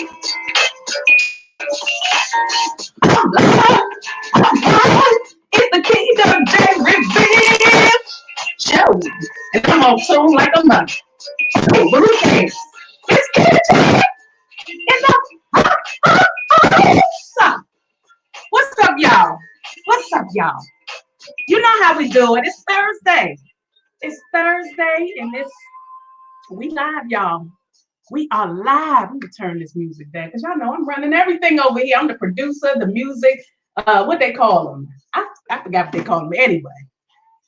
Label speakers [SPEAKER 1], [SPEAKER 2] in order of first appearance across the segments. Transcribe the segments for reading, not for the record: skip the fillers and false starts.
[SPEAKER 1] It's the Kingdom Day Reveal Show. And I'm on tune like a mother. Oh, but who cares? It's Kingdom in the house. What's up, y'all? What's up, y'all? You know how we do it. It's Thursday. It's Thursday, and we live, y'all. We are live. Let me turn this music down because y'all know I'm running everything over here. I'm the producer, the music, what they call them. I forgot what they call them.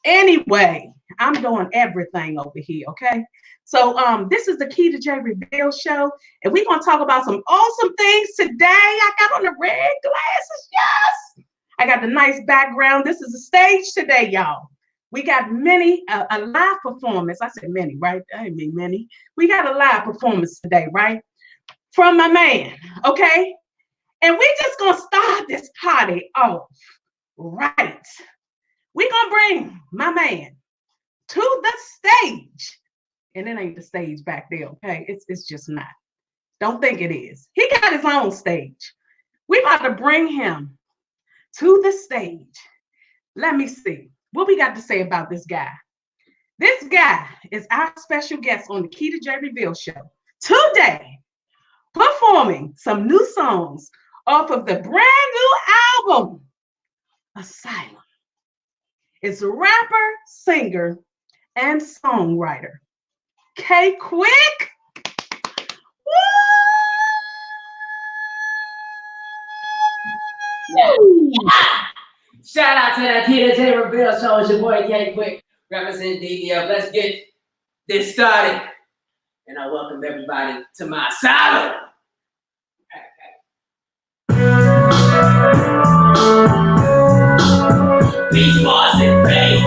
[SPEAKER 1] Anyway, I'm doing everything over here, okay? So this is the Key to J Reveal show, and we're gonna talk about some awesome things today. I got on the red glasses, yes. I got the nice background. This is the stage today, y'all. We got a live performance. I said many, right? I didn't mean many. We got a live performance today, right? From my man, okay? And we just gonna start this party off right. We gonna bring my man to the stage. And it ain't the stage back there, okay? It's just not. Don't think it is. He got his own stage. We about to bring him to the stage. Let me see what we got to say about this guy. This guy is our special guest on the Key to J Reveal show today, performing some new songs off of the brand new album, Asylum. It's a rapper, singer, and songwriter, K-Quick.
[SPEAKER 2] Woo! Shout out to that Key to J Reveal show. It's your boy K-Quick, representing DDF. Let's get this started. And I welcome everybody to my Asylum. Beach Boss and Faith.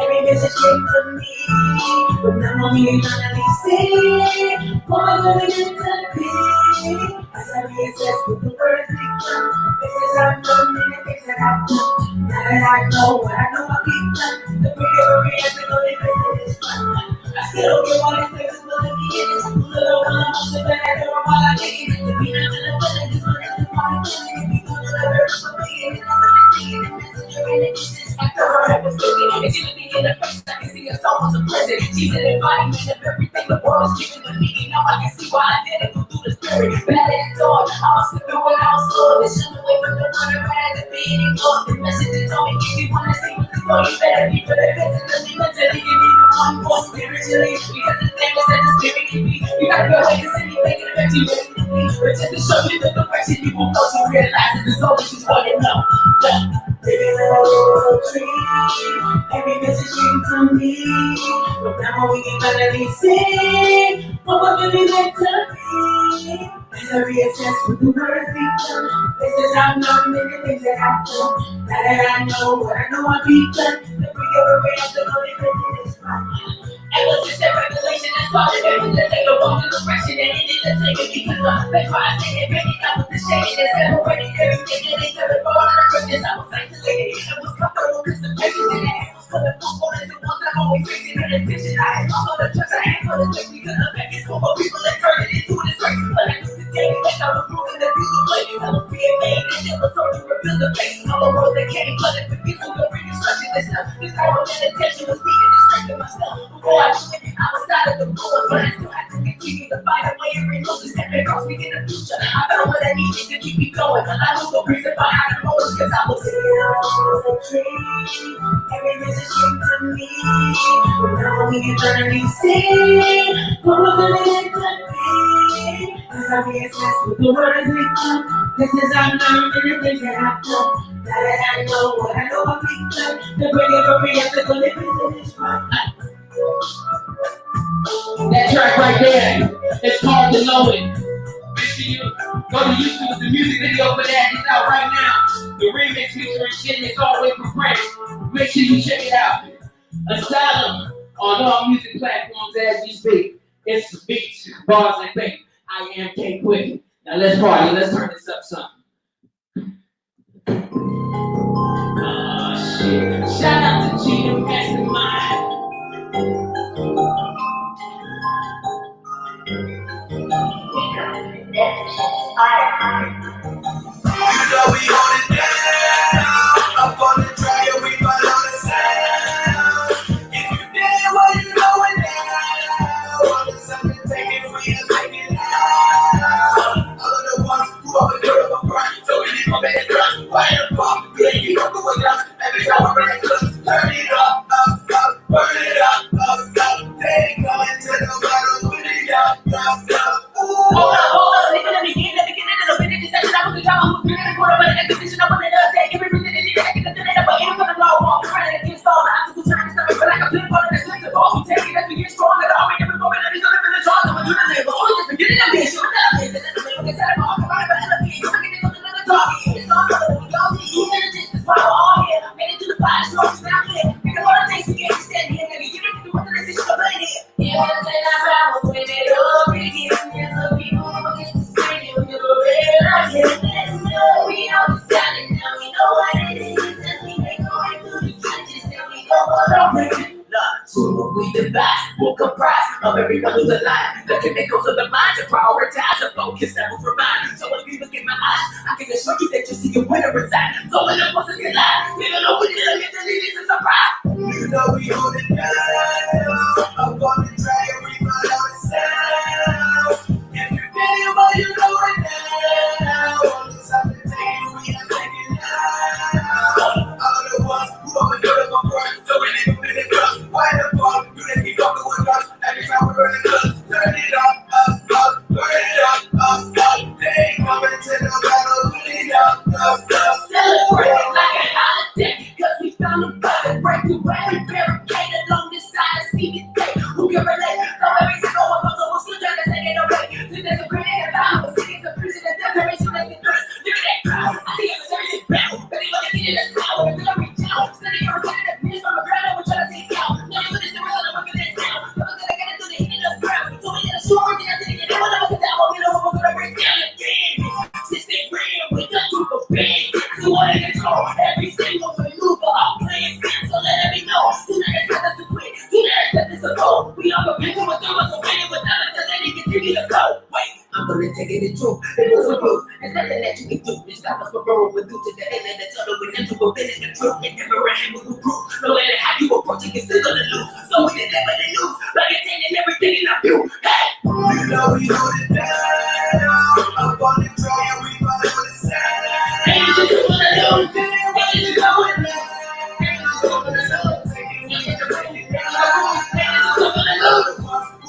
[SPEAKER 3] Every message came to me, but now I'm here trying to be seen. What am I meant to be? As I reassess with the words become, this is how done many things that I've done. Now that I know what I know I've done, the bigger the reaction on the face of this one. I still don't get all these places willing to get it. A little while I'm also glad I know while I get it. The beat up to the feeling, this one is the part of feeling. If you don't know the verse, so be it. And I'm not seeing the message you're in it. I thought I was thinking, if you look in the face, I can see a soul was a prison. She's an embodiment of everything the world is giving to me. Now I can see why I did it, go through the spirit. Bad and dark, I was slipping when I was slow. This shit away from the one I had to be ignored. The message told me, if you wanna see what the story, you better be for the physically, mentally, you need to one more spiritually. Because the thing is that the spirit in me. You gotta go ahead and see me thinking about you. But just to show you the direction you won't go to realize that there's always just one to know. Baby, little tree, every message came to me. But now we can finally see what was really meant to be. As I reassess with the words become, this is how I know many things that I've done. Now that I know what I know I've done, the bigger the reaction on the face is right. Ever since that revelation, that's part of everything that they go wrong in direction. And it didn't take it because they try to say it, ready up with the shade and separated everything that they could have gone on the goodness. I was isolated, it was comfortable because the patience in it was for the components and ones I'm always facing an addiction. I had lost all the trust I had for the place because the back is for more people that turned it into this race. But I knew the day that I was moving to be the place. I was being made and it was hard to reveal the face. All the world that came, but it begins to the reconstruction. This whole meditation was needed to strengthen myself. Before I was outside of the rules, but I still had to continue to fight away every losing step. Every across me in the future. I found what I needed to keep me going. I knew the reason behind the motion, cause I was a dream. Every message came to me. But now we can finally see what we're gonna get to be. Cause I be obsessed with the words we come. This is how I'm learning the things that I know. That I know what I know I'm becoming. The brilliant for me is the good living is my life.
[SPEAKER 2] That track right there, it's called The Knowing. Make sure you go to YouTube. The music video for that is out right now. The remix featuring shit is all the way for French. Make sure you check it out. Asylum on all music platforms as we speak. It's the beats, bars, and things. I am K Quick. Now let's party. Let's turn this up some. Oh shit. Shout out to Cheetah Mastermind.
[SPEAKER 3] You know we hold it down. Up on the track and we follow the sound. If you did what you know it now. All the something taking, we are taking out. All of the ones who always heard of a burn. So we need more better drugs. Why the fuck? You ain't keep up with us. Every time we're ready to turn it up, burn it up. They ain't coming to the bottom. Put it up. Hold up, let me get a little bit of this action. I was the drama who's been in the quarter, but in the position of what it does. Take every minute in the second, and then but even for the law, walk running against all the obstacles, turning stomach, but like a flip on the slip, the ball, we take it as we get stronger. Already every moment that is under the charge, I'm gonna do the label. Only just beginning of this, you're not this, and then the middle, they said I'm all come out of the elevate. You're looking into the target, it's all over, we all need you, diligence, that's why we're all here. Made it to the fire, so it's not clear. Because all it takes to get you standing here, nigga, you don't do what the next is right here. Yeah, I'm saying I'm proud of when it all begins. There's some people who get to say you, you're real, I can't let them know. We all just got it now, we know what it is. And we ain't going through the trenches, and we go all over it. So we divide, will comprise of every other line. The chemicals of the mind to prioritize and focus that will provide. So when you look in my eyes, I can assure you that you see your winner reside. So when the forces collide, we don't know what it is, and it is a surprise. You know we hold it down. Up on the track and we follow the sound. If you did it, well you know it now. All the something taking, we are taking out. All of the ones who always go to my front, so we need to finish us. Why the fuck do they keep up with us? Every time we're running us, turn it up, burn it up. They ain't coming to the battle, put it up. Celebrate like a holiday, cause we found a better break through every barricade along this side of CBD. Who can relate? Come every single one of us, still trying to take it away. So there's a grenade and power, sitting to prison and death, every so like the thirst. Look at that crowd, I see a series of battle, but they want to get in this power, until I reach out. Study your repetitive minutes from the ground, I was trying to take out. Now you with this, we're gonna work with this now. But I'm gonna get into the heat of the ground. So we get a short work, and I think it when I was down, we know we're gonna break down again. Since they ran with the group of bands, so what I control every single maneuver, I'm playing fans, so let me know. Do not expect us to quit, do not expect us to go. We are prepared to endure us, so waiting without us, so let it continue to go. Wait, I'm gonna take it in truth, it was a proof. There's nothing that you can do, it's not us for growing with you to the end, and it's other with them to fulfill the truth. And never a hand will prove, no matter how you approach it, you're still gonna lose. So we did never lose, like it's in everything in our view. Hey! You know we hold it down, up on the track and we follow the sound. Hey, you just wanna lose, what is you going now? Hey, you just wanna lose, taking you to break it down. Hey, you just wanna lose, who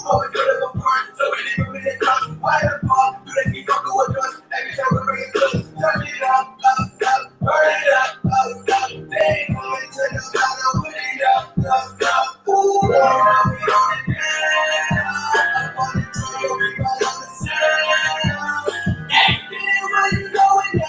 [SPEAKER 3] always go to the front, so we never really us. Why the fuck do they keep up with us? Every time we're ready to turn it up, burn it up. They ain't coming to the bottom, put it up. Ooh, we hold it down. Up on the track, we follow the sound. Hey, where you going now?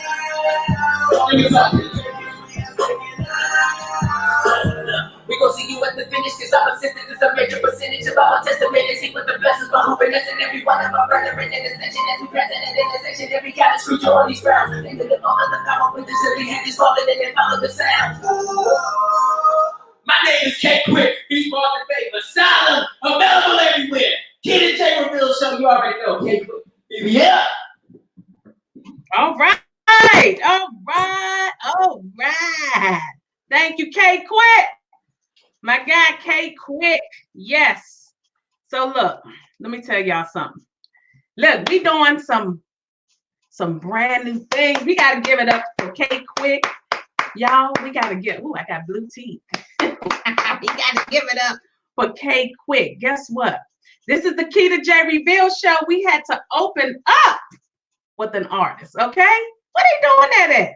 [SPEAKER 3] We gon' see you at the finish, cause our assistance is a major percentage of our testament. And see what the blessings by hooping us and every one of our brethren in the section. As we present in the section, every kind of screw on these grounds. Into the fall of the power with the silly hand is falling and then follow the sound.
[SPEAKER 2] My name is K Quick, Beast Bars and Fave, Asylum, available everywhere. Kid and J Reveal Show, you already know, K Quick. Yeah.
[SPEAKER 1] All right. Thank you, K Quick. My guy, K Quick. Yes. So look, let me tell y'all something. Look, we doing some brand new things. We got to give it up for K Quick. Y'all, we got to get, I got blue teeth. We got to give it up for K Quick. Guess what? This is the Keita J Reveal show. We had to open up with an artist, okay? What are they doing that at?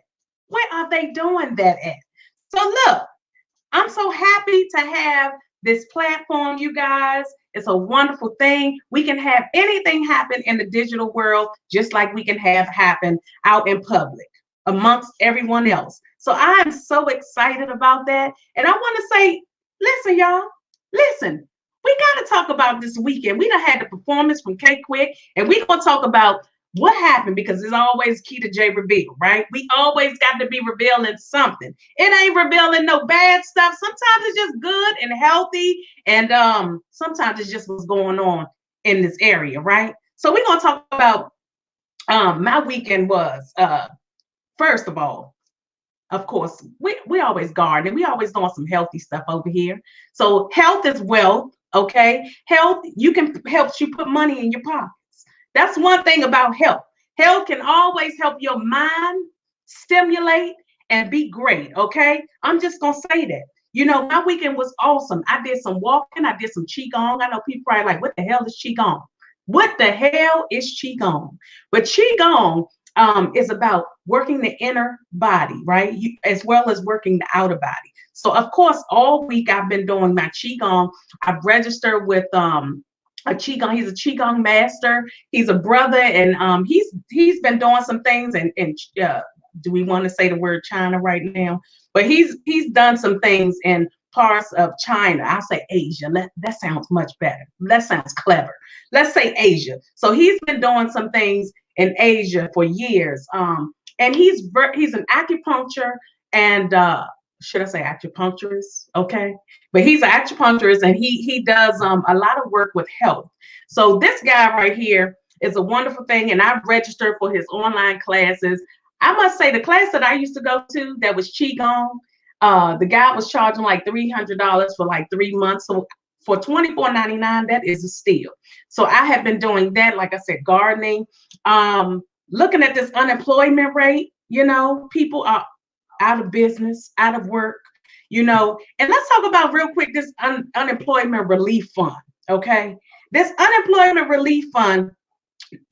[SPEAKER 1] Where are they doing that at? So look, I'm so happy to have this platform, you guys. It's a wonderful thing. We can have anything happen in the digital world, just like we can have happen out in public amongst everyone else. So I'm so excited about that. And I want to say, listen, y'all, listen, we got to talk about this weekend. We done had the performance from K Quick, and we're going to talk about what happened, because it's always Keita J Reveal, right? We always got to be revealing something. It ain't revealing no bad stuff. Sometimes it's just good and healthy, and sometimes it's just what's going on in this area, right? So we're going to talk about my weekend was, first of all, of course, we always garden. We always doing some healthy stuff over here. So health is wealth, okay? Health, helps you put money in your pockets. That's one thing about health. Health can always help your mind stimulate and be great, okay? I'm just going to say that. You know, my weekend was awesome. I did some walking. I did some Qigong. I know people probably like, what the hell is Qigong? What the hell is Qigong? But Qigong is about working the inner body, right? As well as working the outer body. So, of course, all week I've been doing my Qigong. I've registered with a Qigong. He's a Qigong master. He's a brother, and he's been doing some things. And do we want to say the word China right now? But he's done some things in parts of China. I say Asia. That sounds much better. That sounds clever. Let's say Asia. So he's been doing some things in Asia for years. And he's an acupuncture and should I say acupuncturist? Okay. But he's an acupuncturist, and he does a lot of work with health. So this guy right here is a wonderful thing. And I've registered for his online classes. I must say the class that I used to go to that was Qigong, the guy was charging like $300 for like 3 months. So for $24.99, that is a steal. So I have been doing that, like I said, gardening, looking at this unemployment rate. You know, people are out of business, out of work, you know. And let's talk about real quick this unemployment relief fund, okay? This unemployment relief fund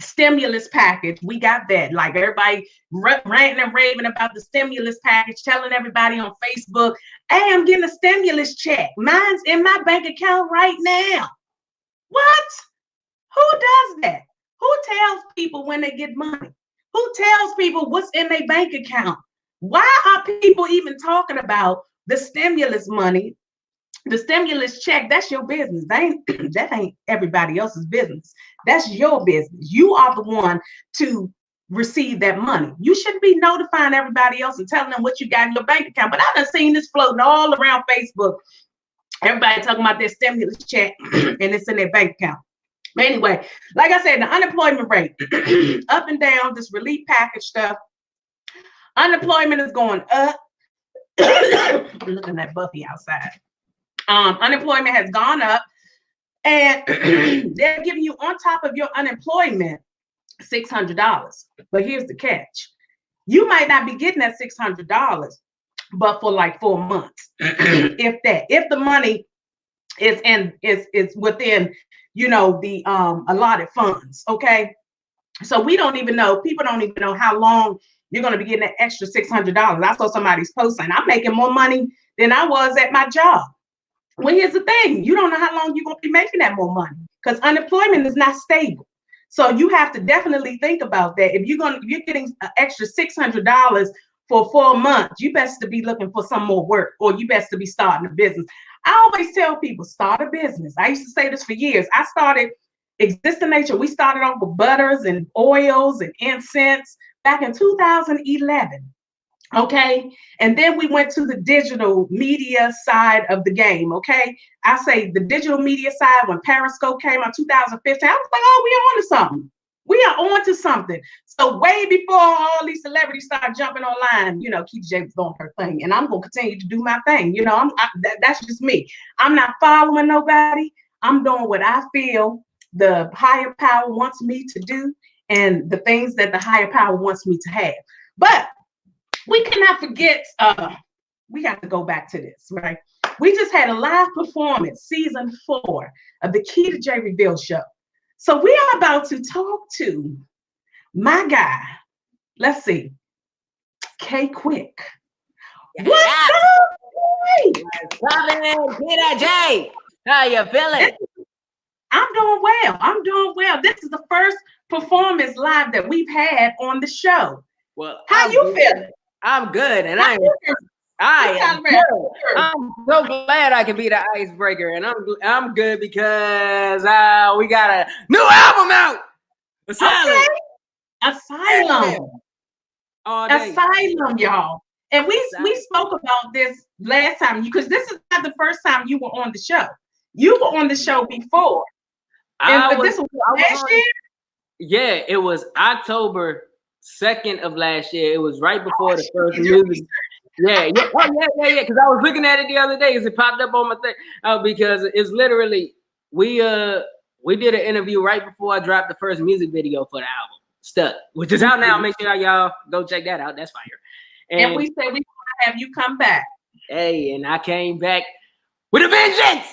[SPEAKER 1] stimulus package, we got that. Like everybody ranting and raving about the stimulus package, telling everybody on Facebook, hey, I'm getting a stimulus check. Mine's in my bank account right now. What? Who does that? Who tells people when they get money? Who tells people what's in their bank account? Why are people even talking about the stimulus money, the stimulus check? That's your business. That ain't everybody else's business. That's your business. You are the one to receive that money. You shouldn't be notifying everybody else and telling them what you got in your bank account. But I've seen this floating all around Facebook. Everybody talking about their stimulus check and it's in their bank account. But anyway, like I said, the unemployment rate up and down, this relief package stuff. Unemployment is going up. I'm looking at Buffy outside. Unemployment has gone up, and they're giving you on top of your unemployment $600. But here's the catch: you might not be getting that $600, but for like 4 months, if that. If the money is within, you know, the allotted funds. Okay, so we don't even know. People don't even know how long you're going to be getting that extra $600. I saw somebody's post saying, I'm making more money than I was at my job. Well, here's the thing. You don't know how long you're going to be making that more money, because unemployment is not stable. So you have to definitely think about that. If you're getting an extra $600 for 4 months, you best to be looking for some more work, or you best to be starting a business. I always tell people, start a business. I used to say this for years. I started Existing Nature. We started off with butters and oils and incense back in 2011. Okay. And then we went to the digital media side of the game. Okay. I say the digital media side, when Periscope came out 2015, I was like, oh, we on to something. We are on to something. So way before all these celebrities start jumping online, you know, Keita J was doing her thing, and I'm going to continue to do my thing. You know, that's just me. I'm not following nobody. I'm doing what I feel the higher power wants me to do and the things that the higher power wants me to have. But we cannot forget, we have to go back to this, right? We just had a live performance, season 4 of the Key to J Reveal show. So we are about to talk to my guy. Let's see, K-Quick. What's up, boy?
[SPEAKER 2] What's Peter J? How you feeling?
[SPEAKER 1] I'm doing well. I'm doing well. This is the first performance live that we've had on the show.
[SPEAKER 2] Well,
[SPEAKER 1] how you feeling?
[SPEAKER 2] I'm good, and I'm so glad I can be the icebreaker, and I'm good because we got a new album out. Asylum.
[SPEAKER 1] Okay. Asylum. Asylum, y'all. And we spoke about this last time because this is not the first time you were on the show. You were on the show before. This was last year?
[SPEAKER 2] Yeah, it was October 2nd of last year. It was right before the first music. Yeah. Because I was looking at it the other day as it popped up on my thing. Because it's literally we did an interview right before I dropped the first music video for the album, Stuck, which is out now. Make sure y'all go check that out. That's fire.
[SPEAKER 1] And we said we want to have you come back.
[SPEAKER 2] Hey, and I came back with a vengeance.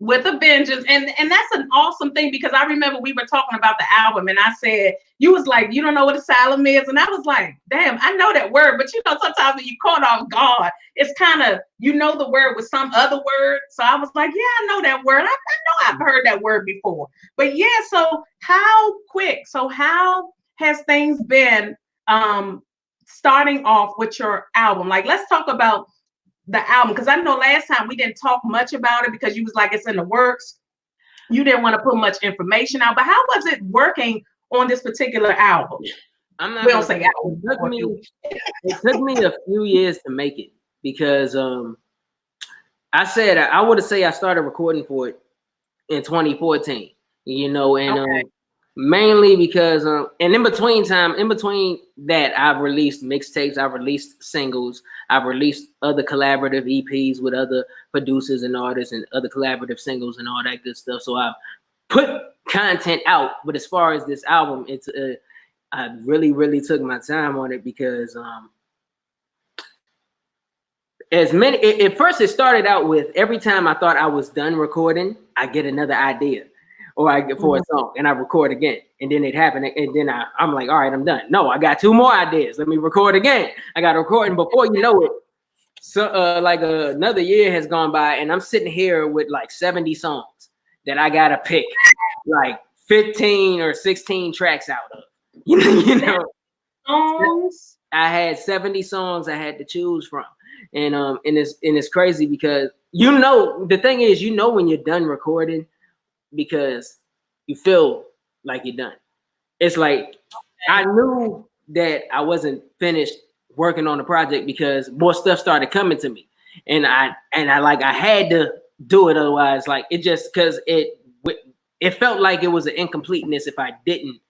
[SPEAKER 1] With a vengeance. And that's an awesome thing because I remember we were talking about the album and I said, you was like, you don't know what asylum is. And I was like, damn, I know that word. But sometimes when you caught off guard, it's kind of, the word with some other word. So I was like, yeah, I know that word. I know I've heard that word before. But yeah, so how has things been starting off with your album? Like, let's talk about the album, because I know last time we didn't talk much about it because you was like, it's in the works. You didn't want to put much information out, but how was it working on this particular album?
[SPEAKER 2] It took me a few years to make it because I would say I started recording for it in 2014, mainly because and in between that I've released mixtapes, I've released singles, I've released other collaborative EPs with other producers and artists and other collaborative singles and all that good stuff. So I've put content out, but as far as this album, it's I really took my time on it because at first it started out with every time I thought I was done recording, I get another idea. Or I get for a song and I record again, and then it happened, and then I'm like, all right, I'm done. No, I got 2 more ideas. Let me record again. I got to record, and before you know it, so another year has gone by, and I'm sitting here with like 70 songs that I gotta pick like 15 or 16 tracks out of. You know, songs. I had 70 songs I had to choose from, and it's crazy because the thing is, when you're done recording, because you feel like you're done. It's like I knew that I wasn't finished working on the project because more stuff started coming to me, and I had to do it, otherwise like it just because it felt like it was an incompleteness if I didn't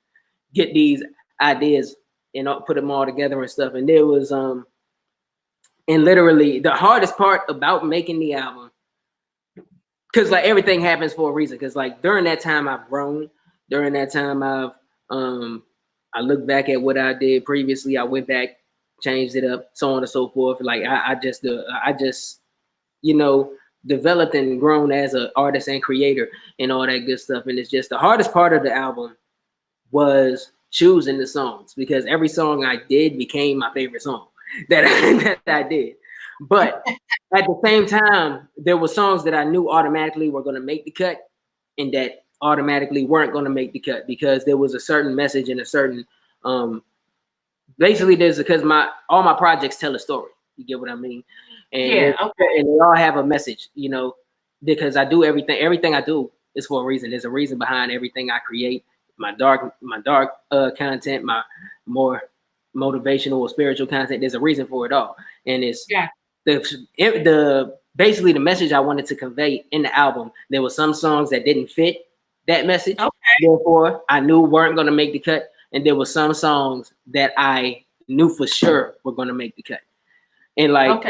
[SPEAKER 2] get these ideas and put them all together and stuff. And there was and literally the hardest part about making the album, because like everything happens for a reason. Because like during that time I've grown. During that time I look back at what I did previously. I went back, changed it up, so on and so forth. Like I just developed and grown as an artist and creator and all that good stuff. And it's just the hardest part of the album was choosing the songs, because every song I did became my favorite song that I did. But at the same time, there were songs that I knew automatically were going to make the cut and that automatically weren't going to make the cut because there was a certain message and a certain basically there's because all my projects tell a story. You get what I mean? And and they all have a message, because I do everything I do is for a reason. There's a reason behind everything I create. My dark content, my more motivational or spiritual content, there's a reason for it all. And it's basically the message I wanted to convey in the album. There were some songs that didn't fit that message, therefore I knew weren't going to make the cut, and there were some songs that I knew for sure were going to make the cut. And like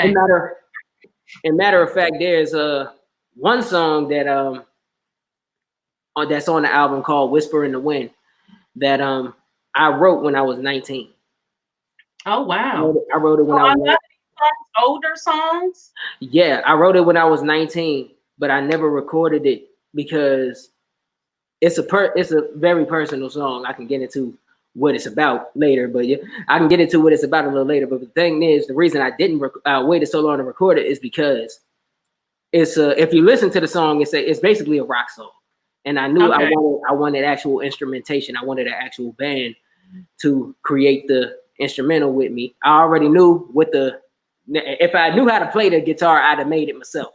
[SPEAKER 2] matter of fact, there's one song that that's on the album called Whisper in the Wind that I wrote when I was 19.
[SPEAKER 1] Oh wow.
[SPEAKER 2] I wrote it when I was
[SPEAKER 1] older songs.
[SPEAKER 2] Yeah, I wrote it when I was 19, but I never recorded it because it's a very personal song. I can get into what it's about later, but yeah, I can get into what it's about a little later. But the thing is, the reason I didn't waited so long to record it is because it's if you listen to the song, it's basically a rock song, and I knew I wanted actual instrumentation. I wanted an actual band to create the instrumental with me. I already knew if I knew how to play the guitar, I'd have made it myself.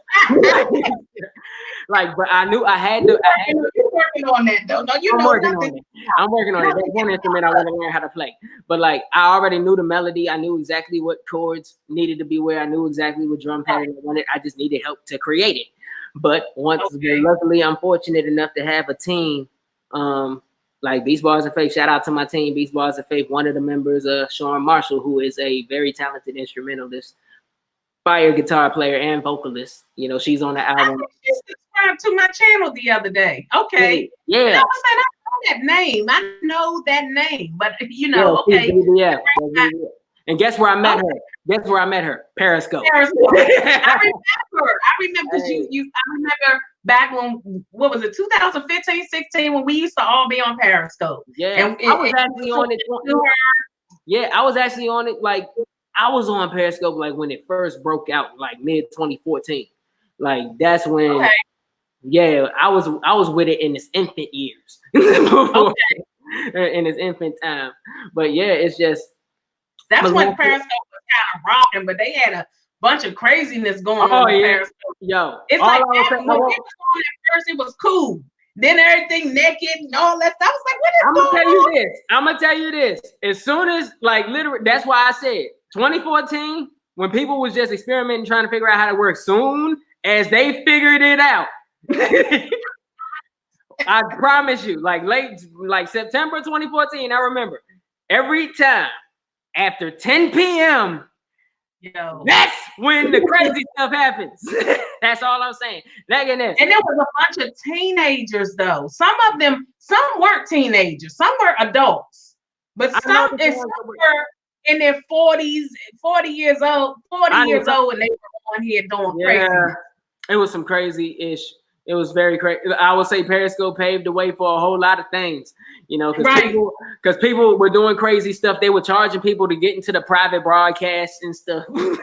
[SPEAKER 2] But I knew I had to.
[SPEAKER 1] You're working on that, though. No,
[SPEAKER 2] I'm working on it. I'm working on it. That's one instrument I want to learn how to play. But I already knew the melody. I knew exactly what chords needed to be where. I knew exactly what drum pattern I wanted. I just needed help to create it. But luckily, I'm fortunate enough to have a team. Like Beast Bars of Faith, shout out to my team, Beast Bars of Faith. One of the members, Sean Marshall, who is a very talented instrumentalist, fire guitar player and vocalist. She's on the album.
[SPEAKER 1] She subscribed to my channel the other day. Okay.
[SPEAKER 2] Yeah.
[SPEAKER 1] I know that name, but
[SPEAKER 2] okay. And guess where I met her? Guess where I met her? Periscope.
[SPEAKER 1] I remember I remember back when, what was it, 2015, 16, when we used to all be on Periscope.
[SPEAKER 2] Yeah, I was actually on it. Yeah, I was actually on it. I was on Periscope when it first broke out, mid 2014. That's when. Okay. Yeah, I was with it in its infant years. In its infant time. But yeah, it's just.
[SPEAKER 1] That's when Periscope was kind of rocking, but they had a bunch of craziness going on. Periscope.
[SPEAKER 2] Yo,
[SPEAKER 1] it's when people was on at first, it was cool. Then everything naked and all that stuff. I was like, what is going on?
[SPEAKER 2] I'm gonna tell you this. As soon as literally, that's why I said 2014, when people was just experimenting, trying to figure out how to work. Soon as they figured it out, I promise you, late September 2014, I remember every time. After 10 p.m., that's when the crazy stuff happens. That's all I'm saying.
[SPEAKER 1] And there was a bunch of teenagers, though. Some weren't teenagers. Some were adults. But some were in their 40s, 40 years old, and they were on here doing crazy.
[SPEAKER 2] It was some crazy-ish. It was very crazy. I would say Periscope paved the way for a whole lot of things, because people were doing crazy stuff. They were charging people to get into the private broadcast and stuff. Yeah,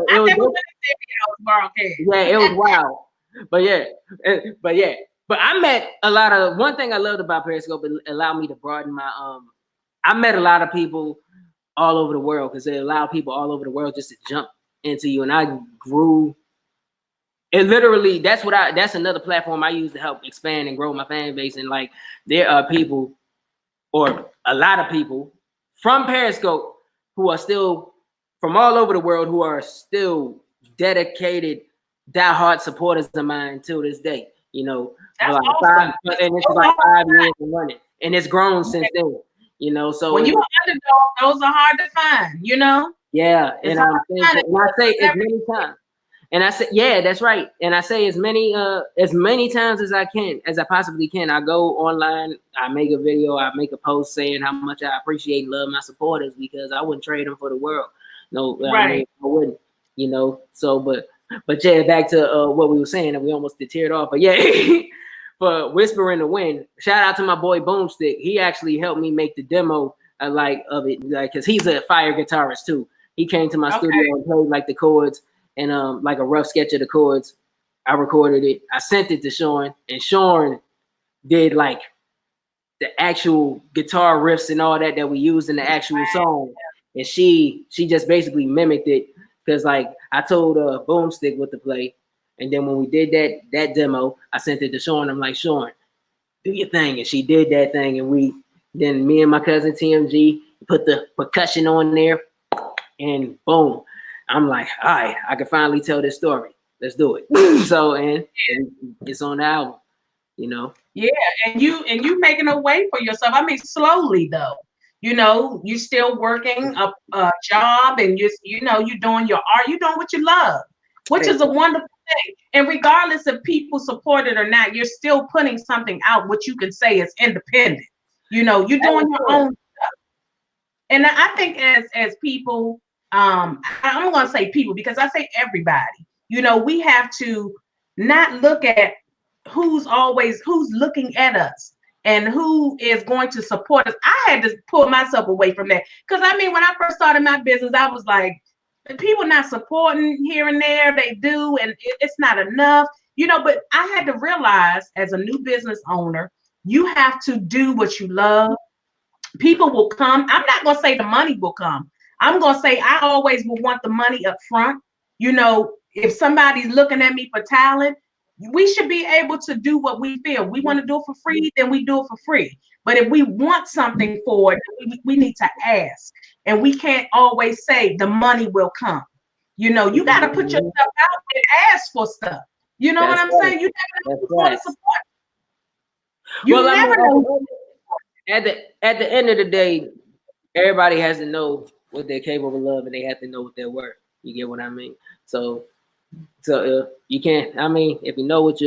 [SPEAKER 2] it was wild. But I met a lot of. One thing I loved about Periscope, it allowed me to broaden my. I met a lot of people all over the world because they allow people all over the world just to jump into you, and I grew. And literally, that's another platform I use to help expand and grow my fan base. And there are people, or a lot of people from Periscope who are still from all over the world who are still dedicated, diehard supporters of mine till this day.
[SPEAKER 1] That's awesome.
[SPEAKER 2] And it's 5 years and running, and it's grown since then. So
[SPEAKER 1] when you're an underdog, those are hard to find.
[SPEAKER 2] Yeah, and I say as many times. And I say, yeah, that's right. And I say as many times as I possibly can. I go online, I make a video, I make a post saying how much I appreciate and love my supporters because I wouldn't trade them for the world. No, right. I wouldn't, So, but yeah, back to what we were saying, and we almost teared off. But yeah, for Whisper in the Wind, shout out to my boy Boomstick. He actually helped me make the demo of it, because he's a fire guitarist too. He came to my studio and played the chords. And a rough sketch of the chords. I recorded it. I sent it to Sean, and Sean did the actual guitar riffs and all that we used in the actual song. And she just basically mimicked it because I told Boomstick what to play. And then when we did that demo, I sent it to Sean. I'm like, Sean, do your thing. And she did that thing. And then me and my cousin TMG put the percussion on there, and boom. I'm like, all right, I can finally tell this story. Let's do it. So, and it's on the album,
[SPEAKER 1] Yeah, and you making a way for yourself. I mean, slowly though. You're still working a job, and you're doing your art. You're doing what you love, which is a wonderful thing. And regardless if people support it or not, you're still putting something out, which you can say is independent. You know, you're doing your own stuff. And I think as people, I'm gonna say people because I say everybody, you know, we have to not look at who's looking at us and who is going to support us. I had to pull myself away from that. Because I mean, when I first started my business, I was like, people not supporting here and there, they do, and it's not enough, you know, but I had to realize as a new business owner, you have to do what you love. People will come. I'm not going to say the money will come. I'm going to say I always will want the money up front. You know, if somebody's looking at me for talent, we should be able to do what we feel. We want to do it for free, then we do it for free. But if we want something for it, we need to ask. And we can't always say the money will come. You know, you got to put yourself out and ask for stuff. You know what I'm saying? You never know who's support. You never know.
[SPEAKER 2] At the end of the day, everybody has to know what they're capable of, and they have to know what they're worth. You get what I mean? So you can't. I mean, if you know what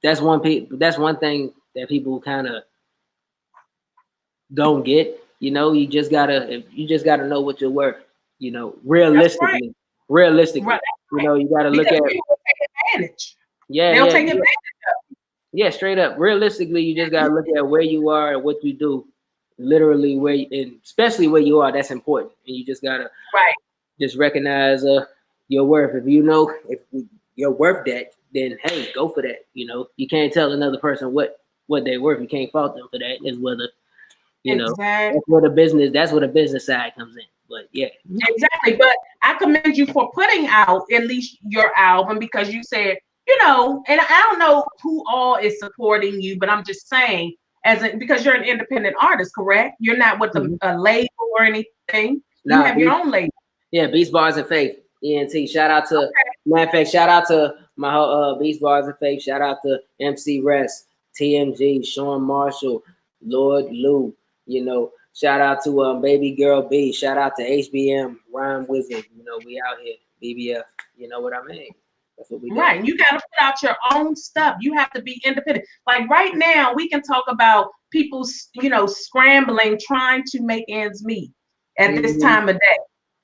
[SPEAKER 2] that's one thing that people kind of don't get. You know, you just gotta know what you're worth. You know, realistically, right. You know, you gotta look at.
[SPEAKER 1] People take advantage.
[SPEAKER 2] Yeah,
[SPEAKER 1] they'll take advantage of it.
[SPEAKER 2] Yeah, straight up. Realistically, you just gotta look at where you are and what you do. Literally, and especially where you are, that's important. And you just gotta just recognize your worth. If you know if you're worth that, then hey, go for that. You know, you can't tell another person what they're worth. You can't fault them for that. It's whether you know that's where the business side comes in. But yeah,
[SPEAKER 1] exactly. But I commend you for putting out at least your album because you said, you know, and I don't know who all is supporting you, but I'm just saying, because you're an independent artist, correct? You're not with a label or anything. You have your own label.
[SPEAKER 2] Yeah, Beats, Bars, and Faith. ENT. Shout out to matter of fact, shout out to my Beats, Bars, and Faith. Shout out to MC Rest, TMG, Sean Marshall, Lord Lou. You know, shout out to Baby Girl B. Shout out to HBM, Rhyme Wizard. You know, we out here, BBF. You know what I mean? That's what we do.
[SPEAKER 1] Right. You got to put out your own stuff. You have to be independent. Like right now, we can talk about people, you know, scrambling, trying to make ends meet at this time of day.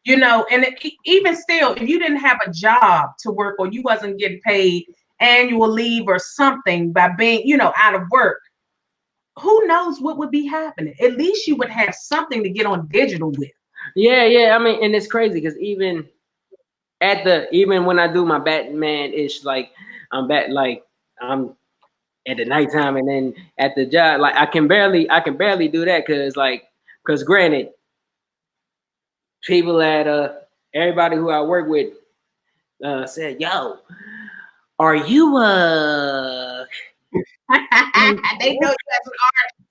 [SPEAKER 1] You know, and even still, if you didn't have a job to work or you wasn't getting paid annual leave or something by being, you know, out of work, who knows what would be happening? At least you would have something to get on digital with.
[SPEAKER 2] Yeah. I mean, and it's crazy because even when I do my Batman-ish, like I'm at the nighttime, and then at the job, like I can barely do that because granted, people at everybody who I work with said, "Yo, are you
[SPEAKER 1] They know you as an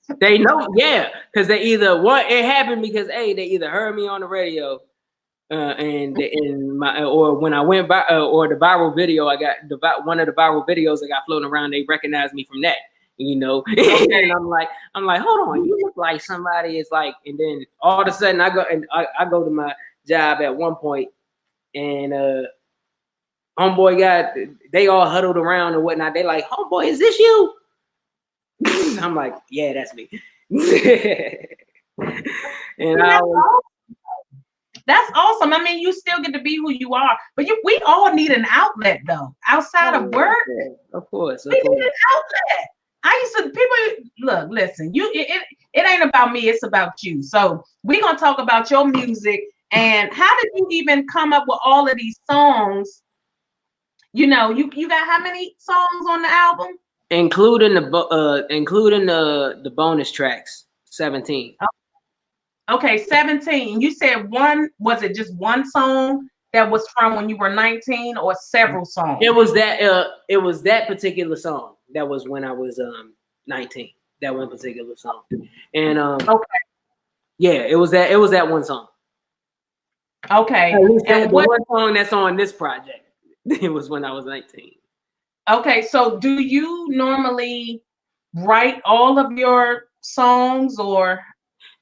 [SPEAKER 1] artist.
[SPEAKER 2] They know, yeah, because it happened because they either heard me on the radio, or when I went by, or the viral video I got, one of the viral videos I got floating around, they recognized me from that, you know. And I'm like, hold on, you look like somebody is like, and then all of a sudden I go to my job at one point, and homeboy they all huddled around and whatnot. They like, homeboy, is this you? I'm like, yeah, that's me. And
[SPEAKER 1] that's awesome. I mean, you still get to be who you are, but we all need an outlet though, outside of work.
[SPEAKER 2] Of course.
[SPEAKER 1] We need an outlet. Listen, it ain't about me, it's about you. So we're gonna talk about your music and how did you even come up with all of these songs? You know, you got how many songs on the album?
[SPEAKER 2] Including the bonus tracks, 17.
[SPEAKER 1] Okay, 17. You said was it just one song that was from when you were 19 or several songs?
[SPEAKER 2] It was that particular song. That was when I was 19. That one particular song. And okay. Yeah, it was that one song.
[SPEAKER 1] Okay.
[SPEAKER 2] And one song that's on this project. It was when I was 19.
[SPEAKER 1] Okay, so do you normally write all of your songs, or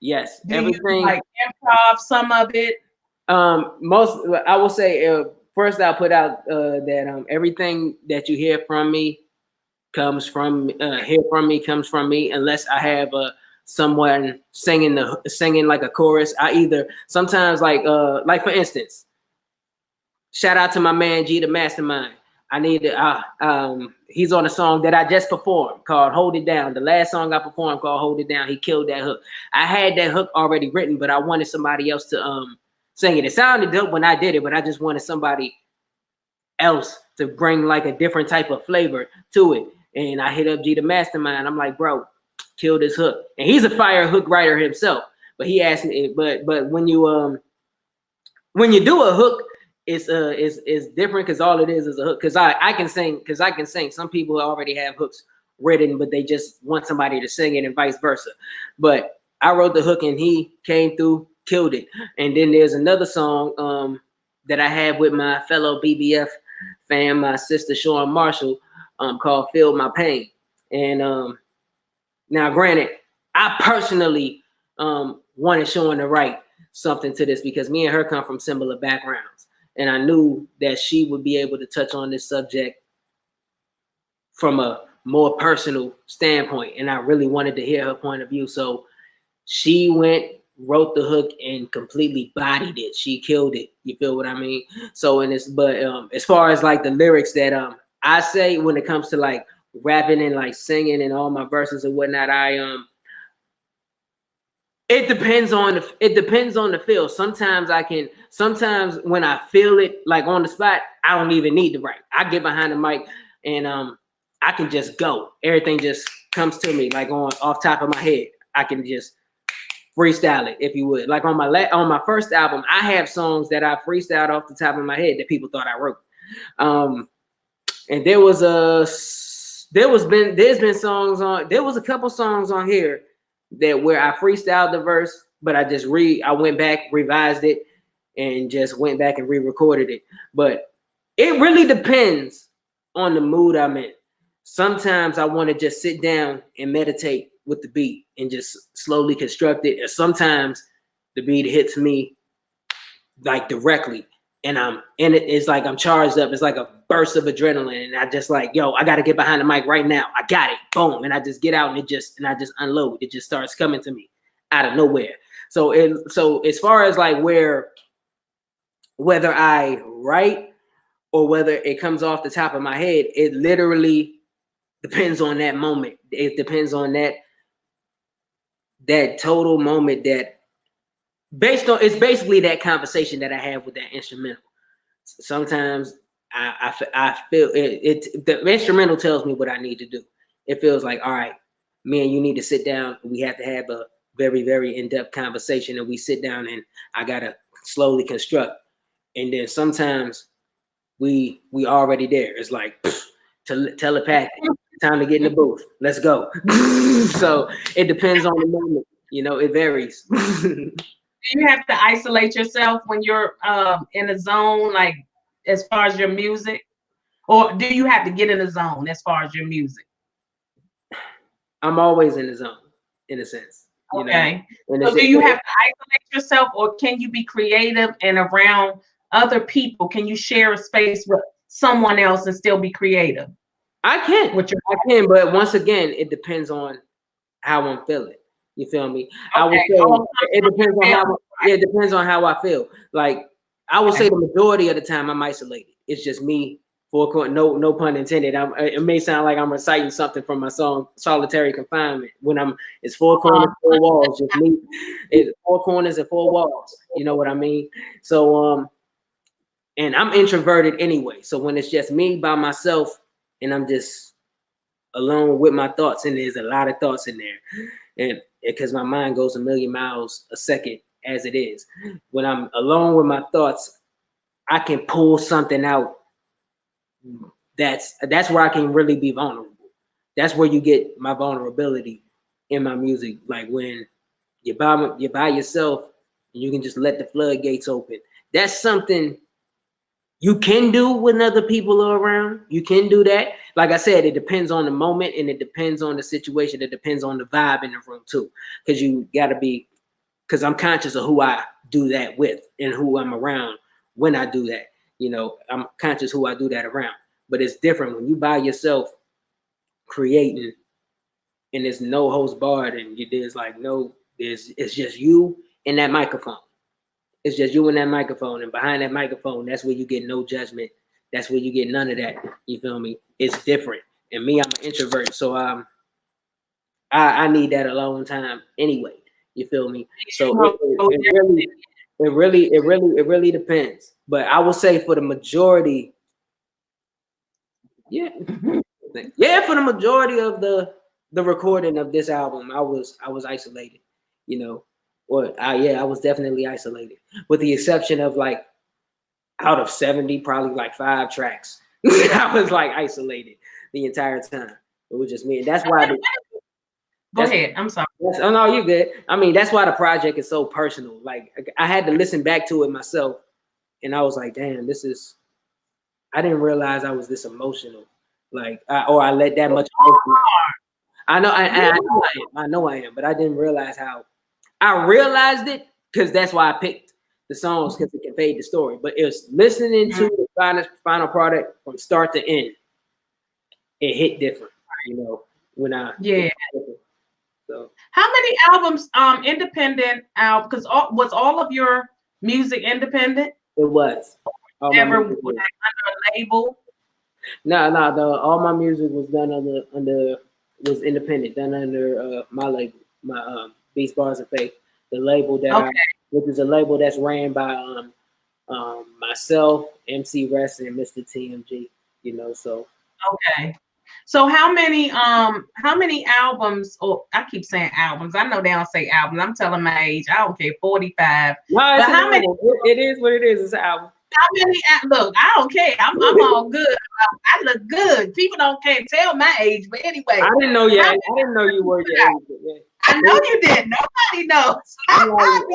[SPEAKER 2] yes,
[SPEAKER 1] do
[SPEAKER 2] everything,
[SPEAKER 1] you like improv some of it?
[SPEAKER 2] Most, I will say first I'll put out that everything that you hear from me comes from me, unless I have someone singing like a chorus. I either sometimes like for instance, shout out to my man G the Mastermind. I need to he's on a song that I just performed called Hold It Down. The last song I performed called Hold It Down. He killed that hook. I had that hook already written, but I wanted somebody else to sing it. It sounded dope when I did it, but I just wanted somebody else to bring like a different type of flavor to it. And I hit up G the Mastermind. I'm like, bro, kill this hook. And he's a fire hook writer himself. But he asked me, but when you do a hook, it's different because all it is a hook. Because I can sing. Some people already have hooks written, but they just want somebody to sing it and vice versa. But I wrote the hook and he came through, killed it. And then there's another song that I have with my fellow BBF fan, my sister Sean Marshall, called Feel My Pain. And now granted, I personally wanted Sean to write something to this because me and her come from similar backgrounds. And I knew that she would be able to touch on this subject from a more personal standpoint. And I really wanted to hear her point of view. So she wrote the hook and completely bodied it. She killed it. You feel what I mean? So as far as like the lyrics that I say when it comes to like rapping and like singing and all my verses and whatnot, it depends on the feel. Sometimes when I feel it like on the spot, I don't even need to write. I get behind the mic and I can just go. Everything just comes to me like off top of my head. I can just freestyle it, if you would. Like on my first album, I have songs that I freestyled off the top of my head that people thought I wrote. And there was a couple songs on here that where I freestyled the verse, but I went back, revised it, and just went back and re-recorded it. But it really depends on the mood I'm in. Sometimes I want to just sit down and meditate with the beat and just slowly construct it. And sometimes the beat hits me like directly, and it's like I'm charged up. It's like a burst of adrenaline, and I just like, yo, I got to get behind the mic right now. I got it, boom, and I just get out and I just unload. It just starts coming to me out of nowhere. So as far as like whether I write or whether it comes off the top of my head, it literally depends on that moment. It depends on that total moment it's basically that conversation that I have with that instrumental. Sometimes I feel it. The instrumental tells me what I need to do. It feels like, all right, me and you need to sit down. We have to have a very, very in-depth conversation, and we sit down and I gotta slowly construct. And then sometimes we already there. It's like telepathic. Time to get in the booth. Let's go. So it depends on the moment. It varies.
[SPEAKER 1] Do you have to isolate yourself when you're in a zone, like as far as your music? Or do you have to get in a zone as far as your music?
[SPEAKER 2] I'm always in the zone, in a sense.
[SPEAKER 1] Okay. So do you have to isolate yourself, or can you be creative and around other people? Can you share a space with someone else and still be creative?
[SPEAKER 2] I can, but once again, it depends on how I'm feeling. You feel me? Okay. I would say it depends on how I feel. Like I would say the majority of the time I'm isolated. It's just me. No pun intended. It may sound like I'm reciting something from my song "Solitary Confinement." It's four corners, four walls, just me. It's four corners and four walls. You know what I mean? So and I'm introverted anyway. So when it's just me by myself and I'm just alone with my thoughts, and there's a lot of thoughts in there, and because my mind goes a million miles a second as it is. When I'm alone with my thoughts, I can pull something out. That's where I can really be vulnerable. That's where you get my vulnerability in my music. Like when you're by yourself and you can just let the floodgates open. That's something you can do when other people are around. You can do that. Like I said, it depends on the moment and it depends on the situation. It depends on the vibe in the room too. Because I'm conscious of who I do that with and who I'm around when I do that. You know, I'm conscious who I do that around. But it's different when you by yourself creating, and there's no host barred, and there's like it's just you and that microphone. It's just you and that microphone, and behind that microphone, that's where you get no judgment. That's where you get none of that. You feel me? It's different. And me, I'm an introvert, so I need that alone time anyway. You feel me? So it really depends. But I would say for the majority, yeah, for the majority of the recording of this album, I was isolated. You know, I was definitely isolated, with the exception of like out of 70, probably like 5 tracks. I was like isolated the entire time. It was just me, and that's why.
[SPEAKER 1] Go ahead. I'm sorry.
[SPEAKER 2] Oh no, you good. I mean, that's why the project is so personal. Like I had to listen back to it myself, and I was like, damn, I didn't realize I was this emotional. Like, I let that much. I know I am, but I didn't realize how. I realized it because that's why I picked the songs, because it conveyed the story. But it was listening to the final product from start to end. It hit different, you know, when I So
[SPEAKER 1] how many albums independent out? Because was all of your music independent?
[SPEAKER 2] It was.
[SPEAKER 1] Ever was under a label?
[SPEAKER 2] No, all my music was done was independent, done under my label, my Beats, Bars, and Faith, the label that which is a label that's ran by myself, MC Rest, and Mr. TMG. You know, so
[SPEAKER 1] okay. So how many albums? Oh, I keep saying albums. I know they don't say albums. I'm telling my age. I don't care. 45.
[SPEAKER 2] No,
[SPEAKER 1] but how many?
[SPEAKER 2] It is what it is. It's an album.
[SPEAKER 1] How many? Look, I don't care. I'm all good. I look good. People can't tell my age, but anyway.
[SPEAKER 2] I didn't know yet. I didn't know you were your age.
[SPEAKER 1] I know you did. Nobody knows.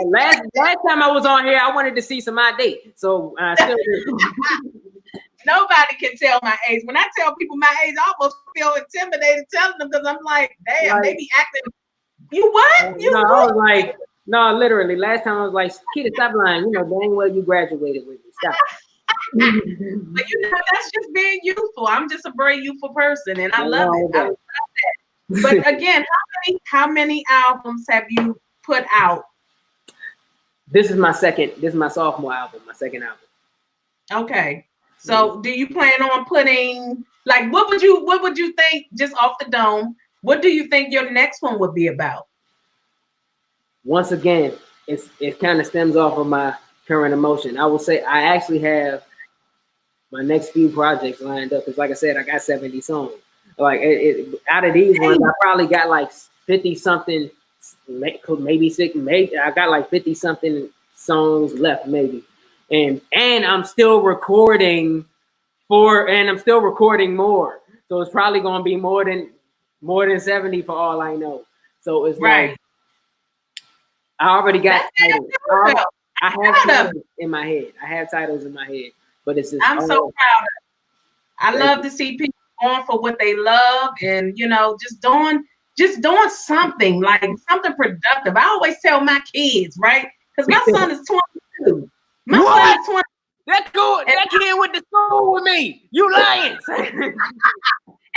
[SPEAKER 2] Last time I was on here, I wanted to see some ID. So I still do.
[SPEAKER 1] Nobody can tell my age. When I tell people my age, I almost feel intimidated telling them, because I'm like, damn, they be acting. You what? You
[SPEAKER 2] no,
[SPEAKER 1] what?
[SPEAKER 2] I was like, no, literally. Last time I was like, Keita, stop lying. You know, dang well you graduated with me. Stop.
[SPEAKER 1] But you know, that's just being youthful. I'm just a very youthful person, and I love it. I love that. But again, how many albums have you put out?
[SPEAKER 2] This is my sophomore album, my second album.
[SPEAKER 1] Okay. So do you plan on putting, like, what would you think, just off the dome, what do you think your next one would be about?
[SPEAKER 2] Once again, it kind of stems off of my current emotion. I will say I actually have my next few projects lined up, because like I said, I got 70 songs. Like out of these ones, I probably got like 50 something, maybe 60, maybe I got like 50 something songs left, maybe. And I'm still recording more. So it's probably gonna be more than 70 for all I know. So it's right. Like I already got titles. I have titles in my head. But it's just
[SPEAKER 1] I'm so proud of it. I love to see people going for what they love, and you know, just doing something, like something productive. I always tell my kids, right? Because my son is 22. My son is 20.
[SPEAKER 2] That kid went to school with me. You lying.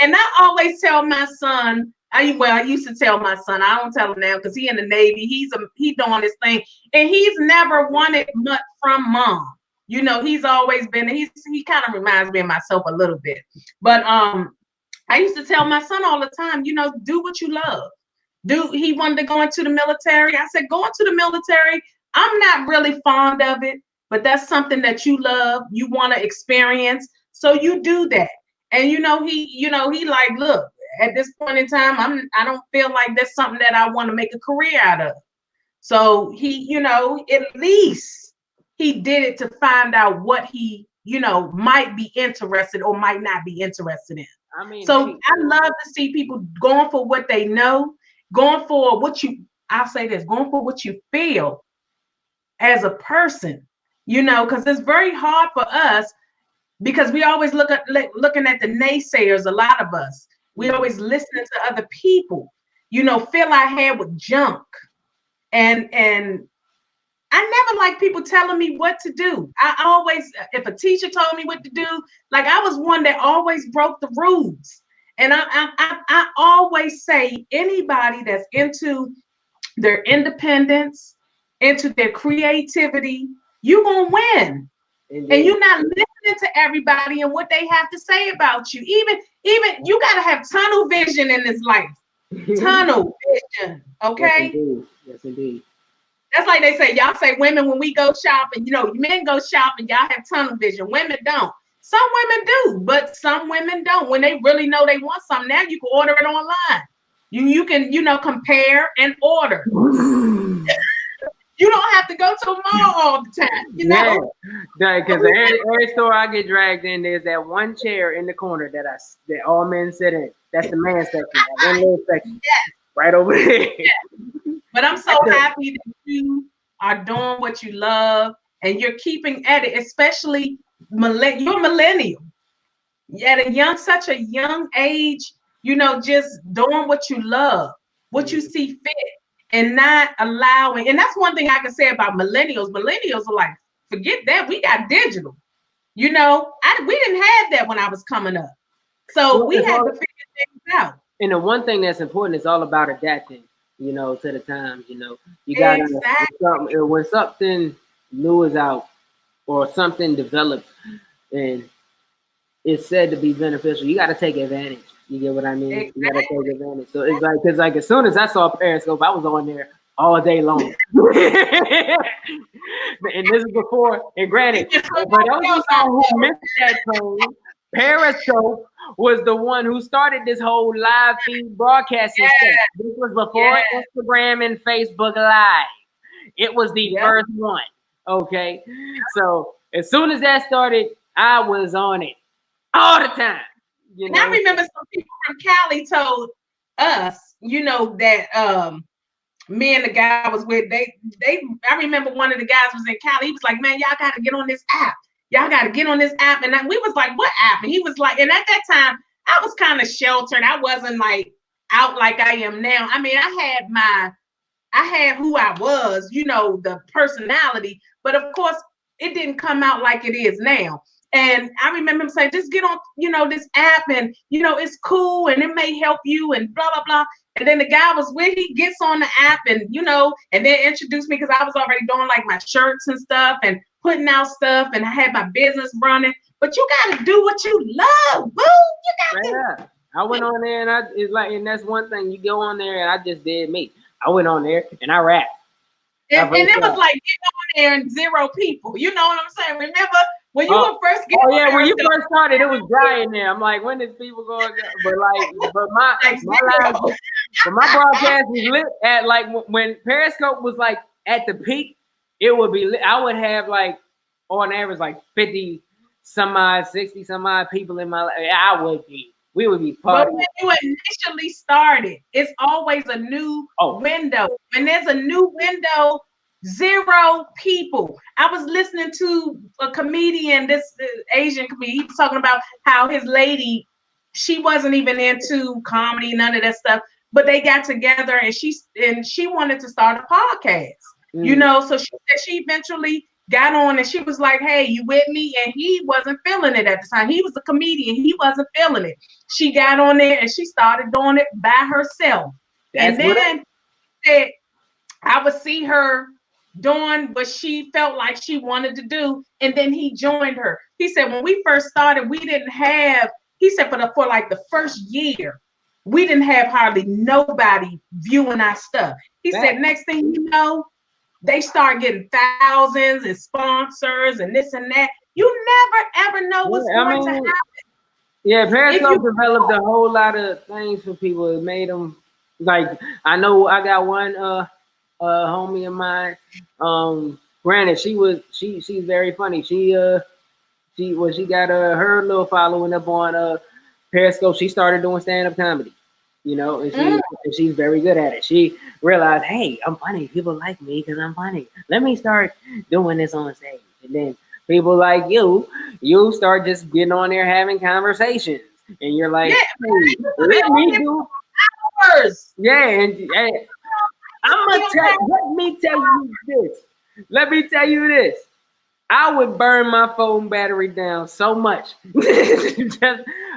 [SPEAKER 1] And I always tell my son, I used to tell my son, I don't tell him now because he in the Navy, he doing his thing, and he's never wanted much from mom. You know, he's always been, he kind of reminds me of myself a little bit. But I used to tell my son all the time, you know, do what you love. He wanted to go into the military. I said, go into the military. I'm not really fond of it, but that's something that you love, you want to experience, so you do that. And he like, look, at this point in time, I don't feel like that's something that I want to make a career out of. So he, at least he did it to find out what he, might be interested or might not be interested in. I love to see people going for what they know, going for what you feel as a person, because it's very hard for us, because we always looking at the naysayers. A lot of us, we always listening to other people, fill our head with junk. And I never like people telling me what to do. I always, if a teacher told me what to do, like I was one that always broke the rules. And I always say anybody that's into their independence, into their creativity, you're gonna win.
[SPEAKER 2] Indeed.
[SPEAKER 1] And you're not listening to everybody and what they have to say about you. Even you gotta have tunnel vision in this life. Tunnel vision, okay?
[SPEAKER 2] Yes, indeed. Yes, indeed.
[SPEAKER 1] That's like they say, y'all say women when we go shopping, you know, men go shopping, y'all have tunnel vision. Women don't. Some women do, but some women don't. When they really know they want something, now you can order it online. You can, you know, compare and order. You don't have to go to a mall all the time, you know.
[SPEAKER 2] Yeah, because every store I get dragged in, there's that one chair in the corner that all men sit in. That's the man section, that one little section,
[SPEAKER 1] Yes.
[SPEAKER 2] right over there.
[SPEAKER 1] Yes. But I'm so happy that you are doing what you love and you're keeping at it, especially you're millennial. At such a young age, you know, just doing what you love, what you see fit, and not allowing. And that's one thing I can say about millennials. Millennials are like, forget that. We got digital. You know, we didn't have that when I was coming up. So we had to figure things out.
[SPEAKER 2] And the one thing that's important is all about adapting, you know, to the times. You know, you got when something new is out or something develops and it's said to be beneficial, you got to take advantage. You get what I mean?
[SPEAKER 1] Exactly.
[SPEAKER 2] You got to take advantage. So it's like, because like as soon as I saw Periscope, I was on there all day long. And this is before, and granted, for those who missed that train, Periscope was the one who started this whole live feed broadcasting stuff. This was before Instagram and Facebook Live. It was the first one. Okay. So as soon as that started, I was on it all the time. You know?
[SPEAKER 1] And I remember some people from Cali told us, you know, that me and the guy I was with, I remember one of the guys was in Cali. He was like, man, y'all got to get on this app. Y'all got to get on this app. And we was like, what app? And he was like, and at that time, I was kind of sheltered. I wasn't like out like I am now. I mean, I had who I was, you know, the personality, but of course it didn't come out like it is now. And I remember him saying, just get on, you know, this app and, you know, it's cool and it may help you and blah, blah, blah. And then the guy was with, he gets on the app and, you know, and then introduced me because I was already doing like my shirts and stuff and putting out stuff and I had my business running. But you got to do what you love, boo. You got to.
[SPEAKER 2] I went on there and that's one thing. You go on there and I just did me. I went on there and I rapped.
[SPEAKER 1] And it was like getting on there and 0 people. You know what I'm saying? Remember when you were first getting on there?
[SPEAKER 2] When you first started, it was dry in there. I'm like, when is people going? But my broadcast was lit at like when Periscope was like at the peak. It would be lit. I would have like on average like 50 some odd, 60 some odd people in my life. We would be partying.
[SPEAKER 1] But when you initially started, it's always a new window. When there's a new window, 0 people. I was listening to a comedian, this Asian comedian, he was talking about how his lady, she wasn't even into comedy, none of that stuff, but they got together and she wanted to start a podcast. You know, so she said she eventually got on and she was like, hey, you with me? And he wasn't feeling it at the time. He was a comedian. He wasn't feeling it. She got on there and she started doing it by herself. And then said, I would see her doing what she felt like she wanted to do. And then he joined her. He said, when we first started, we didn't have, he said for like the first year, we didn't have hardly nobody viewing our stuff. He said, next thing you know, they start getting thousands and sponsors and this and that. You never ever know what's going to happen.
[SPEAKER 2] Yeah, Periscope developed a whole lot of things for people. It made them like, I know I got one homie of mine. Granted, she's very funny. She got her little following up on Periscope. She started doing stand-up comedy. You know, and she's very good at it. She realized, hey, I'm funny. People like me because I'm funny. Let me start doing this on stage. And then people like you start just getting on there having conversations. And you're like, hey, let me do hours. Yeah, and let me tell you this. let me tell you this. I would burn my phone battery down so much just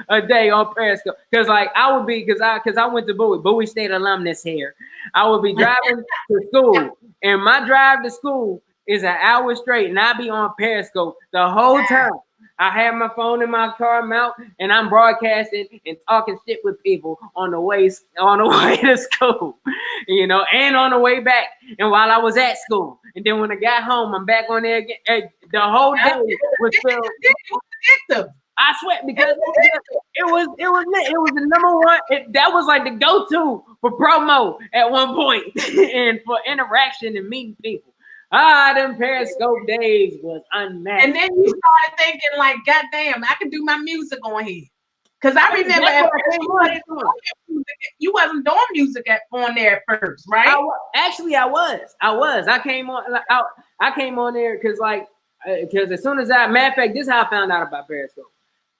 [SPEAKER 2] a day on Periscope. Cause like I would be, cause I went to Bowie State alumnus here. I would be driving to school, and my drive to school is an hour straight, and I'd be on Periscope the whole time. I have my phone in my car mount, and I'm broadcasting and talking shit with people on the way to school, you know, and on the way back, and while I was at school, and then when I got home, I'm back on there again. The whole day was filled. I swear, because it was the number one. That was like the go-to for promo at one point, and for interaction and meeting people. Them Periscope days was unmatched.
[SPEAKER 1] And then you started thinking like, God damn, I can do my music on here. Because I remember at first, you wasn't doing music on there at first, right?
[SPEAKER 2] I was. I came on there because as soon as matter of fact, this is how I found out about Periscope.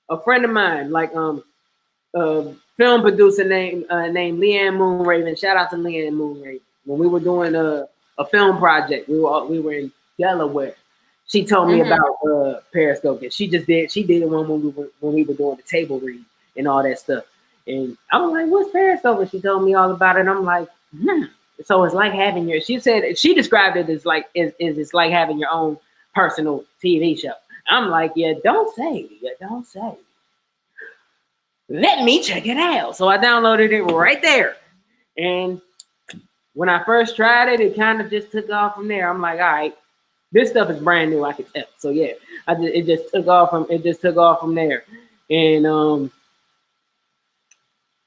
[SPEAKER 2] A friend of mine, like film producer named Leanne Moonraven. Shout out to Leanne Moonraven. When we were doing a film project, we were in Delaware. She told me about Periscope, and she did it when we were doing the table read and all that stuff. And I was like, "What's Periscope?" And she told me all about it. And I'm like, So it's like having she described it as like it's like having your own personal TV show. I'm like, don't say. Let me check it out. So I downloaded it right there. And when I first tried it, it kind of just took off from there. I'm like, all right, this stuff is brand new, I could tell. So yeah, it just took off from there. And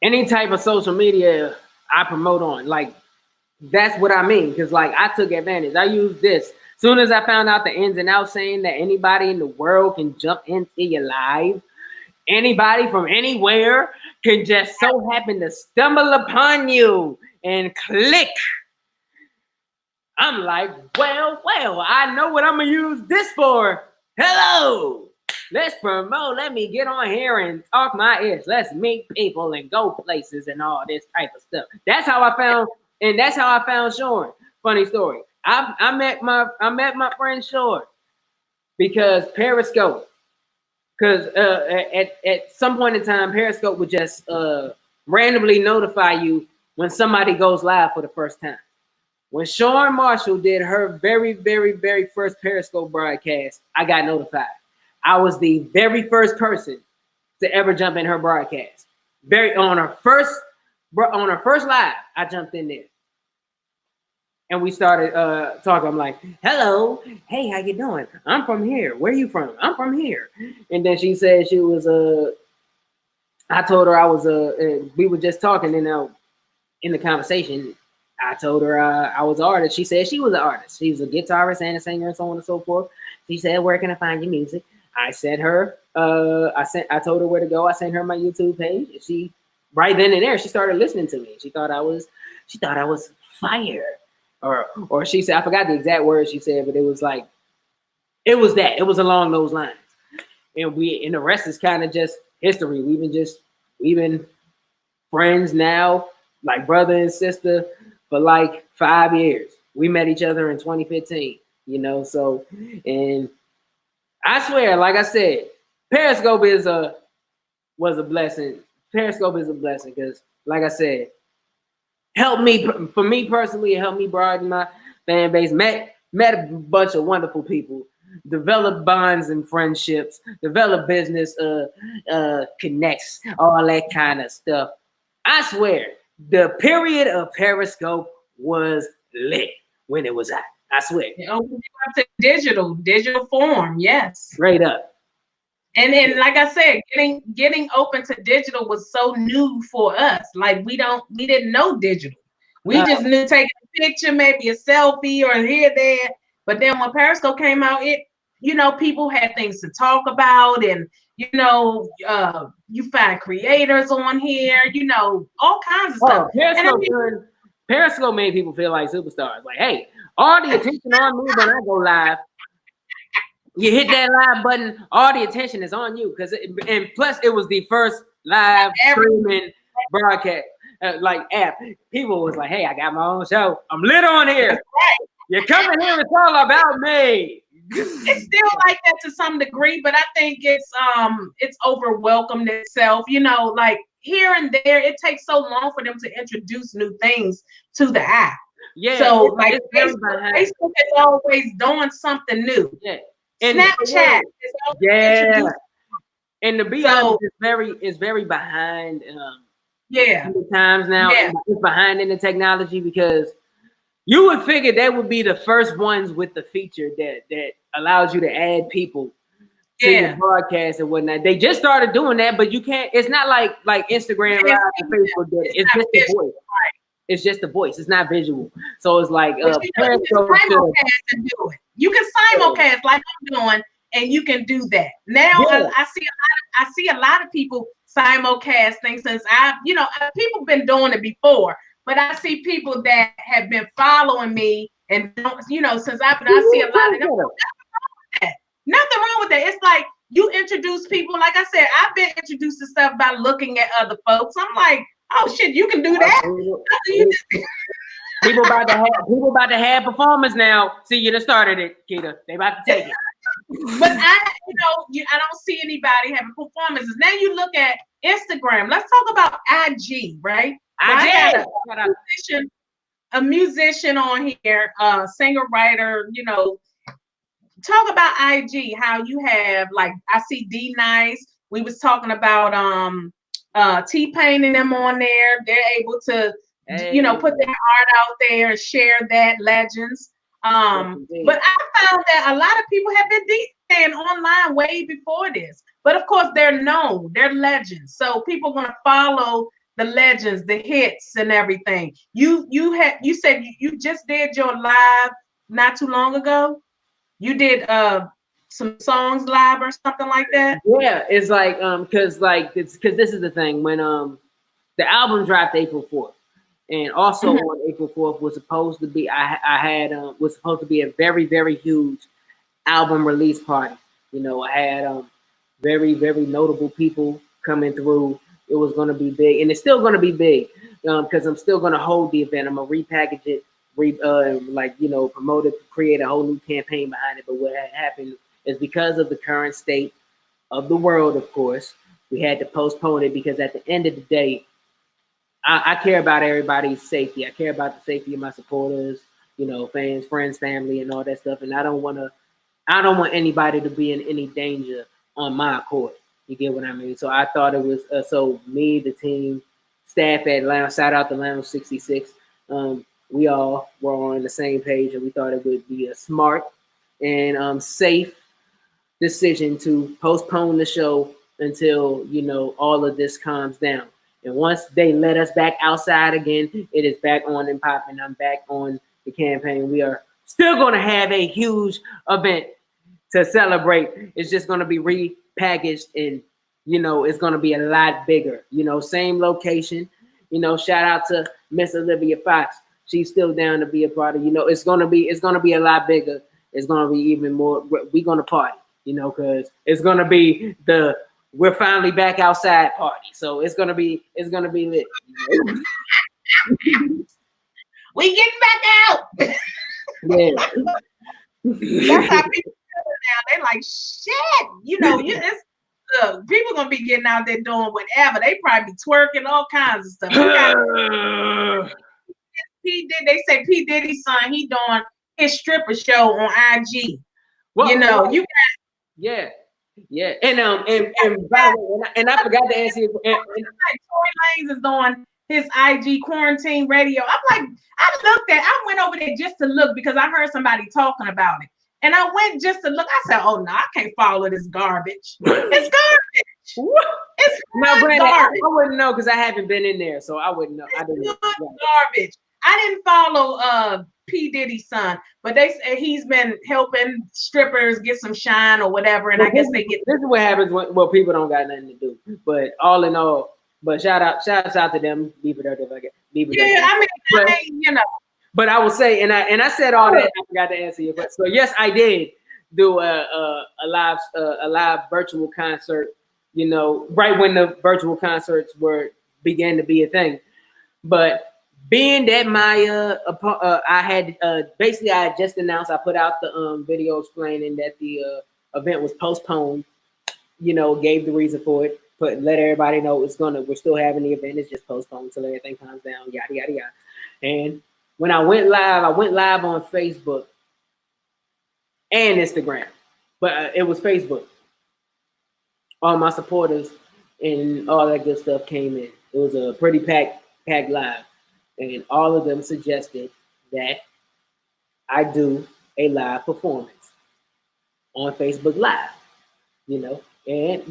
[SPEAKER 2] any type of social media I promote on, like that's what I mean. Cause like I took advantage. I used this. Soon as I found out the ins and outs, saying that anybody in the world can jump into your live, anybody from anywhere can just so happen to stumble upon you and click. I'm like, well, I know what I'm gonna use this for. Hello, let's promote. Let me get on here and talk my ears. Let's meet people and go places and all this type of stuff. That's how I found Sean. Funny story. I met my friend Sean because Periscope. Because at some point in time, Periscope would just randomly notify you when somebody goes live for the first time. When Sean Marshall did her very, very, very first Periscope broadcast, I got notified. I was the very first person to ever jump in her broadcast. On her first live, I jumped in there. And we started talking. I'm like, hello, hey, how you doing? I'm from here. Where are you from? I'm from here. And then she said she was I told her I was we were just talking, and in the conversation, I told her I was an artist. She said she was an artist. She was a guitarist and a singer and so on and so forth. She said, where can I find your music? I sent her, I told her where to go. I sent her my YouTube page. She, right then and there, she started listening to me. She thought I was fire. Or she said, I forgot the exact words she said, but it was like, it was along those lines. And the rest is kind of just history. We've been friends now, like brother and sister, for like 5 years. We met each other in 2015, so, and I swear, like I said, Periscope was a blessing. Periscope is a blessing because, like I said, for me personally, it helped me broaden my fan base. Met a bunch of wonderful people, developed bonds and friendships, developed business connects, all that kind of stuff. I swear, the period of Periscope was lit when it was out. I swear.
[SPEAKER 1] It opened up to digital form, yes.
[SPEAKER 2] Straight up.
[SPEAKER 1] And like I said, getting open to digital was so new for us. Like we didn't know digital. We just knew taking a picture, maybe a selfie or here, there. But then when Periscope came out, people had things to talk about, and you find creators on here, all kinds of stuff.
[SPEAKER 2] Periscope made people feel like superstars. Like, hey, all the attention on me when I go live. You hit that live button, all the attention is on you. And plus, it was the first live streaming broadcast, app. People was like, hey, I got my own show. I'm lit on here. You're coming here, it's all about me.
[SPEAKER 1] It's still like that to some degree, but I think it's overwhelmed itself. You know, like here and there, it takes so long for them to introduce new things to the app.
[SPEAKER 2] Yeah.
[SPEAKER 1] So like
[SPEAKER 2] it's very
[SPEAKER 1] Facebook is always doing something new.
[SPEAKER 2] Yeah. And
[SPEAKER 1] Snapchat is always introducing.
[SPEAKER 2] And to be honest, it's very behind.
[SPEAKER 1] Yeah.
[SPEAKER 2] Times now, it's behind in the technology because you would figure they would be the first ones with the feature that allows you to add people to your broadcast and whatnot. They just started doing that, but you can't. It's not like Instagram Live and Facebook did. It's just the voice. Right. It's just the voice. It's not visual. So it's like
[SPEAKER 1] you can simulcast and do it. You can simulcast like I'm doing, and you can do that. Now I see a lot of people simulcasting since people been doing it before. But I see people that have been following me and since I see a lot of them. Nothing wrong with that. It's like you introduce people. Like I said, I've been introduced to stuff by looking at other folks. I'm like, oh shit, you can do that.
[SPEAKER 2] People about to have performance now. See, you done started it, Keita. They about to take it.
[SPEAKER 1] But I don't see anybody having performances. Now you look at Instagram. Let's talk about IG, right? I got a musician on here, singer, writer, talk about IG, how you have, like, I see D Nice. We was talking about T-Pain and them on there. They're able to, put their art out there and share that, legends. But I found that a lot of people have been DJing online way before this. But of course, they're known, they're legends. So people are gonna follow the legends, the hits, and everything. You said you just did your live not too long ago. You did some songs live or something like that.
[SPEAKER 2] Yeah, it's like because this is the thing when the album dropped April 4th, and also on April 4th was supposed to be was supposed to be a very, very huge album release party. I had very, very notable people coming through. It was going to be big, and it's still going to be big because I'm still going to hold the event. I'm going to repackage it, promote it, create a whole new campaign behind it. But what had happened is because of the current state of the world, of course, we had to postpone it because at the end of the day, I care about everybody's safety. I care about the safety of my supporters, fans, friends, family, and all that stuff. And I don't want anybody to be in any danger on my accord. You get what I mean? So I thought it was so me, the team, staff at Lounge, shout out to Lounge 66. We all were on the same page, and we thought it would be a smart and safe decision to postpone the show until all of this calms down. And once they let us back outside again, it is back on and popping. I'm back on the campaign. We are still going to have a huge event to celebrate. It's just going to be repackaged and, it's going to be a lot bigger. Same location. Shout out to Miss Olivia Fox. She's still down to be a part of, it's going to be a lot bigger. It's going to be even more. We're going to party, because it's going to be we're finally back outside party. So it's gonna be lit.
[SPEAKER 1] We getting back out.
[SPEAKER 2] Yeah.
[SPEAKER 1] That's how people feel now. They're like, shit, people gonna be getting out there doing whatever. They probably be twerking, all kinds of stuff. They say P. Diddy's son, he doing his stripper show on IG.
[SPEAKER 2] Well,
[SPEAKER 1] you got
[SPEAKER 2] Yeah, and by the way, and I forgot to answer you.
[SPEAKER 1] Tory Lanez is on his IG quarantine radio. I'm like, I went over there just to look because I heard somebody talking about it, and I went just to look. I said, oh no, I can't follow this garbage. It's garbage. It's
[SPEAKER 2] Brandon,
[SPEAKER 1] garbage.
[SPEAKER 2] I wouldn't know because I haven't been in there, so I wouldn't know. I didn't know.
[SPEAKER 1] Garbage. I didn't follow P. Diddy's son, but they say he's been helping strippers get some shine or whatever, and I guess they get.
[SPEAKER 2] This is what happens when people don't got nothing to do. But all in all, shout outs out to them. Be productive, I guess.
[SPEAKER 1] Yeah, I mean,
[SPEAKER 2] But I will say, and I said all that. I forgot to answer you. But so yes, I did do a live virtual concert. Right when the virtual concerts began to be a thing, but being that my I had basically I had just announced, I put out the video explaining that the event was postponed. You know, gave the reason for it, but let everybody know we're still having the event. It's just postponed until everything calms down. Yada yada yada. And when I went live on Facebook and Instagram, but it was Facebook. All my supporters and all that good stuff came in. It was a pretty packed live, and all of them suggested that I do a live performance on Facebook Live. You know, and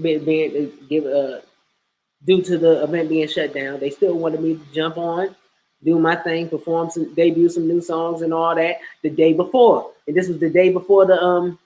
[SPEAKER 2] due to the event being shut down, they still wanted me to jump on, do my thing, debut some new songs and all that the day before. And this was the day before the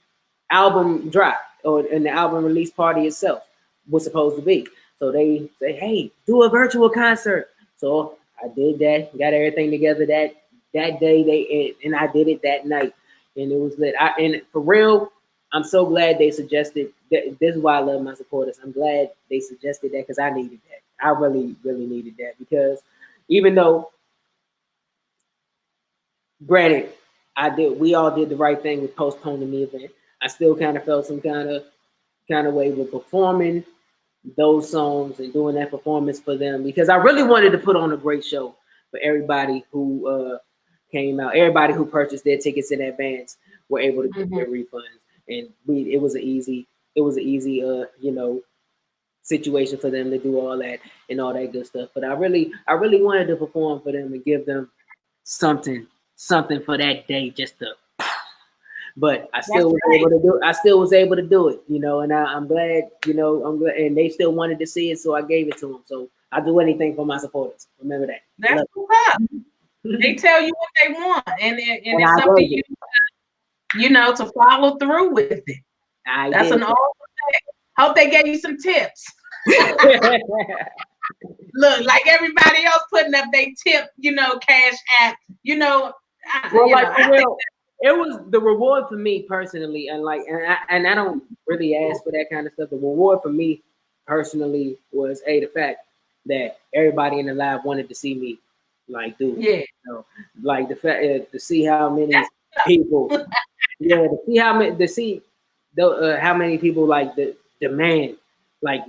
[SPEAKER 2] album drop and the album release party itself was supposed to be. So they say, hey, do a virtual concert. So I did that, got everything together that day, and I did it that night, and it was lit. And for real, I'm so glad they suggested that. This is why I love my supporters. I'm glad they suggested that because I needed that. I really, really needed that because even though, granted, we all did the right thing with postponing the event, I still kind of felt some kind of way with performing those songs and doing that performance for them because I really wanted to put on a great show for everybody who came out. Everybody who purchased their tickets in advance were able to get their refunds. And it was an easy, you know, situation for them to do all that and all that good stuff. But I really wanted to perform for them and give them something for that day, just to. But I still was able to do it. I still was able to do it, you know. And I'm glad, you know. I'm glad, and they still wanted to see it, so I gave it to them. So I do anything for my supporters. Remember that.
[SPEAKER 1] That's what's up. They tell you what they want, and it's up to you. You know, to follow through with it. That's an awesome thing. Hope they gave you some tips. Look, like everybody else putting up their tip, you know, Cash App, you know.
[SPEAKER 2] It was the reward for me personally, and I don't really ask for that kind of stuff. The reward for me personally was the fact that everybody in the live wanted to see me do it. Yeah. You know, like the fact to see how many people. Yeah, how many people the demand,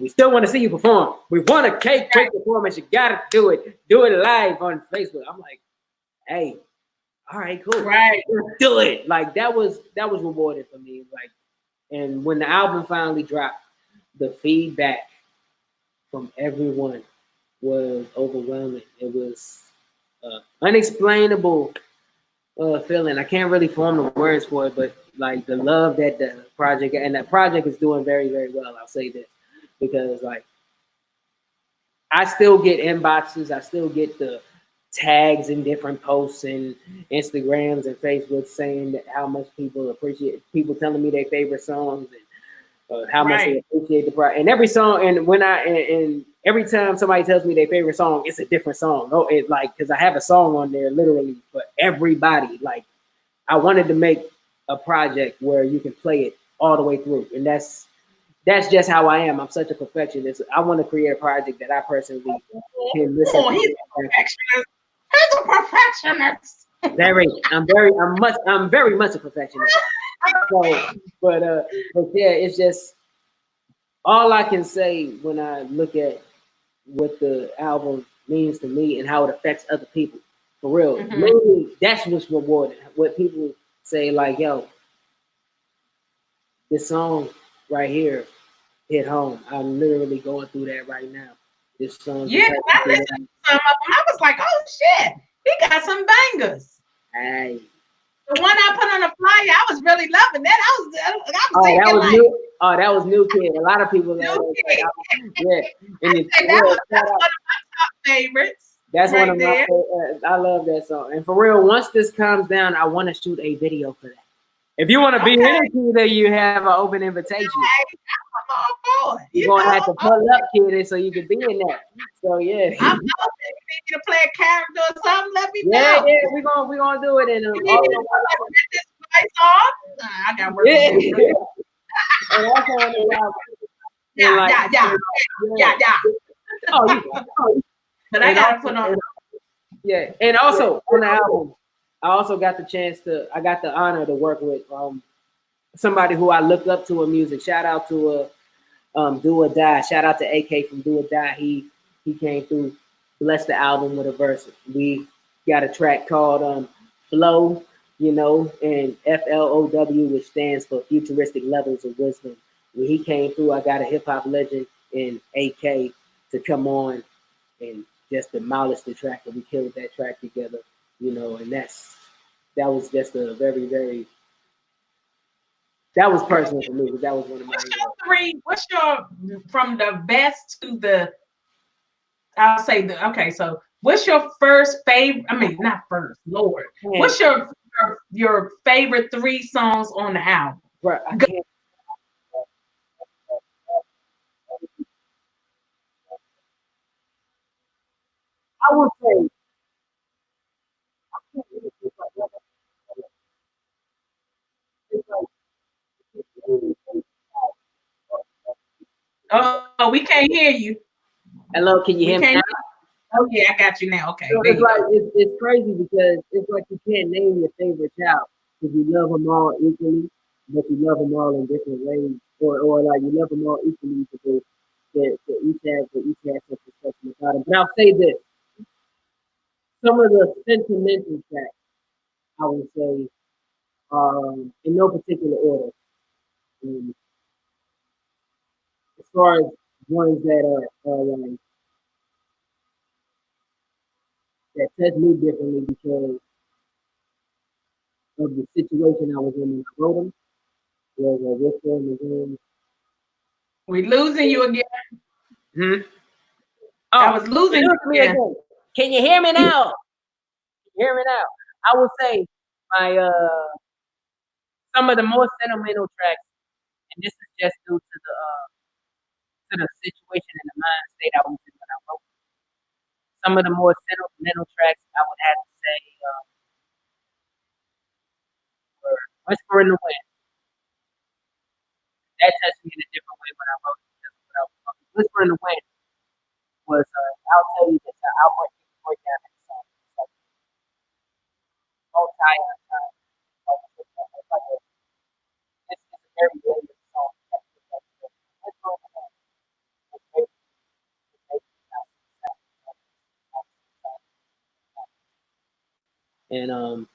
[SPEAKER 2] we still want to see you perform. We want a cake performance. You gotta do it live on Facebook. I'm like, hey, all right, cool, right? Let's do it. That was rewarding for me. And when the album finally dropped, the feedback from everyone was overwhelming. It was unexplainable. Feeling. I can't really form the words for it, but the love that the project is doing very, very well. I'll say this because I still get inboxes, I still get the tags in different posts and Instagrams and Facebook saying that how much people appreciate, people telling me their favorite songs and how much they appreciate the project. And every song, and every time somebody tells me their favorite song, it's a different song. Oh, because I have a song on there literally for everybody. I wanted to make a project where you can play it all the way through, and that's just how I am. I'm such a perfectionist. I want to create a project that I personally can listen to.
[SPEAKER 1] He's a perfectionist. He's a perfectionist.
[SPEAKER 2] I'm very much a perfectionist. So, but yeah, it's just all I can say when I look at what the album means to me and how it affects other people. For real. Mm-hmm. Mainly, that's what's rewarding. What people say, yo, this song right here hit home. I'm literally going through that right now. This song.
[SPEAKER 1] Yeah, I listened to some of them. I was like, oh shit, he got some bangers.
[SPEAKER 2] Hey.
[SPEAKER 1] The one I put on the flyer, I was really loving that.
[SPEAKER 2] That was New Kid. A lot of people
[SPEAKER 1] New Kid.
[SPEAKER 2] Yeah. And
[SPEAKER 1] that's one of my top favorites.
[SPEAKER 2] That's right one of my favorites. I love that song. And for real, once this calms down, I want to shoot a video for that. If you want to be in it, Kid, you have an open invitation.
[SPEAKER 1] I'm all for it.
[SPEAKER 2] You're going to have to pull up, Kid, so you can be in that. So, yeah.
[SPEAKER 1] I'm open. If you need to play a character or something, let me know.
[SPEAKER 2] Yeah, we're gonna do it. In
[SPEAKER 1] you need me to put this lights on? I got work to do. Yeah. Oh, but I gotta put on.
[SPEAKER 2] Yeah, and also on the album, I also got I got the honor to work with somebody who I look up to in music. Shout out to Do or Die. Shout out to AK from Do or Die. He came through, blessed the album with a verse. We got a track called Flow, you know, and FLOW, which stands for Futuristic Levels of Wisdom. When he came through, I got a hip hop legend in AK to come on and just demolish the track, and we killed that track together, you know, and that was just a very, very, that was personal for me, because that was one of my
[SPEAKER 1] What's your from the best to the, I'll say okay, so what's your first favorite, I mean, not first, Lord.
[SPEAKER 2] Man.
[SPEAKER 1] What's your favorite 3 songs on the album?
[SPEAKER 2] Bro, I can't. I would say
[SPEAKER 1] Oh, we can't hear you.
[SPEAKER 2] hello, can you hear me now?
[SPEAKER 1] Oh yeah, I got you now. Okay.
[SPEAKER 2] So it's like it's crazy because it's like you can't name your favorite child because you love them all equally, but you love them all in different ways, or like you love them all equally because they each have something special about them. But I'll say this: some of the sentimental tracks, I would say, in no particular order. Um, as far as ones that are like that touch me differently because of the situation I was in when I wrote them. Was a whisper in the wind.
[SPEAKER 1] We losing you again.
[SPEAKER 2] Hmm?
[SPEAKER 1] I was losing you again.
[SPEAKER 2] Can you hear me now? Hear me now? I would say my some of the more sentimental tracks, and this is just due to the situation and the mind state I was in when I wrote. Some of the more sentimental tracks I would have to say were "Whisper in the Wind." That touched me in a different way when I wrote it. That's what I was talking. "Whisper in the Wind" was I'll tell you this. I'll break down that song. It's like multi it's a very layered song. And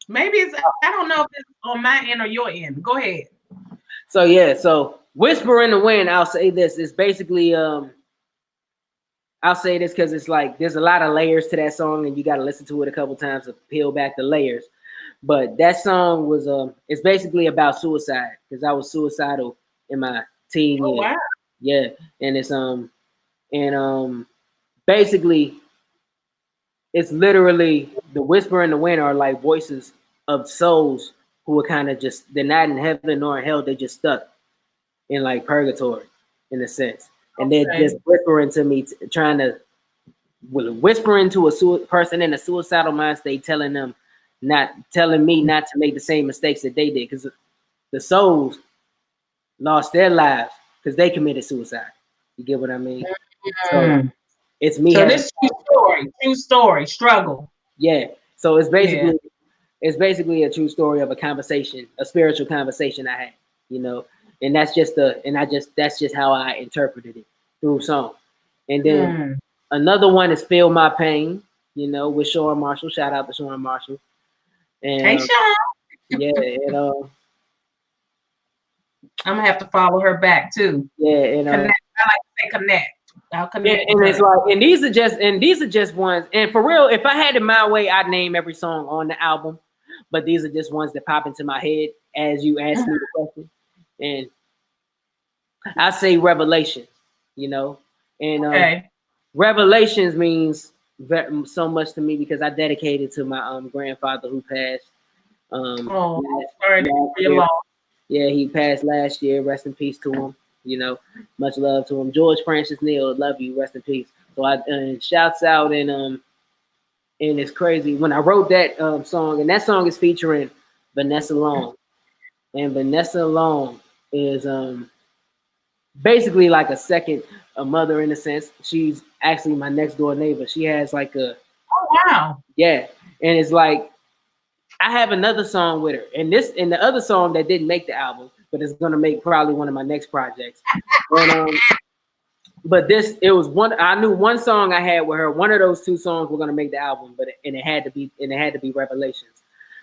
[SPEAKER 1] maybe it's, I don't know if it's on my end or your end. Go ahead.
[SPEAKER 2] So yeah, so "Whisper in the Wind," I'll say this. It's basically I'll say this because it's like there's a lot of layers to that song, and you got to listen to it a couple times to peel back the layers. But that song was it's basically about suicide because I was suicidal in my teen years.
[SPEAKER 1] Wow.
[SPEAKER 2] Yeah, and it's basically it's literally the whisper in the wind are like voices of souls who are kind of just they're not in heaven nor in hell, they just stuck in like purgatory in a sense. And they're just whispering to me, trying to whispering to a person in a suicidal mind state, telling me not to make the same mistakes that they did, because the souls lost their lives because they committed suicide. You get what I mean? So it's me.
[SPEAKER 1] So this true story, struggle.
[SPEAKER 2] Yeah. So it's basically a true story of a conversation, a spiritual conversation I had, you know, and that's just how I interpreted it through song. And then another one is "Feel My Pain," you know, with Sean Marshall. Shout out to Sean Marshall. And,
[SPEAKER 1] hey, Sean.
[SPEAKER 2] Yeah, and
[SPEAKER 1] I'm gonna have to follow her back too.
[SPEAKER 2] Yeah, and
[SPEAKER 1] connect. I like to say connect. I'll connect.
[SPEAKER 2] And it's like, and these are just ones. And for real, if I had it my way, I'd name every song on the album. But these are just ones that pop into my head as you ask me the question. And I say Revelations, you know, and Revelations means so much to me because I dedicated to my grandfather who passed. Yeah, he passed last year. Rest in peace to him. You know, much love to him. George Francis Neal, love you. Rest in peace. So I shouts out and it's crazy when I wrote that song, and that song is featuring Vanessa Long, and Vanessa Long is basically like a mother in a sense. She's actually my next door neighbor. She has like a
[SPEAKER 1] wow.
[SPEAKER 2] Yeah, and it's like I have another song with her, and the other song that didn't make the album, but it's gonna make probably one of my next projects. But it was one. I knew one song I had with her. One of those two songs were gonna make the album, it had to be Revelations.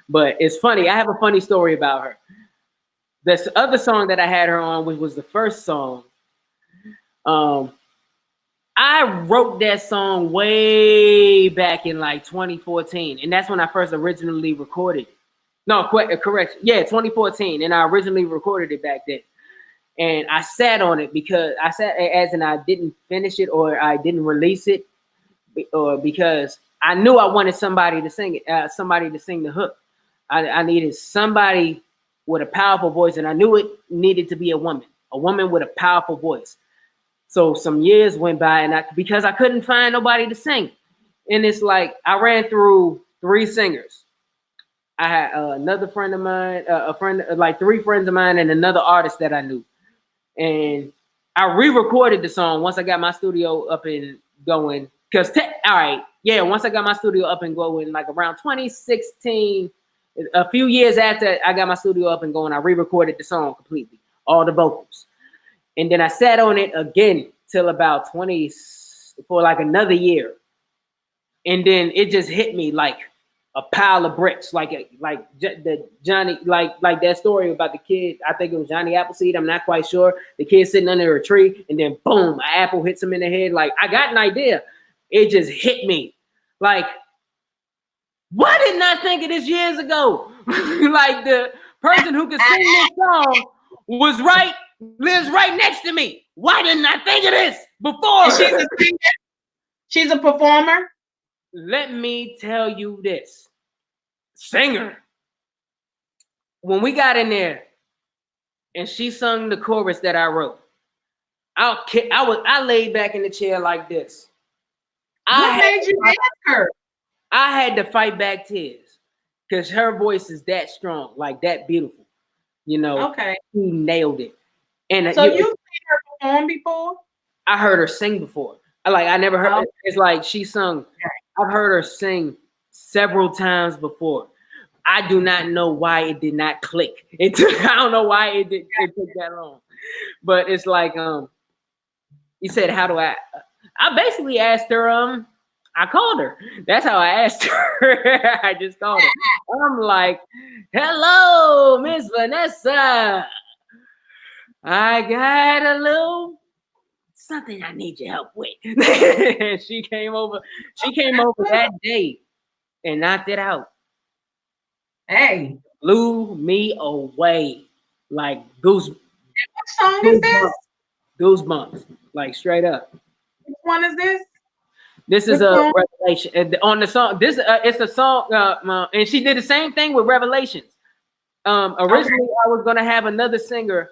[SPEAKER 2] But it's funny. I have a funny story about her. This other song that I had her on, which was the first song. I wrote that song way back in like 2014, and that's when I first originally recorded it. No, correct. Yeah, 2014, and I originally recorded it back then. And I sat on it because I didn't finish it or I didn't release it, or because I knew I wanted somebody to sing it, somebody to sing the hook. I needed somebody with a powerful voice, and I knew it needed to be a woman with a powerful voice. So some years went by, and because I couldn't find nobody to sing, and it's like I ran through 3 singers. I had another friend of mine, like 3 friends of mine, and another artist that I knew. And I re-recorded the song once I got my studio up and going. Once I got my studio up and going, like around 2016, a few years after I got my studio up and going, I re-recorded the song completely, all the vocals. And then I sat on it again till about for like another year. And then it just hit me like a pile of bricks, like the Johnny, like that story about the kid. I think it was Johnny Appleseed. I'm not quite sure. The kid sitting under a tree, and then boom, an apple hits him in the head. Like I got an idea. It just hit me. Like, why didn't I think of this years ago? Like the person who could sing this song lives right next to me. Why didn't I think of this before?
[SPEAKER 1] She's a singer. She's a performer.
[SPEAKER 2] Let me tell you this, singer. When we got in there and she sung the chorus that I wrote, I laid back in the chair like this.
[SPEAKER 1] What made you ask her?
[SPEAKER 2] I had to fight back tears because her voice is that strong, like that beautiful. You know,
[SPEAKER 1] okay.
[SPEAKER 2] She nailed it. And
[SPEAKER 1] so you've seen her perform before?
[SPEAKER 2] I heard her sing before. I never heard. It's like she sung. Okay. I've heard her sing several times before. I do not know why it did not click. I don't know why it took that long. But it's like you said, how do I basically asked her, I called her. That's how I asked her. I just called her. I'm like, hello, Miss Vanessa. I got a little something I need your help with. She came over that day and knocked it out.
[SPEAKER 1] Hey.
[SPEAKER 2] Blew me away. Like goose.
[SPEAKER 1] What song is this?
[SPEAKER 2] Goosebumps. Like straight up.
[SPEAKER 1] Which one is this?
[SPEAKER 2] This is a Revelation. And on the song, it's a song, and she did the same thing with Revelations. Originally, I was gonna have another singer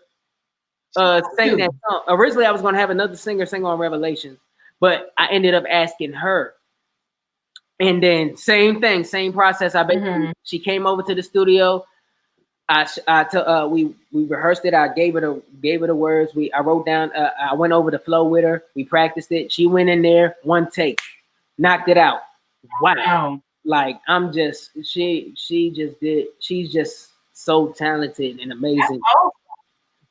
[SPEAKER 2] sing that song. Originally, I was gonna have another singer sing on Revelations, but I ended up asking her. And then same thing, same process. She came over to the studio. We rehearsed it. I gave her the words. I wrote down. I went over the flow with her. We practiced it. She went in there, one take, knocked it out. Wow! Like she's just so talented and amazing.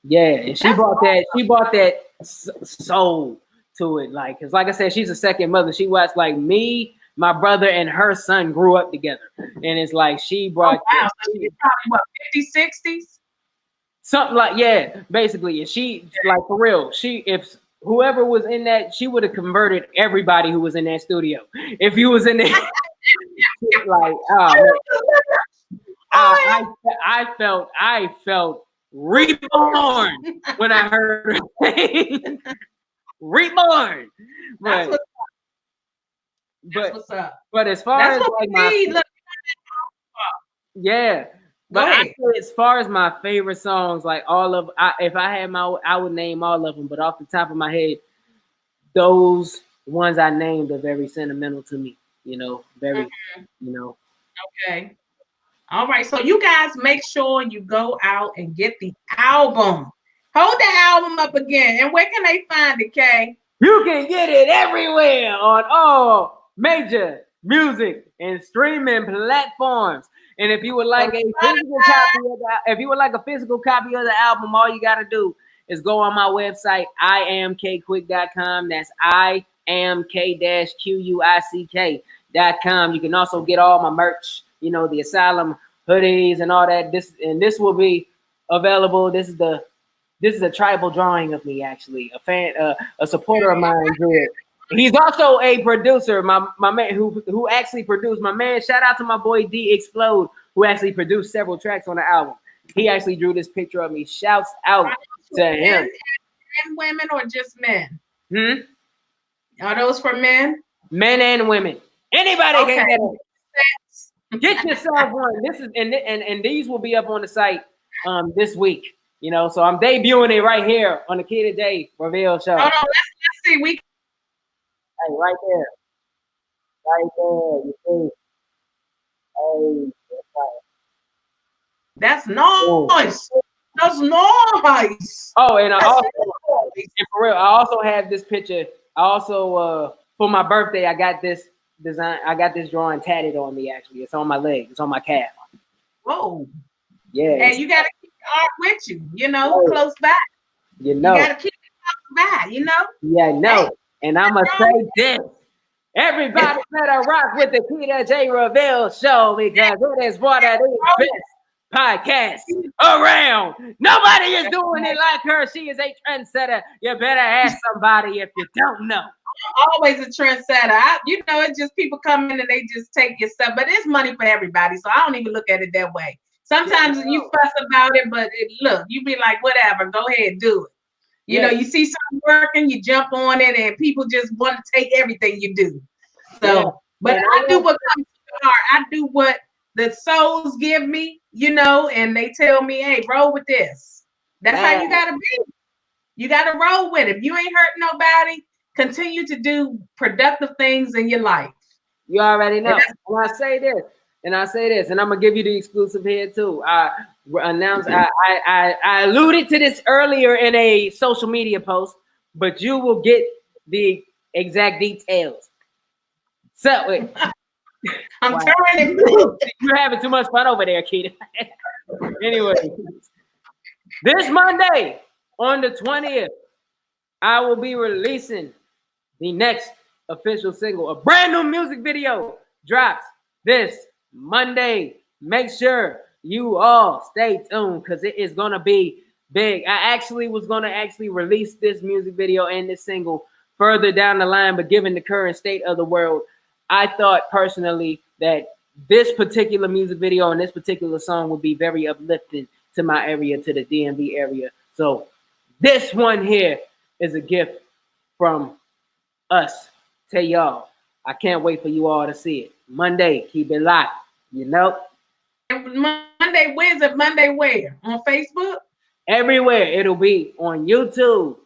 [SPEAKER 2] Yeah, and she brought that soul to it. Like, cause like I said, she's a second mother. She watched like me, my brother, and her son grew up together. And it's like she brought
[SPEAKER 1] so she's probably what, 50s, 60s?
[SPEAKER 2] Something like, yeah, basically. And she, like, for real, if whoever was in that, she would have converted everybody who was in that studio. If you was in there, like, I felt reborn when I heard her say reborn. But as far as like as far as my favorite songs, like if I had I would name all of them, but off the top of my head, those ones I named are very sentimental to me, very,
[SPEAKER 1] Okay. All right. So you guys make sure you go out and get the album. Hold the album up again. And where can they find it, Kay?
[SPEAKER 2] You can get it everywhere on all major music and streaming platforms. And if you would like a physical copy of the album, all you gotta do is go on my website, iamkquick.com. That's iamk-quick.com. You can also get all my merch, the Asylum hoodies and all that. This will be available. This is a tribal drawing of me, actually. A supporter of mine drew it. He's also a producer, my man who actually produced my man. Shout out to my boy D Explode, who actually produced several tracks on the album. He actually drew this picture of me. Shouts out to him.
[SPEAKER 1] And women or just men?
[SPEAKER 2] Are
[SPEAKER 1] those for men?
[SPEAKER 2] Men and women. Anybody can get it. Get yourself one. This is and these will be up on the site this week. So I'm debuting it right here on the Key Today Reveal show.
[SPEAKER 1] Hold on, let's see.
[SPEAKER 2] Hey, right there. You see? Hey,
[SPEAKER 1] that's nice. That's nice.
[SPEAKER 2] Oh, and for real, I also have this picture. I also for my birthday, I got this design. I got this drawing tatted on me. Actually, it's on my leg. It's on my calf.
[SPEAKER 1] Whoa.
[SPEAKER 2] Yeah.
[SPEAKER 1] And you gotta keep the art with you. Close by. You gotta keep it close by.
[SPEAKER 2] Yeah, no. And I'm going to say this. Everybody better rock with the Keita J. Reveal show because it is one of the best podcasts around. Nobody is doing it like her. She is a trendsetter. You better ask somebody if you don't know.
[SPEAKER 1] Always a trendsetter. It's just people come in and they just take your stuff. But it's money for everybody, so I don't even look at it that way. Sometimes you fuss about it, but look, you be like, whatever, go ahead, do it. You see something working, you jump on it, and people just want to take everything you do. So, but I do what comes to the heart. I do what the souls give me, and they tell me, hey, roll with this. That's how you gotta be. You gotta roll with it. If you ain't hurting nobody, continue to do productive things in your life.
[SPEAKER 2] You already know. And I say this, and I'm gonna give you the exclusive here too. I alluded to this earlier in a social media post, but you will get the exact details. So
[SPEAKER 1] I'm turning blue.
[SPEAKER 2] You're having too much fun over there, Keita. Anyway, this Monday on the 20th, I will be releasing the next official single. A brand new music video drops this Monday. Make sure you all stay tuned because it is going to be big. I was going to release this music video and this single further down the line, but given the current state of the world, I thought personally that this particular music video and this particular song would be very uplifting to my area, to the DMV area. So this one here is a gift from us to y'all. I can't wait for you all to see it. Monday, keep it locked,
[SPEAKER 1] Monday, where's it? Monday where? On Facebook?
[SPEAKER 2] Everywhere. It'll be on YouTube.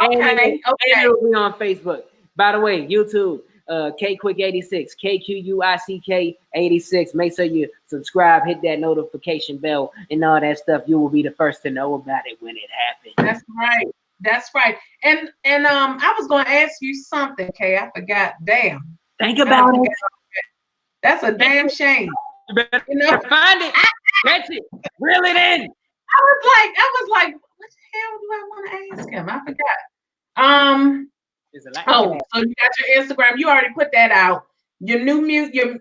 [SPEAKER 1] Okay.
[SPEAKER 2] And it'll be on Facebook. By the way, YouTube, KQuick86, KQUICK86. Make sure you subscribe, hit that notification bell, and all that stuff. You will be the first to know about it when it happens.
[SPEAKER 1] That's right. And I was going to ask you something, Kay. I forgot. Damn.
[SPEAKER 2] Think about it.
[SPEAKER 1] That's a damn shame.
[SPEAKER 2] You better find it, catch it, reel it in.
[SPEAKER 1] I was like, what the hell do I want to ask him? I forgot. So you got your Instagram. You already put that out. Your music you're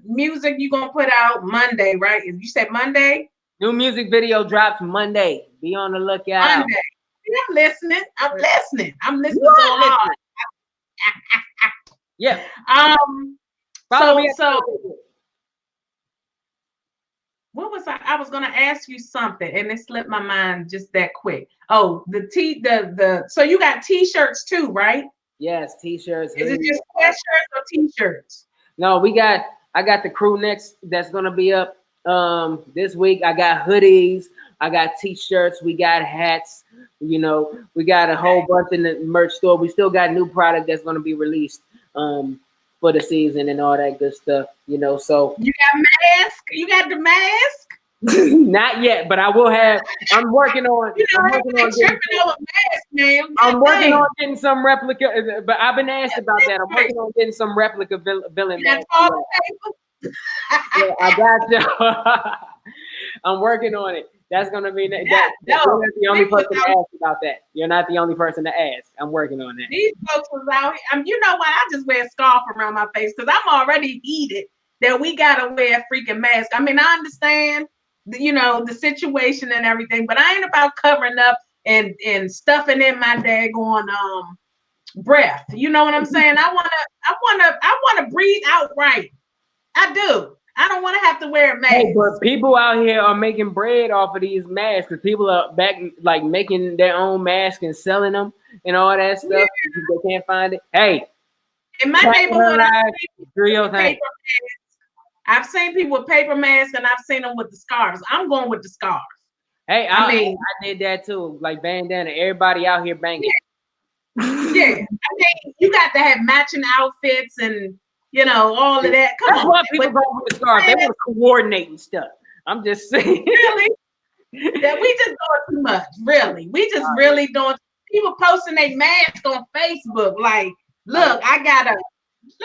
[SPEAKER 1] gonna put out Monday, right? You said Monday.
[SPEAKER 2] New music video drops Monday. Be on the lookout.
[SPEAKER 1] Monday. I'm listening. I'm listening so hard.
[SPEAKER 2] Yeah.
[SPEAKER 1] So what was I was gonna ask you something and it slipped my mind just that quick. Oh, so you got t-shirts too, right?
[SPEAKER 2] Yes, t-shirts.
[SPEAKER 1] Is it just sweatshirts or t-shirts?
[SPEAKER 2] No, I got the crew necks that's gonna be up this week. I got hoodies, I got t-shirts, we got hats, we got a whole bunch in the merch store. We still got new product that's gonna be released for the season and all that good stuff, so
[SPEAKER 1] you got mask, you got the mask.
[SPEAKER 2] Not yet, but I will have. I'm working on.
[SPEAKER 1] You know,
[SPEAKER 2] I'm working on
[SPEAKER 1] tripping
[SPEAKER 2] getting,
[SPEAKER 1] over masks, man.
[SPEAKER 2] I'm working
[SPEAKER 1] Dang.
[SPEAKER 2] on getting some replica. But I've been asked about that. I'm working on getting some replica villain
[SPEAKER 1] That
[SPEAKER 2] masks.
[SPEAKER 1] toilet paper.
[SPEAKER 2] Yeah, I got you. I'm working on it. That's gonna be that.
[SPEAKER 1] no.
[SPEAKER 2] You're not the only
[SPEAKER 1] People
[SPEAKER 2] person to
[SPEAKER 1] out-
[SPEAKER 2] ask about that. You're not the only person to ask. I'm working on that.
[SPEAKER 1] These folks was out here. You know what? I just wear a scarf around my face because I'm already heated that we gotta wear a freaking mask. I mean, I understand, you know, the situation and everything, but I ain't about covering up and stuffing in my daggone breath. You know what I'm saying? I wanna breathe out right. I do. I don't want to have to wear a mask.
[SPEAKER 2] Hey, but people out here are making bread off of these masks because people are back like making their own masks and selling them and all that stuff. Yeah. They can't find it. Hey,
[SPEAKER 1] in my neighborhood,
[SPEAKER 2] I've
[SPEAKER 1] seen people with paper masks and I've seen them with the scarves. I'm going with the scarves.
[SPEAKER 2] Hey, I did that too. Like bandana. Everybody out here banging.
[SPEAKER 1] Yeah. I mean, you got to have matching outfits and, you know, all of that.
[SPEAKER 2] That's why people go with the scarf. They want to coordinate and stuff. I'm just saying.
[SPEAKER 1] Really? That we just doing too much. Really. We just really doing. People posting their mask on Facebook. Like, look, I gotta.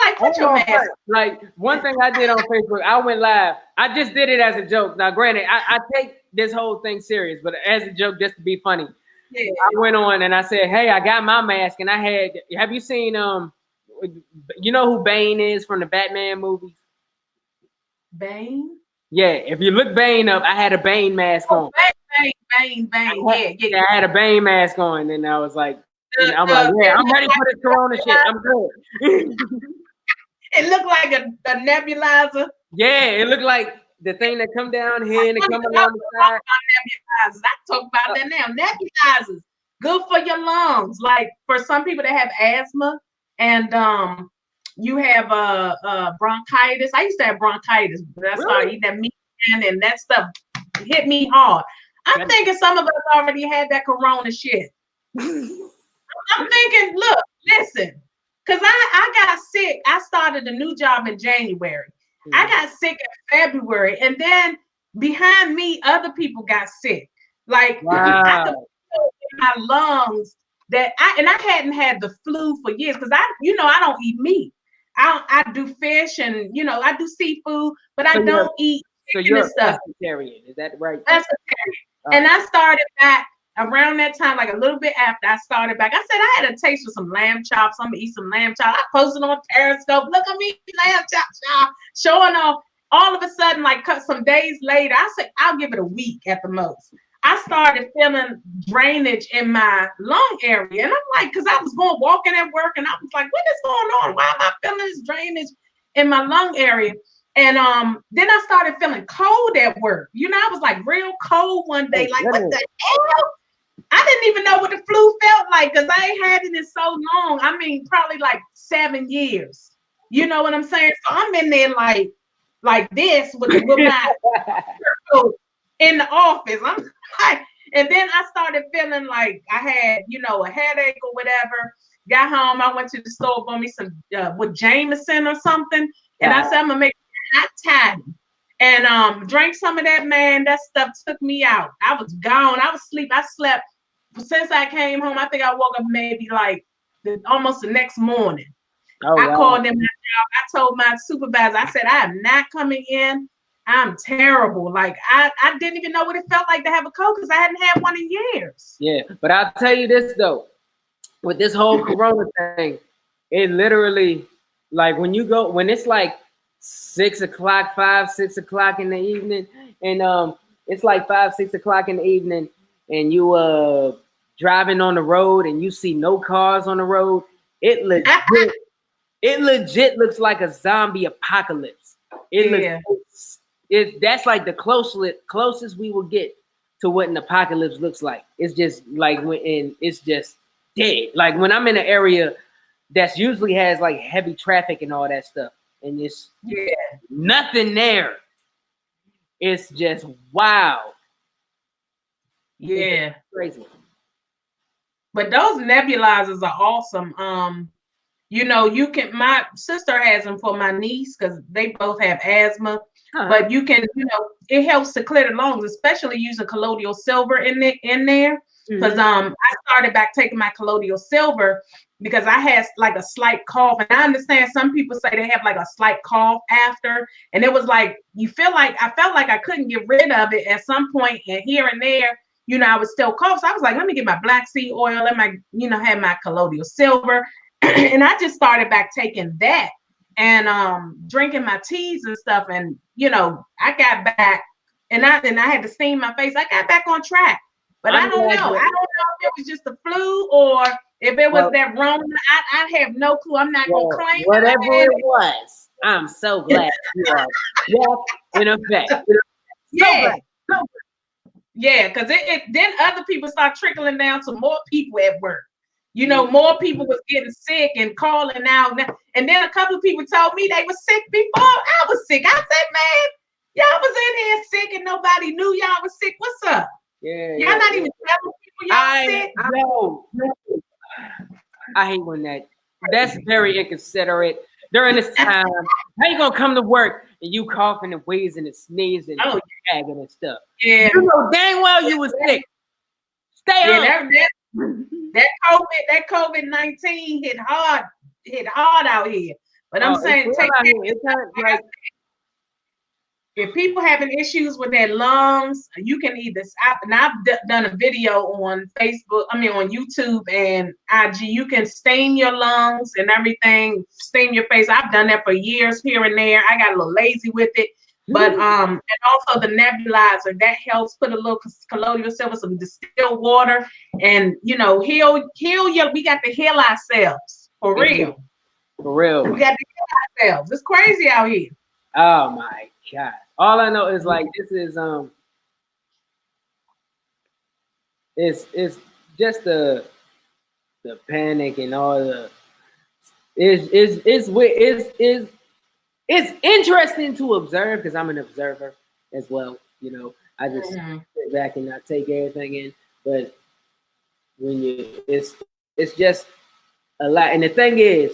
[SPEAKER 1] Like, put your mask.
[SPEAKER 2] Like, one thing I did on Facebook, I went live. I just did it as a joke. Now, granted, I take this whole thing serious, but as a joke, just to be funny. Yeah. I went on and I said, hey, I got my mask, and I had. Have you seen you know who Bane is from the Batman movies?
[SPEAKER 1] Bane?
[SPEAKER 2] Yeah, if you look Bane up, I had a Bane mask on.
[SPEAKER 1] Bane. Yeah.
[SPEAKER 2] I had a Bane mask on, and I was like, I'm ready for this Corona shit. I'm good.
[SPEAKER 1] It looked like a nebulizer.
[SPEAKER 2] Yeah, it looked like the thing that come down here and it come along the side.
[SPEAKER 1] Nebulizers. I talk about that now. Nebulizers, good for your lungs. Like for some people that have asthma and you have bronchitis. I used to have bronchitis, but I started eating that meat and that stuff hit me hard. I'm thinking some of us already had that Corona shit. I'm thinking, look, listen, because I got sick. I started a new job in January. I got sick in February, and then behind me, other people got sick. Like I could feel in my lungs that I hadn't had the flu for years because I don't eat meat. I do fish and I do seafood, but I don't eat.
[SPEAKER 2] So you're a pescatarian, is that right?
[SPEAKER 1] Pescatarian. And I started back around that time, like a little bit after I started back. I said I had a taste for some lamb chops. I'm gonna eat some lamb chops. I posted on Periscope. Look at me, lamb chops, y'all, showing off. All of a sudden, like some days later, I said I'll give it a week at the most. I started feeling drainage in my lung area, and I'm like, because I was walking at work, and I was like, what is going on? Why am I feeling this drainage in my lung area? And then I started feeling cold at work. I was like real cold one day. Like, what the hell? I didn't even know what the flu felt like because I ain't had it in so long. I mean, probably like 7 years. You know what I'm saying? So I'm in there like this with my in the office. I'm like, and then I started feeling like I had, a headache or whatever. Got home, I went to the store, bought me some with Jameson or something, and I said I'm gonna make hot toddy and drank some of that. Man, that stuff took me out. I was gone. I was asleep. I slept since I came home. I think I woke up maybe like almost the next morning. I called them. I told my supervisor, I said, I am not coming in. I'm terrible. Like I didn't even know what it felt like to have a cold because I hadn't had one in years.
[SPEAKER 2] Yeah, but I'll tell you this though, with this whole Corona thing, it literally, like when it's like 6 o'clock, 5, 6 o'clock in the evening, and it's like 5, 6 o'clock in the evening, and you driving on the road and you see no cars on the road, it legit looks like a zombie apocalypse. That's like the closest we will get to what an apocalypse looks like. It's just like it's just dead. Like when I'm in an area that's usually has like heavy traffic and all that stuff, and it's nothing there. It's just wow.
[SPEAKER 1] Yeah,
[SPEAKER 2] crazy.
[SPEAKER 1] But those nebulizers are awesome. You know, you can. My sister has them for my niece because they both have asthma. But you can, you know, it helps to clear the lungs, especially using colloidal silver in there. Because I started back taking my colloidal silver because I had like a slight cough, and I understand some people say they have like a slight cough after, and it was like I felt like I couldn't get rid of it at some point, and here and there, you know, I was still cough. So I was like, let me get my black seed oil and my, you know, have my colloidal silver, and I just started back taking that and drinking my teas and stuff, and you know, I got back, and I had to steam my face. I got back on track. But I don't know. I don't know if it was just the flu or if it was that Rona. I have no clue. I'm not gonna claim
[SPEAKER 2] whatever it was. I'm so glad you are in effect.
[SPEAKER 1] Yeah. Yeah, because it then other people start trickling down to more people at work. You know, more people was getting sick and calling out. And then a couple of people told me they were sick before I was sick. I said, man, y'all was in here sick and nobody knew y'all was sick. What's up?
[SPEAKER 2] Yeah,
[SPEAKER 1] y'all not even telling people y'all sick.
[SPEAKER 2] I hate when that's very inconsiderate. During this time, how you gonna come to work and you coughing and wheezing and sneezing and gagging and stuff?
[SPEAKER 1] Yeah,
[SPEAKER 2] you know dang well you was sick. Stay on.
[SPEAKER 1] That COVID-19 hit hard out here. But I'm saying, if people having issues with their lungs, you can either. And I've done a video on Facebook. I mean, on YouTube and IG. You can stain your lungs and everything. Stain your face. I've done that for years here and there. I got a little lazy with it. But and also the nebulizer that helps put a little colloidal silver, some distilled water, and you know, heal your. We got to heal ourselves for real.
[SPEAKER 2] For real,
[SPEAKER 1] we got to heal ourselves. It's crazy out here.
[SPEAKER 2] Oh my God! All I know is like this is it's just the panic and all the it's interesting to observe because I'm an observer as well. You know, I just sit back and not take everything in. But when it's just a lot. And the thing is,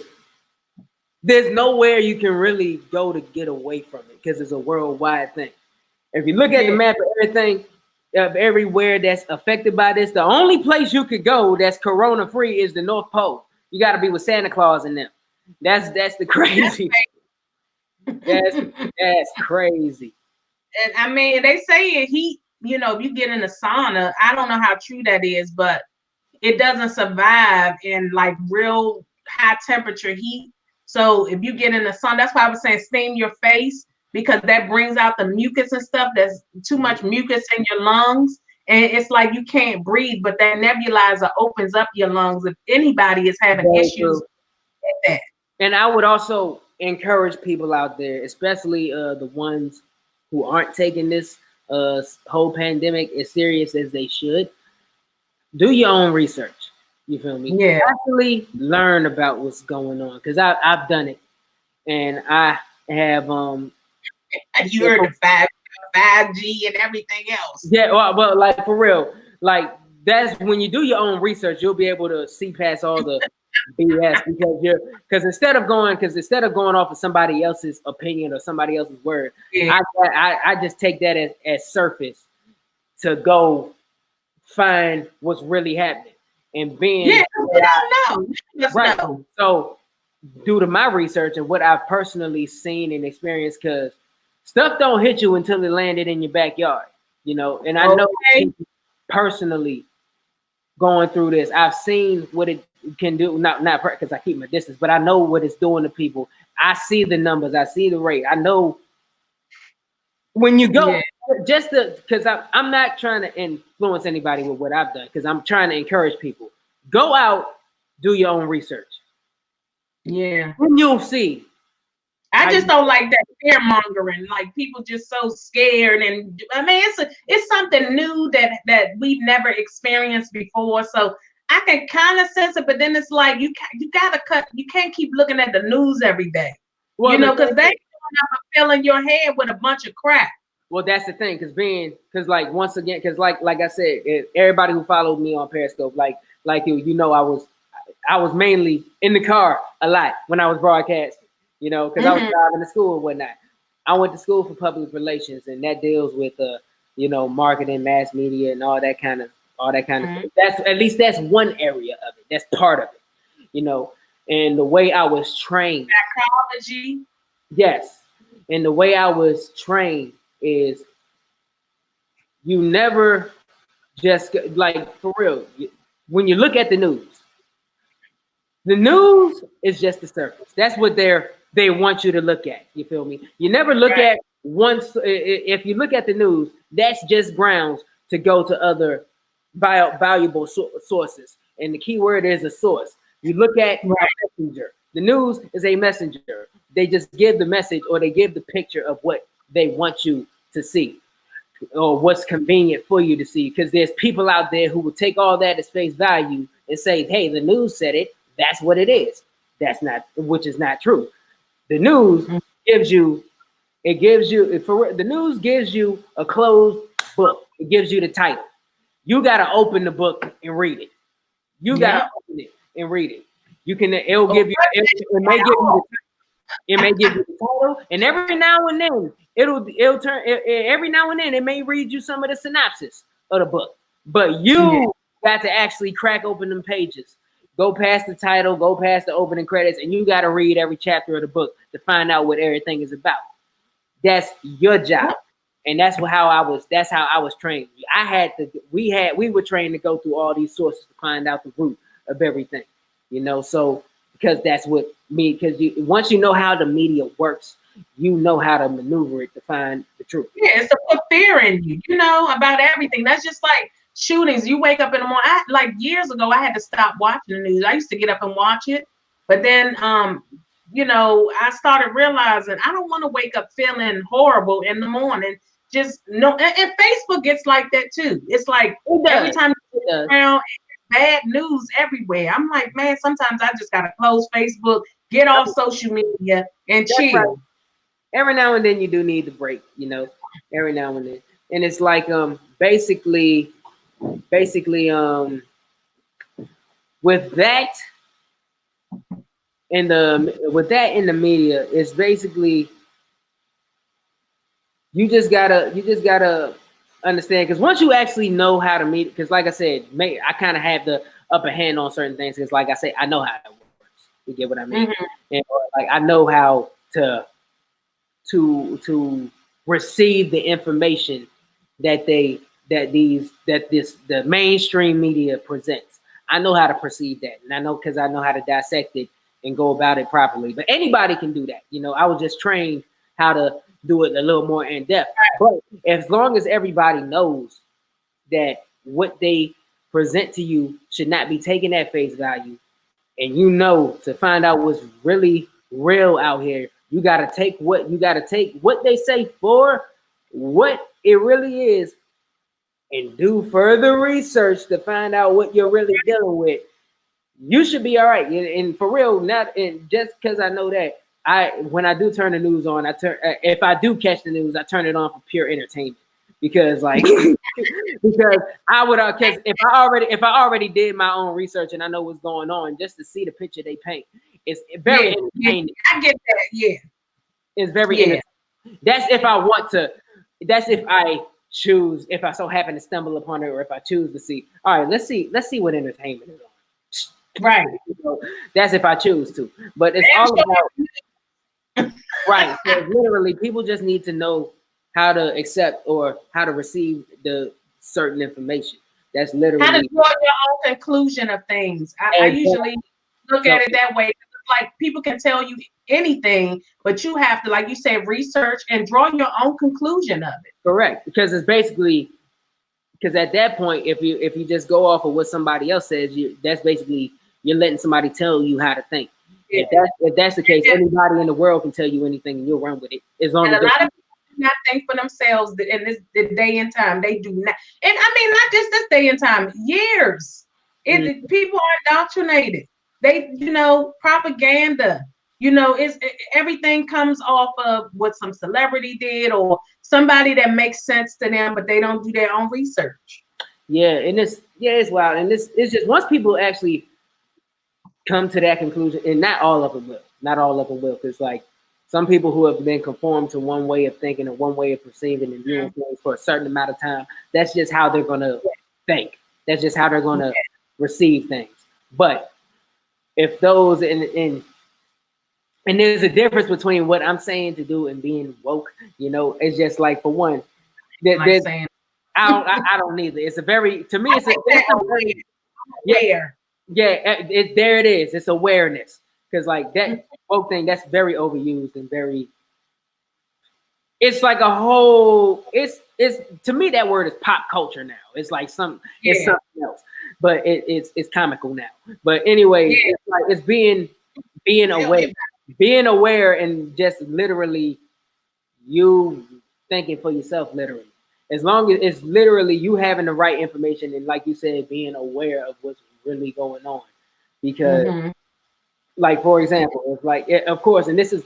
[SPEAKER 2] there's nowhere you can really go to get away from it because it's a worldwide thing. If you look at the map of everything, of everywhere that's affected by this, the only place you could go that's corona free is the North Pole. You got to be with Santa Claus and them. That's the crazy. That's crazy.
[SPEAKER 1] And I mean, they say heat, you know, if you get in the sauna, I don't know how true that is, but it doesn't survive in like real high temperature heat. So if you get in the sun, that's why I was saying steam your face because that brings out the mucus and stuff. There's too much mucus in your lungs. And it's like you can't breathe, but that nebulizer opens up your lungs if anybody is having issues with that.
[SPEAKER 2] And I would also encourage people out there, especially the ones who aren't taking this whole pandemic as serious as they should. Do your own research. You feel me?
[SPEAKER 1] Yeah.
[SPEAKER 2] Actually learn about what's going on because I've done it, and I have
[SPEAKER 1] You heard of 5G and everything else.
[SPEAKER 2] Yeah, well, like for real, like that's when you do your own research, you'll be able to see past all the BS because instead of going off of somebody else's opinion or somebody else's word, I just take that as surface to go find what's really happening and being
[SPEAKER 1] we don't know.
[SPEAKER 2] Right. Know. So due to my research and what I've personally seen and experienced, because stuff don't hit you until it landed in your backyard, you know. And I know personally going through this, I've seen what it can do. Not because I keep my distance, but I know what it's doing to people. I see the numbers, I see the rate. I know when you go because I'm not trying to influence anybody with what I've done, because I'm trying to encourage people. Go out, do your own research.
[SPEAKER 1] Yeah.
[SPEAKER 2] And you'll see.
[SPEAKER 1] I just don't like that fear mongering, like people just so scared. And I mean, it's something new that we've never experienced before. So I can kind of sense it, but then it's like you gotta cut. You can't keep looking at the news every day, you know, because they filling your head with a bunch of crap.
[SPEAKER 2] Well, that's the thing, because like once again, because like I said, everybody who followed me on Periscope, like you know, I was mainly in the car a lot when I was broadcasting, because I was driving to school and whatnot. I went to school for public relations, and that deals with marketing, mass media, and all that kind of stuff. That's one area of it. That's part of it, And the way I was trained,
[SPEAKER 1] psychology.
[SPEAKER 2] yes, and the way I was trained is you never just like for real. When you look at the news is just the surface. That's what they want you to look at. You feel me? You never look at once. If you look at the news, that's just grounds to go to other valuable sources. And the key word is a source. You look at a messenger. The news is a messenger. They just give the message, or they give the picture of what they want you to see, or what's convenient for you to see. Because there's people out there who will take all that as face value and say, hey, the news said it. That's what it is. Which is not true. The news gives you the news gives you a closed book. It gives you the title. You got to open the book and read it. You got to open it and read it. It may give you the title, and every now and then it may read you some of the synopsis of the book. But you got to actually crack open them pages. Go past the title, go past the opening credits, and you got to read every chapter of the book to find out what everything is about. That's your job, and that's how I was trained. We were trained to go through all these sources to find out the root of everything, So because that's once you know how the media works, you know how to maneuver it to find the truth.
[SPEAKER 1] Yeah, it's to put fear in you, about everything. That's just like shootings. You wake up in the morning. Like years ago, I had to stop watching the news. I used to get up and watch it, but then I started realizing I don't want to wake up feeling horrible in the morning. Just no, and Facebook gets like that too. It's like every time you look around, bad news everywhere. I'm like, man, sometimes I just gotta close Facebook, get off social media, and chill. Right.
[SPEAKER 2] Every now and then you do need the break, every now and then. And it's like basically with that in the media, it's basically you just gotta understand, because once you actually know how to meet, because like I said, I kind of have the upper hand on certain things, because like I say, I know how it works. You get what I mean? And like I know how to receive the information that the mainstream media presents. I know how to perceive that, and I know because I know how to dissect it and go about it properly. But anybody can do that. I was just trained how to do it a little more in depth. But as long as everybody knows that what they present to you should not be taken at face value, and to find out what's really real out here, you gotta take what they say for what it really is, and do further research to find out what you're really dealing with. You should be all right. And for real, just because I know that when I do turn the news on, if I do catch the news, I turn it on for pure entertainment, because because if I already did my own research and I know what's going on, just to see the picture they paint, it's very entertaining.
[SPEAKER 1] I get that. Yeah,
[SPEAKER 2] it's very entertaining. That's if I want to. That's if I choose. If I so happen to stumble upon it, or if I choose to see. All right, let's see what entertainment is on.
[SPEAKER 1] Right.
[SPEAKER 2] That's if I choose to. But it's all about. Right. So literally, people just need to know how to accept or how to receive the certain information. That's literally
[SPEAKER 1] how to draw your own conclusion of things. I usually look at it that way. It's like people can tell you anything, but you have to, like you said, research and draw your own conclusion of it.
[SPEAKER 2] Correct. Because it's basically, because at that point, if you just go off of what somebody else says, that's basically you're letting somebody tell you how to think. Yeah. If that's the case, anybody in the world can tell you anything, and you'll run with it. As long as
[SPEAKER 1] a lot of people do not think for themselves in this day and time. They do not, and I mean not just this day and time. Years, people are indoctrinated. They, propaganda. Everything comes off of what some celebrity did or somebody that makes sense to them, but they don't do their own research.
[SPEAKER 2] Yeah, and it's wild, and it's just once people actually come to that conclusion, and not all of them will. Not all of them will, because like some people who have been conformed to one way of thinking and one way of perceiving and viewing things for a certain amount of time, that's just how they're gonna think. That's just how they're gonna receive things. But if those and there's a difference between what I'm saying to do and being woke, you know, it's just like for one, I don't either. It's a very, to me, it's a very, there it is. It's awareness. Because like that woke thing, that's very overused and very, it's like a whole, it's to me, that word is pop culture now. It's like it's something else, but it's comical now. But anyway, it's like it's being aware and just literally you thinking for yourself, literally. As long as it's literally you having the right information and like you said, being aware of what's really going on. Because like, for example, it's like, of course, and this is,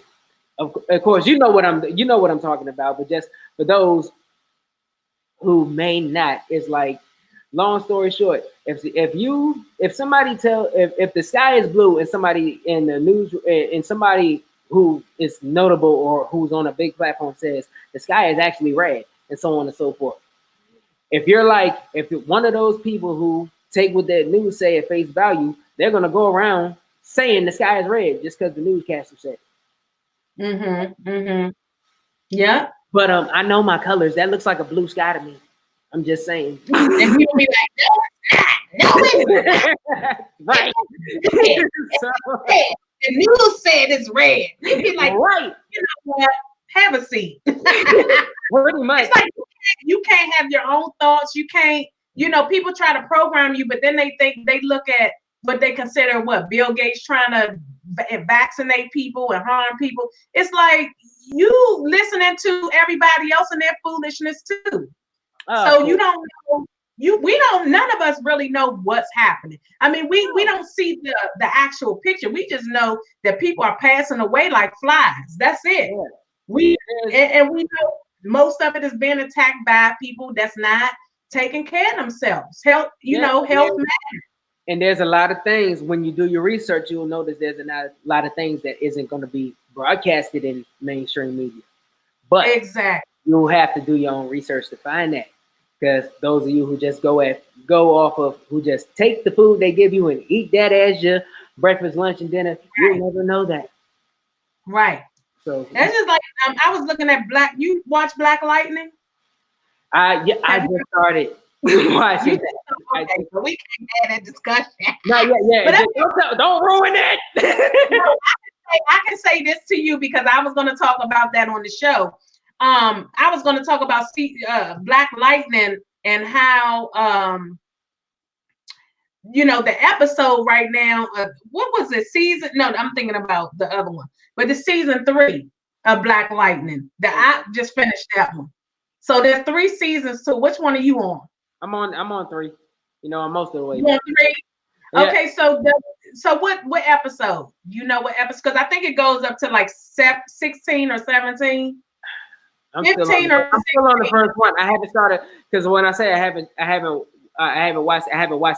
[SPEAKER 2] of course, you know what I'm talking about, but just for those who may not, it's like, long story short, if the sky is blue and somebody in the news and somebody who is notable or who's on a big platform says the sky is actually red and so on and so forth. If you're one of those people who take what that news say at face value, they're going to go around saying the sky is red just because the newscaster said it.
[SPEAKER 1] Yeah.
[SPEAKER 2] But I know my colors. That looks like a blue sky to me. I'm just saying.
[SPEAKER 1] And people be like, no, it's not.
[SPEAKER 2] Right.
[SPEAKER 1] The news said it's red. You be like,
[SPEAKER 2] right.
[SPEAKER 1] You know what? Have a seat.
[SPEAKER 2] Pretty much.
[SPEAKER 1] It's like you can't have your own thoughts. You can't, you know, people try to program you, but then they look at what they consider Bill Gates trying to vaccinate people and harm people. It's like you listening to everybody else and their foolishness too. So you don't know, none of us really know what's happening. I mean, we don't see the actual picture. We just know that people are passing away like flies. That's it. Yeah. And we know most of it is being attacked by people that's not taking care of themselves. Health matters.
[SPEAKER 2] And there's a lot of things when you do your research, you'll notice there's a lot of things that isn't going to be broadcasted in mainstream media. But
[SPEAKER 1] exactly,
[SPEAKER 2] you'll have to do your own research to find that. Because those of you who just who just take the food they give you and eat that as your breakfast, lunch, and dinner, you'll never know that.
[SPEAKER 1] Right.
[SPEAKER 2] So
[SPEAKER 1] that's just like I was looking at You watch Black Lightning?
[SPEAKER 2] I just started watching that.
[SPEAKER 1] Okay, so we can't have that discussion.
[SPEAKER 2] No, yeah. But don't ruin it.
[SPEAKER 1] I can say this to you because I was going to talk about that on the show. I was going to talk about Black Lightning and how the episode right now. What was it? Season? No, I'm thinking about the other one. But the season 3 of Black Lightning. I just finished that one. So there's 3 seasons. So which one are you on?
[SPEAKER 2] I'm on 3. You know, I'm most of the way.
[SPEAKER 1] You on 3? Yeah. Okay, so what episode? You know what episode? Because I think it goes up to like 16 or 17.
[SPEAKER 2] I'm still on the first one. I haven't started because when I say I haven't watched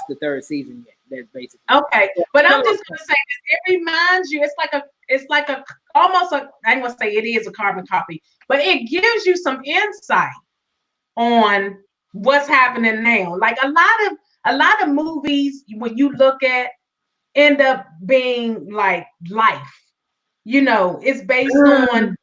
[SPEAKER 2] the 3rd season yet. That's basically
[SPEAKER 1] okay. But I'm just gonna say this. It reminds you. It's like almost a. I ain't gonna say it is a carbon copy, but it gives you some insight on what's happening now. Like a lot of movies when you look at end up being like life. You know, it's based on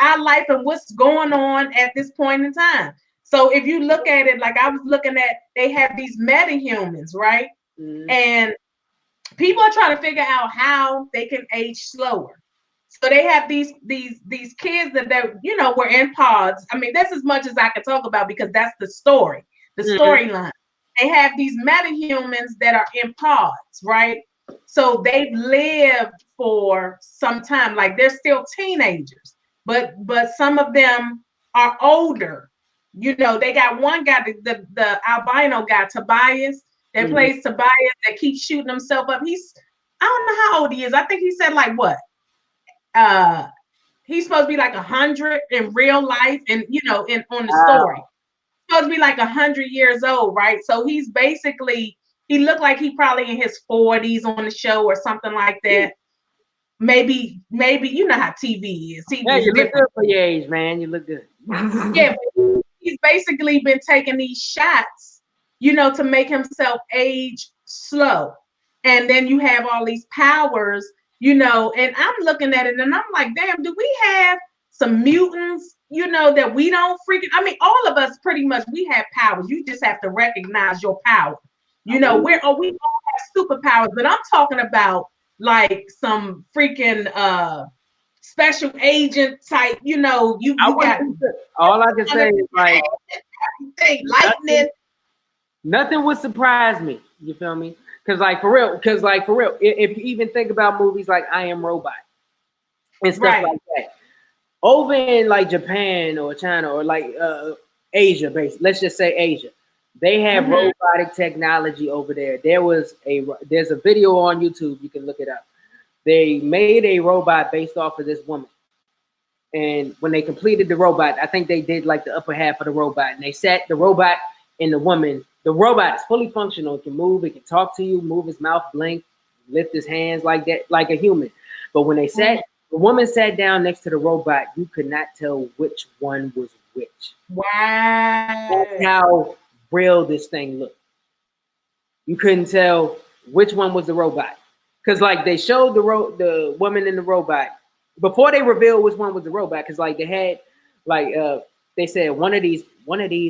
[SPEAKER 1] our life and what's going on at this point in time. So if you look at it, like I was looking at, they have these metahumans, right? Mm-hmm. And people are trying to figure out how they can age slower. So they have these kids that were in pods. I mean, that's as much as I can talk about because that's the story, the storyline. They have these metahumans that are in pods, right? So they've lived for some time, like they're still teenagers, but some of them are older. You know, they got one guy, the albino guy, Tobias, that plays Tobias, that keeps shooting himself up. I don't know how old he is. I think he said like what? He's supposed to be like 100 in real life, and on the story. He's supposed to be like 100 years old, right? So he's basically He looked like he probably in his 40s on the show or something like that. Maybe you know how TV is. TV
[SPEAKER 2] Yeah,
[SPEAKER 1] is
[SPEAKER 2] you look
[SPEAKER 1] different.
[SPEAKER 2] good for your age, man. You look good.
[SPEAKER 1] Yeah, but he's basically been taking these shots, you know, to make himself age slow. And then you have all these powers, you know, and I'm looking at it and I'm like, damn, do we have some mutants, you know, that we don't freaking, I mean, all of us pretty much, we have powers. You just have to recognize your power. You know, we all have superpowers, but I'm talking about like some freaking special agent type, you know, you got
[SPEAKER 2] all I can say is like
[SPEAKER 1] lightning.
[SPEAKER 2] Nothing would surprise me. You feel me? Because for real, if you even think about movies like I Am Robot and stuff like that, over in like Japan or China or like Asia, based, let's just say Asia, they have robotic technology over there. There's a video on YouTube, you can look it up. They made a robot based off of this woman. And when they completed the robot, I think they did like the upper half of the robot, and they sat the robot and the woman. The robot is fully functional. It can move. It can talk to you, move his mouth, blink, lift his hands like that, like a human. But when they sat, the woman sat down next to the robot, you could not tell which one was which.
[SPEAKER 1] Wow.
[SPEAKER 2] That's how real this thing looked. You couldn't tell which one was the robot. Because like they showed the woman in the robot before they revealed which one was the robot. Because like they had like they said one of these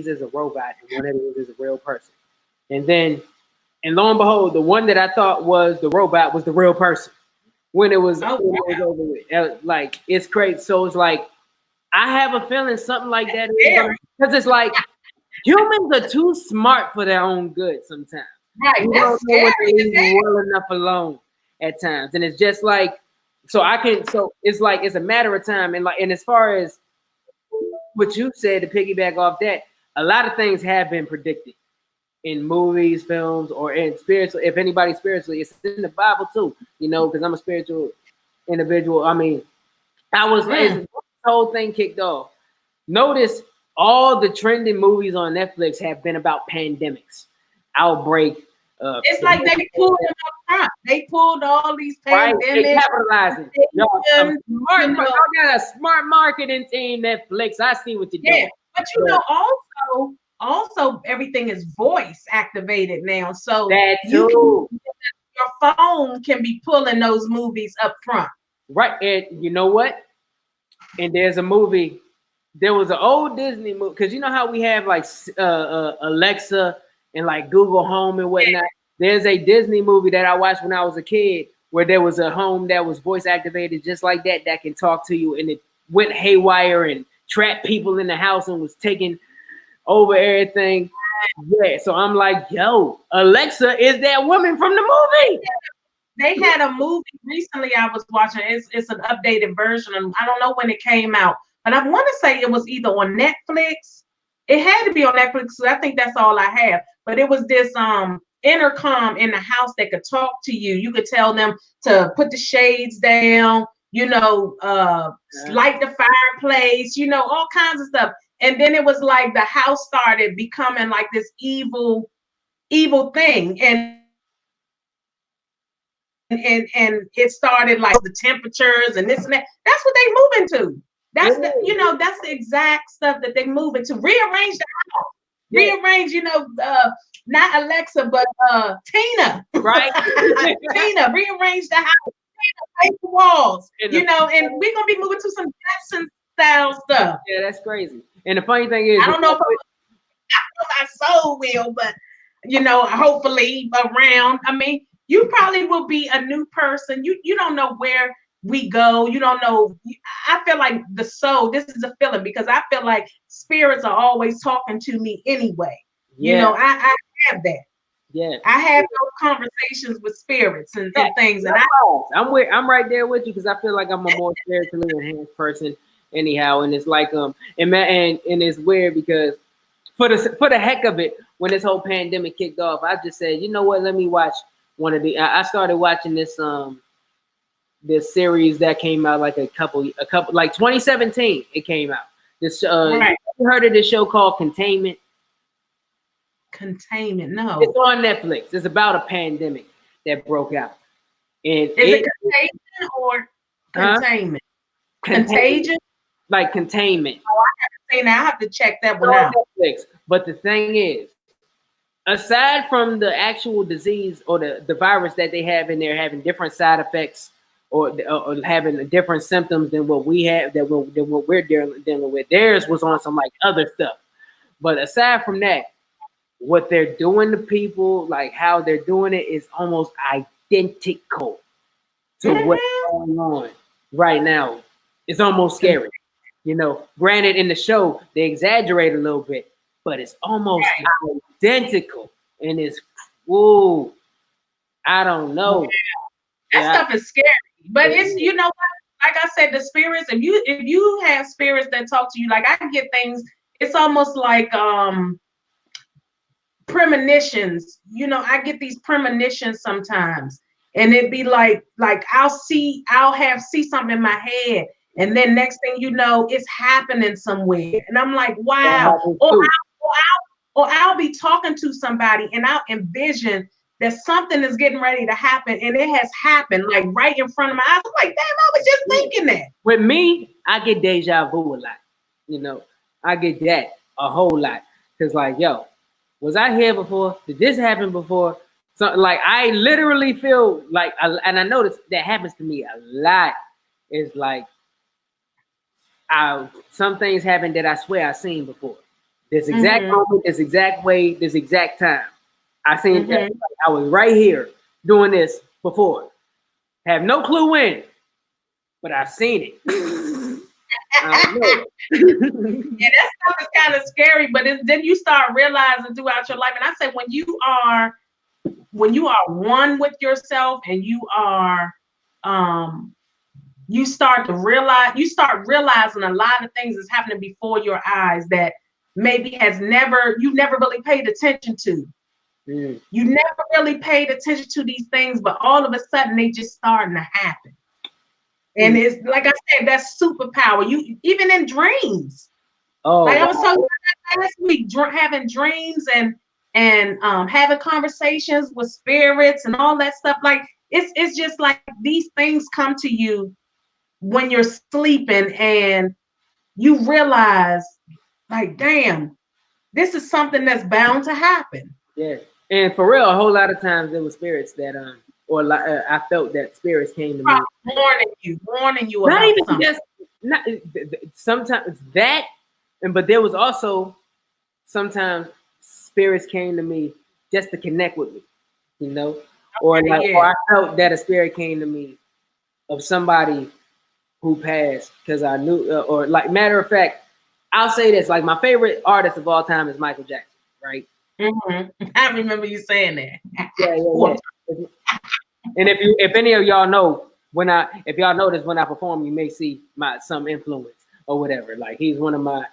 [SPEAKER 2] is a robot and one of these is a real person. And lo and behold, the one that I thought was the robot was the real person when it was, over with. Like it's crazy. So it's like I have a feeling something like that because it's like humans are too smart for their own good sometimes.
[SPEAKER 1] Right.
[SPEAKER 2] You don't know what they leave well enough alone at times. And it's just like so it's like it's a matter of time. And as far as what you said, to piggyback off that, a lot of things have been predicted in movies, films, or in spiritual. If anybody's spiritually, it's in the Bible too, you know, because I'm a spiritual individual. I mean, as this whole thing kicked off, notice all the trending movies on Netflix have been about pandemics, outbreak.
[SPEAKER 1] It's like they pulled them up front. They pulled all these pandemics.
[SPEAKER 2] They capitalizing. Y'all got a smart marketing team, Netflix. I see what you're doing.
[SPEAKER 1] But you know, also everything is voice activated now. So
[SPEAKER 2] that too.
[SPEAKER 1] Your phone can be pulling those movies up front.
[SPEAKER 2] Right. And you know what? And there's a movie. There was an old Disney movie, because you know how we have like Alexa and like Google Home and whatnot. There's a Disney movie that I watched when I was a kid where there was a home that was voice activated just like that can talk to you, and it went haywire and trapped people in the house and was taking over everything. Yeah, so I'm like, yo, Alexa is that woman from the movie.
[SPEAKER 1] They had a movie recently I was watching. It's an updated version, and I don't know when it came out, but I want to say it was either on Netflix. It had to be on Netflix, so I think that's all I have. But it was this intercom in the house that could talk to you. You could tell them to put the shades down, you know, light the fireplace, you know, all kinds of stuff. And then it was like the house started becoming like this evil thing. And it started like the temperatures and this and that. That's what they move into. That's that's the exact stuff that they move into. Rearrange the house. Rearrange, you know, not Alexa, but Tina.
[SPEAKER 2] Right.
[SPEAKER 1] Tina, rearrange the house. Paint the walls. You know, and we're gonna be moving to some Jackson style stuff.
[SPEAKER 2] Yeah, that's crazy. And the funny thing is,
[SPEAKER 1] I don't know if my soul will, but you know, hopefully around. I mean, you probably will be a new person. You don't know where we go. You don't know. I feel like the soul, this is a feeling, because I feel like spirits are always talking to me anyway. Yeah. You know, I have that.
[SPEAKER 2] Yeah.
[SPEAKER 1] I have those conversations with spirits and things. And
[SPEAKER 2] I'm right there with you, because I feel like I'm a more spiritually enhanced person anyhow. And it's like and it's weird because for the heck of it, when this whole pandemic kicked off, I just said, you know what, let me watch one of the I started watching this series that came out like a couple like 2017 it came out. This you heard of this show called Containment?
[SPEAKER 1] Containment. No.
[SPEAKER 2] It's on Netflix. It's about a pandemic that broke out. And
[SPEAKER 1] Is it contagion or containment? Contagion?
[SPEAKER 2] Like containment.
[SPEAKER 1] Oh, I haven't seen that. I have to check that one
[SPEAKER 2] on
[SPEAKER 1] out.
[SPEAKER 2] Netflix. But the thing is, aside from the actual disease or the virus that they have in there having different side effects or having different symptoms than what we have, than what we're dealing with, theirs was on some like other stuff. But aside from that, what they're doing to people, like how they're doing it, is almost identical to what's going on right now. It's almost scary. You know, granted, in the show, they exaggerate a little bit, but it's almost identical. And it's, whoa, I don't know.
[SPEAKER 1] That stuff is scary. But it's, you know what? Like I said, the spirits, if you have spirits that talk to you, like I get things, it's almost like premonitions. You know, I get these premonitions sometimes. And it'd be like I'll see something in my head. And then next thing you know, it's happening somewhere. And I'm like, wow. Or I'll be talking to somebody and I'll envision that something is getting ready to happen. And it has happened like right in front of my eyes. I'm like, damn, I was just thinking that.
[SPEAKER 2] With me, I get deja vu a lot. You know, I get that a whole lot. Because like, yo, was I here before? Did this happen before? So like, I literally feel like, and I notice that happens to me a lot. It's like, some things happen that I swear I've seen before. This exact moment, this exact way, this exact time. I seen that. I was right here doing this before. Have no clue when, but I've seen it.
[SPEAKER 1] Yeah, that stuff is kind of scary, but then you start realizing throughout your life. And I say when you are one with yourself and you are you start realizing a lot of things is happening before your eyes that maybe you never really paid attention to. You never really paid attention to these things, but all of a sudden they just starting to happen. And it's like I said, that's superpower. You even in dreams. Oh, like I was talking about last week, having dreams and having conversations with spirits and all that stuff. Like it's just like these things come to you when you're sleeping and you realize, like, damn, this is something that's bound to happen.
[SPEAKER 2] Yeah, and for real, a whole lot of times there were spirits that I felt that spirits came to me,
[SPEAKER 1] warning you
[SPEAKER 2] not
[SPEAKER 1] about
[SPEAKER 2] even
[SPEAKER 1] something.
[SPEAKER 2] just not sometimes that, but there was also sometimes spirits came to me just to connect with me, you know, or I felt that a spirit came to me of somebody who passed because I knew, or like matter of fact, I'll say this: like my favorite artist of all time is Michael Jackson, right?
[SPEAKER 1] I remember you saying that.
[SPEAKER 2] Yeah. And if any of y'all know if y'all notice when I perform, you may see some influence or whatever. Like he's one of my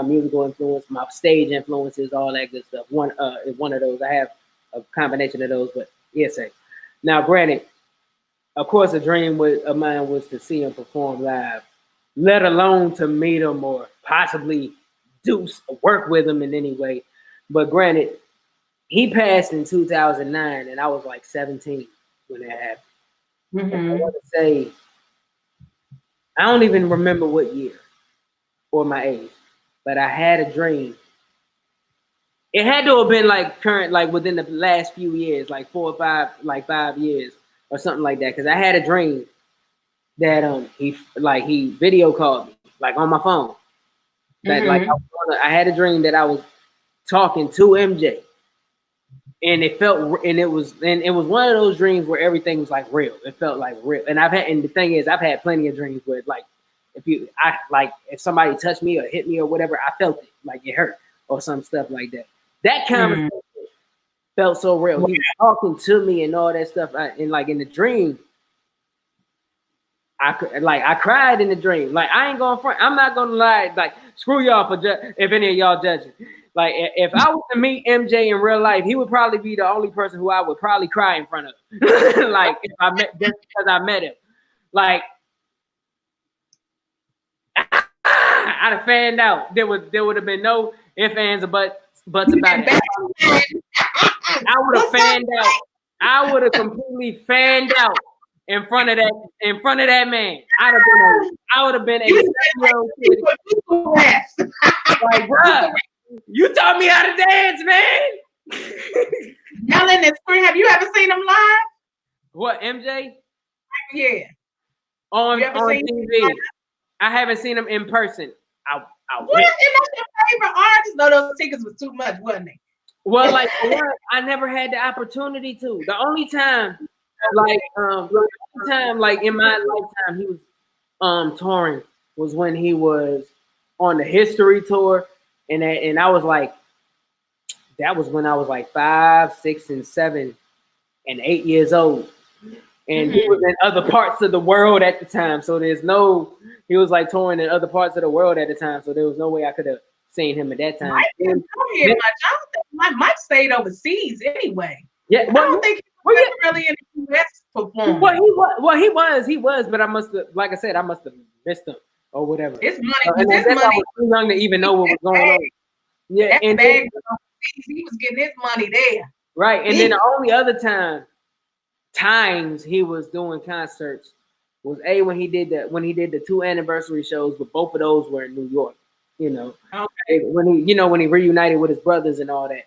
[SPEAKER 2] musical influence, my stage influences, all that good stuff. One of those. I have a combination of those, but yes, now granted, of course, a dream of mine was to see him perform live, let alone to meet him or possibly work with him in any way. But granted, he passed in 2009, and I was like 17 when that happened. I want to say, I don't even remember what year or my age, but I had a dream. It had to have been like current, like within the last few years, like 4 or 5, like 5 years or something like that. Because I had a dream that he video called me, like on my phone. That I had a dream that I was talking to MJ. And it was one of those dreams where everything was like real. It felt like real. And the thing is, I've had plenty of dreams where like if somebody touched me or hit me or whatever, I felt it, like it hurt or some stuff like that. That conversation felt so real. He was talking to me and all that stuff. And like in the dream, I cried in the dream. Like I ain't going front. I'm not gonna lie. Like screw y'all if any of y'all judging. Like if I was to meet MJ in real life, he would probably be the only person who I would probably cry in front of. Like if I met just because I met him. Like I'd have fanned out. There would have been no ifs, ands, or buts butts about it. I would have fanned out. I would have completely fanned out in front of that man. I would have been a 7-year-old kid. Like, bruh, you taught me how to dance, man.
[SPEAKER 1] Yelling and screaming. Have you ever seen them live?
[SPEAKER 2] What, MJ?
[SPEAKER 1] Yeah.
[SPEAKER 2] On
[SPEAKER 1] You ever seen
[SPEAKER 2] TV.
[SPEAKER 1] him?
[SPEAKER 2] I haven't seen him in person.
[SPEAKER 1] What is your favorite artist? No, those tickets was too much, wasn't they?
[SPEAKER 2] Well, like I never had the opportunity to. The only time, like in my lifetime, he was touring was when he was on the History tour, and I was like, that was when I was like 5, 6, and 7, and 8 years old, and he was in other parts of the world at the time. So he was like touring in other parts of the world at the time. So there was no way I could have seen him at that time.
[SPEAKER 1] Mike didn't come here much. I don't think Mike stayed overseas anyway.
[SPEAKER 2] Yeah,
[SPEAKER 1] I don't think he was really in the US performing.
[SPEAKER 2] Well, he was, but I must have, like I said, I must have missed him or whatever.
[SPEAKER 1] It's money.
[SPEAKER 2] I was too young to even know what was going on. Yeah,
[SPEAKER 1] and then he was getting his money there.
[SPEAKER 2] Right, and then the only other times he was doing concerts was when he did the 2 anniversary shows, but both of those were in New York. You know, okay. when he reunited with his brothers and all that.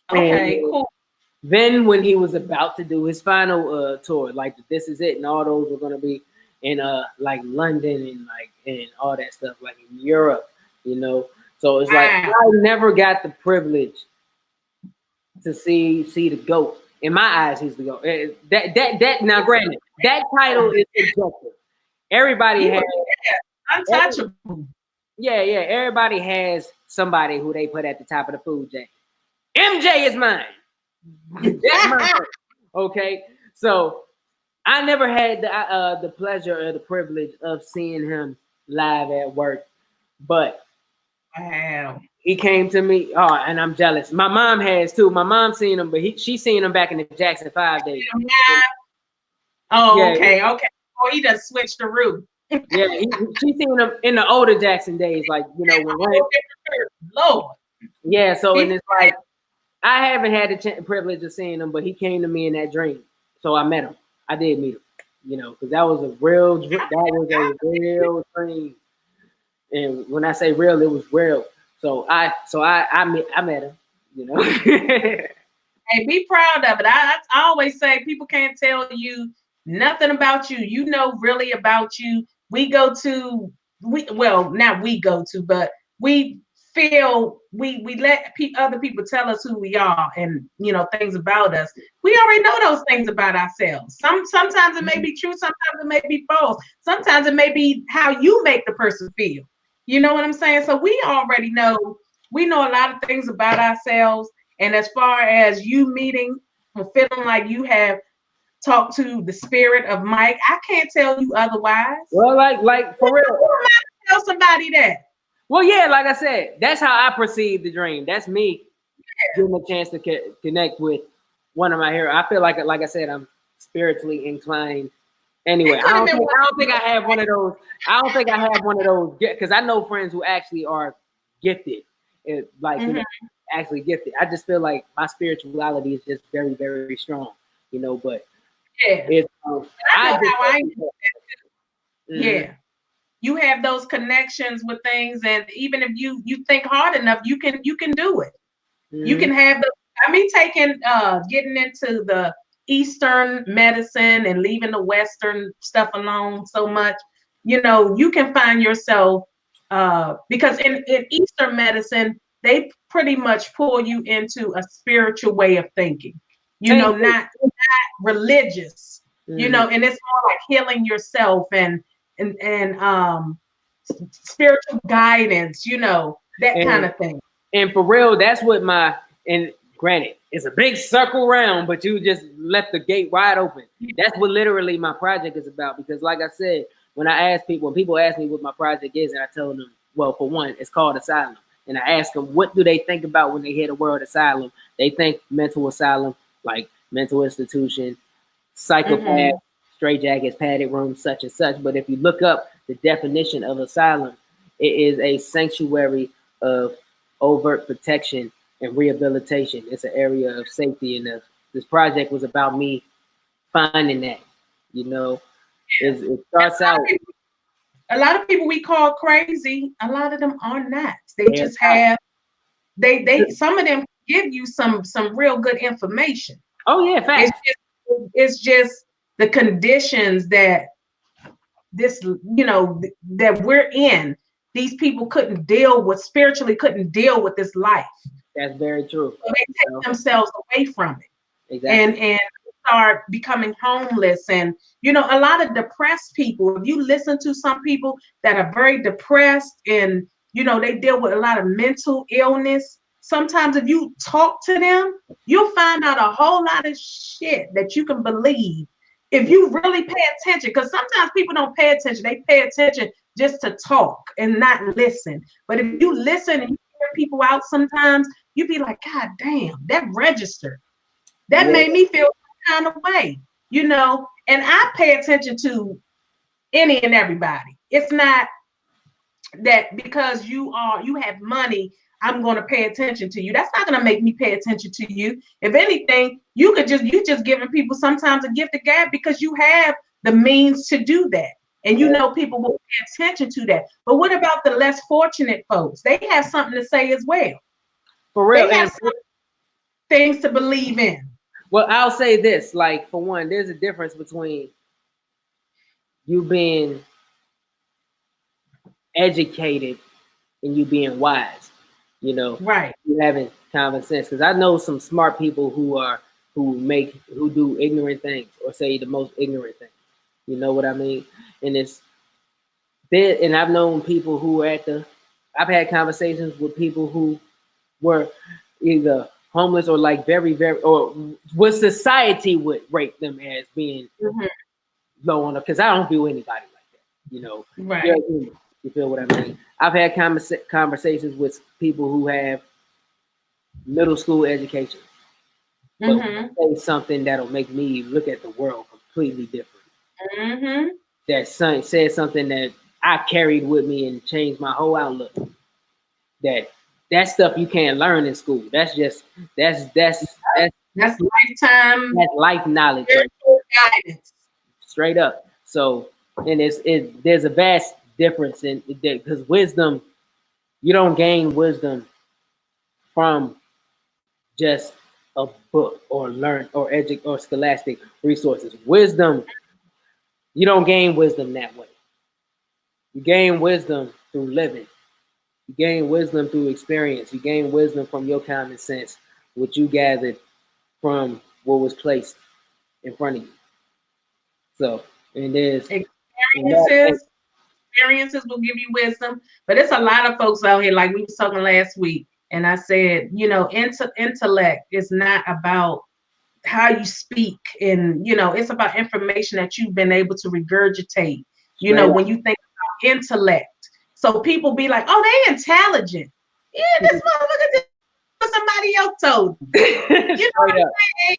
[SPEAKER 1] Okay, cool.
[SPEAKER 2] Then when he was about to do his final tour, like This Is It, and all those were gonna be in like London and all that stuff, like in Europe, you know. So it's like I never got the privilege to see the GOAT. In my eyes, he's the GOAT. That now, granted, that title is subjective. Everybody has
[SPEAKER 1] untouchable.
[SPEAKER 2] Yeah. Everybody has somebody who they put at the top of the food chain. MJ is mine. That's mine. Okay, so I never had the pleasure or the privilege of seeing him live at work, but
[SPEAKER 1] wow,
[SPEAKER 2] he came to me. Oh, and I'm jealous. My mom has too. My mom seen him, but she seen him back in the Jackson 5 days.
[SPEAKER 1] Oh, yeah, okay. Oh, he just switched the route.
[SPEAKER 2] Yeah, she seen him in the older Jackson days, like when
[SPEAKER 1] Lord.
[SPEAKER 2] Yeah, so and it's like I haven't had the privilege of seeing him, but he came to me in that dream, so I met him. I did meet him, because that was a real dream. And when I say real, it was real. So I met him,
[SPEAKER 1] Hey, be proud of it. I always say people can't tell you nothing about you. You know really about you. But we feel we let other people tell us who we are and things about us. We already know those things about ourselves. Sometimes it may be true, sometimes it may be false. Sometimes it may be how you make the person feel. You know what I'm saying? So we already know. We know a lot of things about ourselves. And as far as you meeting and feeling like you have talked to the spirit of Mike, I can't tell you otherwise.
[SPEAKER 2] Well, like for real.
[SPEAKER 1] Who am I to tell somebody that?
[SPEAKER 2] Well, yeah, like I said, that's how I perceive the dream. That's me getting a chance to connect with one of my heroes. I feel like I said, I'm spiritually inclined. Anyway, I don't think I have one of those. I don't think I have one of those because I know friends who actually are gifted, actually gifted. I just feel like my spirituality is just very, very strong, But it's
[SPEAKER 1] yeah, you have those connections with things, and even if you think hard enough, you can do it. You can have getting into the Eastern medicine and leaving the Western stuff alone so much, you can find yourself because in Eastern medicine, they pretty much pull you into a spiritual way of thinking, not religious, and it's more like healing yourself and spiritual guidance, that kind of thing.
[SPEAKER 2] And for real, that's what granted, it's a big circle round, but you just left the gate wide open. That's what literally my project is about. Because like I said, when people ask me what my project is, and I tell them, well, for one, it's called Asylum. And I ask them, what do they think about when they hear the word asylum? They think mental asylum, like mental institution, psychopath, straitjackets, padded rooms, such and such. But if you look up the definition of asylum, it is a sanctuary of overt protection and rehabilitation. It's an area of safety, and this project was about me finding that. You know, it starts out.
[SPEAKER 1] A lot of people we call crazy, a lot of them are not. They just have they some of them give you some real good information.
[SPEAKER 2] Oh yeah, facts.
[SPEAKER 1] It's just the conditions that this, you know, that we're in. These people couldn't deal with spiritually, couldn't deal with this life.
[SPEAKER 2] That's very true.
[SPEAKER 1] So they take themselves away from it.
[SPEAKER 2] Exactly.
[SPEAKER 1] And start becoming homeless. And you know, a lot of depressed people, if you listen to some people that are very depressed and you know they deal with a lot of mental illness, sometimes if you talk to them, you'll find out a whole lot of shit that you can believe if you really pay attention. Because sometimes people don't pay attention, they pay attention just to talk and not listen. But if you listen and you hear people out, sometimes you be like, God damn, that registered. That made me feel some kind of way, you know. And I pay attention to any and everybody. It's not that because you have money, I'm going to pay attention to you. That's not going to make me pay attention to you. If anything, you just giving people sometimes a gift of gab because you have the means to do that. And you know people will pay attention to that. But what about the less fortunate folks? They have something to say as well.
[SPEAKER 2] For real.
[SPEAKER 1] They have things to believe in.
[SPEAKER 2] Well, I'll say this, like, for one, there's a difference between you being educated and you being wise, you know,
[SPEAKER 1] right?
[SPEAKER 2] You having common sense. Because I know some smart people who do ignorant things or say the most ignorant things. You know what I mean? And and I've known people who were I've had conversations with people who were either homeless or like very, very, or what society would rate them as being low on it. Because I don't view anybody like that, you know.
[SPEAKER 1] Right.
[SPEAKER 2] You feel what I mean? I've had conversations with people who have middle school education, but say something that'll make me look at the world completely different. That said something that I carried with me and changed my whole outlook. That stuff you can't learn in school. That's
[SPEAKER 1] lifetime.
[SPEAKER 2] That's life knowledge, right?
[SPEAKER 1] Guidance.
[SPEAKER 2] Straight up. So, and there's a vast difference in because wisdom, you don't gain wisdom from just a book or learn or or scholastic resources. Wisdom, you don't gain wisdom that way. You gain wisdom through living. You gain wisdom through experience. You gain wisdom from your common sense, what you gathered from what was placed in front of you. So, and there's
[SPEAKER 1] experiences will give you wisdom, but it's a lot of folks out here, like we were talking last week, and I said, you know, intellect is not about how you speak, and you know, it's about information that you've been able to regurgitate. You know, when you think about intellect. So people be like, oh, they intelligent. Yeah, this motherfucker did what somebody else told them. You know what I'm saying?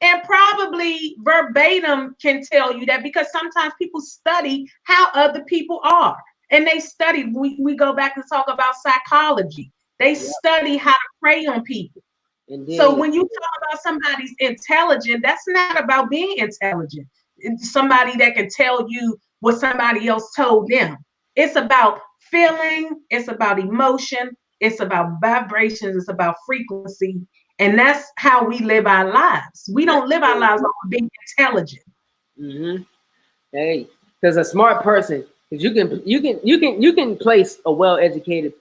[SPEAKER 1] And probably verbatim can tell you that because sometimes people study how other people are. And they study, we go back and talk about psychology. They study how to prey on people. Indeed. So when you talk about somebody's intelligent, that's not about being intelligent. It's somebody that can tell you what somebody else told them. It's about feeling, it's about emotion, it's about vibrations, it's about frequency. And that's how we live our lives. We don't live our lives on being intelligent.
[SPEAKER 2] Hey, because a smart person, because you can place a well-educated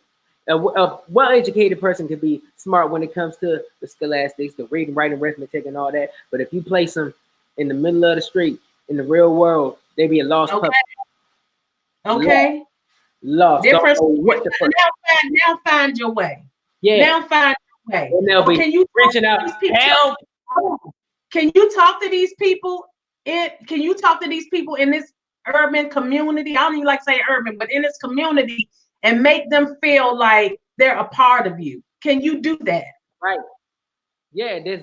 [SPEAKER 2] person can be smart when it comes to the scholastics, the reading, writing, arithmetic, and all that. But if you place them in the middle of the street in the real world, they be a lost puppy.
[SPEAKER 1] Okay.
[SPEAKER 2] Lost.
[SPEAKER 1] Different. Now find your way.
[SPEAKER 2] Yeah.
[SPEAKER 1] Now find your way.
[SPEAKER 2] And they'll be
[SPEAKER 1] can you
[SPEAKER 2] reaching out. Help.
[SPEAKER 1] Can you talk to these people? Can you talk to these people in this urban community? I don't even like to say urban, but in this community, and make them feel like they're a part of you. Can you do that?
[SPEAKER 2] Right. Yeah. There's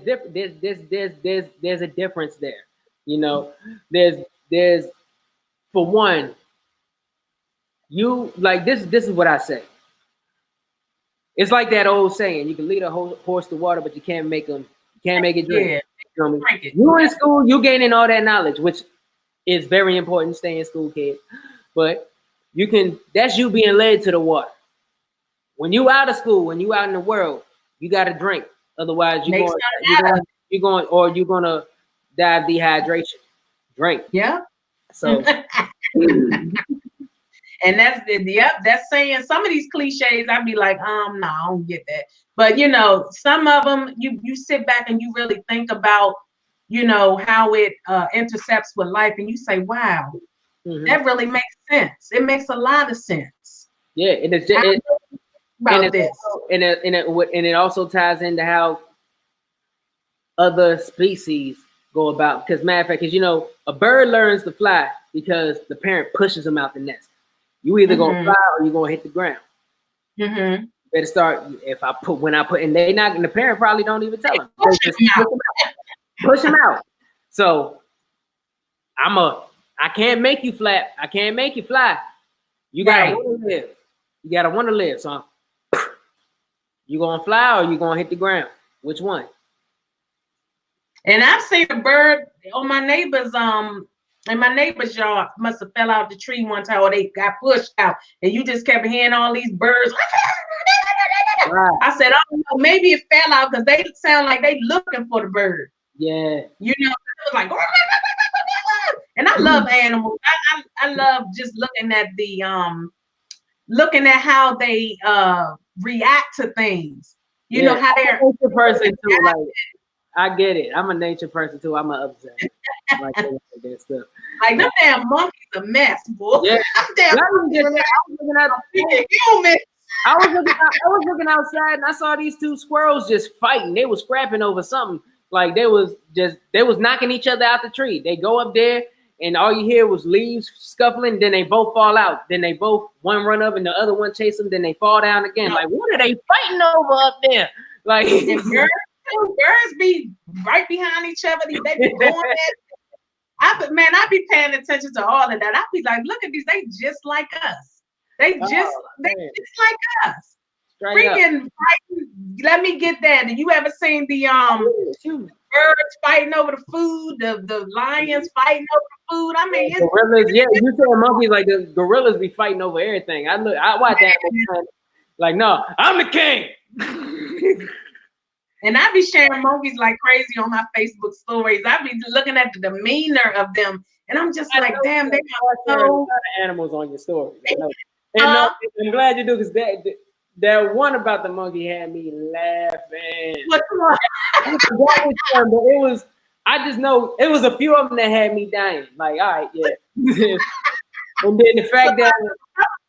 [SPEAKER 2] a difference there. You know, there's for one. You like this is what I say. It's like that old saying: you can lead a horse to water, but you can't make it drink.
[SPEAKER 1] Yeah.
[SPEAKER 2] You know what I mean?
[SPEAKER 1] Drink it.
[SPEAKER 2] You in school, you gaining all that knowledge, which is very important. Stay in school, kids. But you can. That's you being led to the water. When you out of school, when you out in the world, you got to drink. Otherwise, you're gonna die of dehydration. Drink.
[SPEAKER 1] Yeah.
[SPEAKER 2] So.
[SPEAKER 1] And that's saying some of these cliches. I'd be like, no, I don't get that. But you know, some of them, you sit back and you really think about, you know, how it intercepts with life, and you say, wow, that really makes sense. It makes a lot of sense.
[SPEAKER 2] Yeah, and it's just and it also ties into how other species go about. Because matter of fact, you know, a bird learns to fly because the parent pushes them out the nest. You either gonna fly or you gonna hit the ground. Better start and the parent probably don't even tell them. Push them out. So I can't make you flap. I can't make you fly. You gotta want to live. You gotta want to live. So you gonna fly or you gonna hit the ground? Which one?
[SPEAKER 1] And I've seen a bird on my neighbor's in my neighbor's yard. Must have fell out the tree one time, or they got pushed out, and you just kept hearing all these birds. Right. I said, oh no, maybe it fell out because they sound like they looking for the bird.
[SPEAKER 2] Yeah,
[SPEAKER 1] you know, it was like, and I love animals. I love just looking at how they react to things. You know how they're
[SPEAKER 2] a person too. Like, I get it. I'm a nature person too. I'm an upset. Like that stuff.
[SPEAKER 1] Like them damn monkeys a mess, boy. Yeah. I
[SPEAKER 2] was looking outside and I saw these two squirrels just fighting. They were scrapping over something. Like they was knocking each other out the tree. They go up there and all you hear was leaves scuffling. Then they both fall out. Then they both, one run up and the other one chase them. Then they fall down again. Like, what are they fighting over up there? Like
[SPEAKER 1] birds be right behind each other. They be going at I be paying attention to all of that. I be like, look at these, they just like us. They just like us. Straight freaking fighting. Let me get that. Did you ever seen the birds fighting over the food, the lions fighting over the food? I mean,
[SPEAKER 2] gorillas, you said monkeys, like the gorillas be fighting over everything. I watch that. Like, no, I'm the king.
[SPEAKER 1] And I be sharing monkeys like crazy on my Facebook stories. I be looking at the demeanor of them, and I'm just like, damn, they are so
[SPEAKER 2] animals on your story. And I'm glad you do, because that one about the monkey had me laughing.
[SPEAKER 1] What one?
[SPEAKER 2] I just know it was a few of them that had me dying. Like, all right, yeah. And then the fact that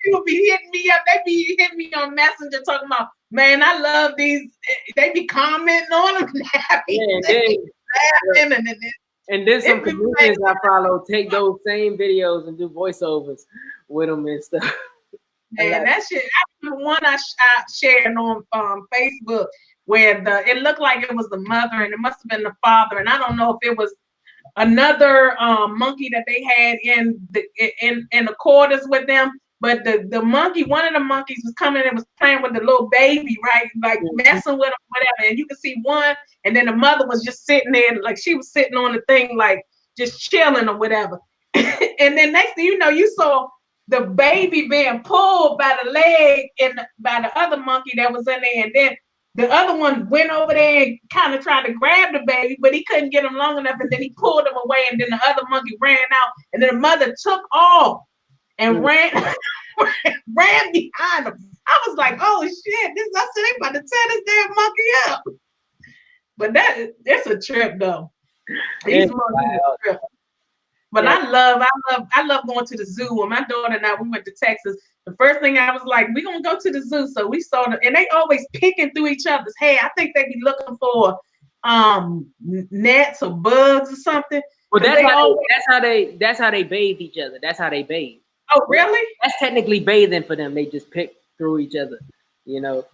[SPEAKER 1] people be hitting me up, they be hitting me on Messenger talking about, man, I love these. They be commenting on them.
[SPEAKER 2] And then some comedians I follow take those same videos and do voiceovers with them and stuff.
[SPEAKER 1] Man, that shit. I remember one I shared on Facebook where it looked like it was the mother and it must have been the father, and I don't know if it was another monkey that they had in the quarters with them. But the monkey, one of the monkeys was coming and was playing with the little baby, right? Like messing with him, whatever. And you could see one, and then the mother was just sitting there, like she was sitting on the thing, like just chilling or whatever. And then next thing you know, you saw the baby being pulled by the leg by the other monkey that was in there. And then the other one went over there and kind of tried to grab the baby, but he couldn't get him long enough. And then he pulled him away. And then the other monkey ran out. And then the mother took off and ran behind him. I was like, oh shit, I said they about to tear this damn monkey up. But it's a trip though. These monkeys are a trip. But yeah. I love going to the zoo. When my daughter and I, we went to Texas, the first thing I was like, we're gonna go to the zoo. So we saw them, and they always picking through each other's hair. I think they be looking for gnats or bugs or something.
[SPEAKER 2] Well, that's how they bathe each other. That's how they bathe.
[SPEAKER 1] Oh, really?
[SPEAKER 2] That's technically bathing for them. They just pick through each other, you know.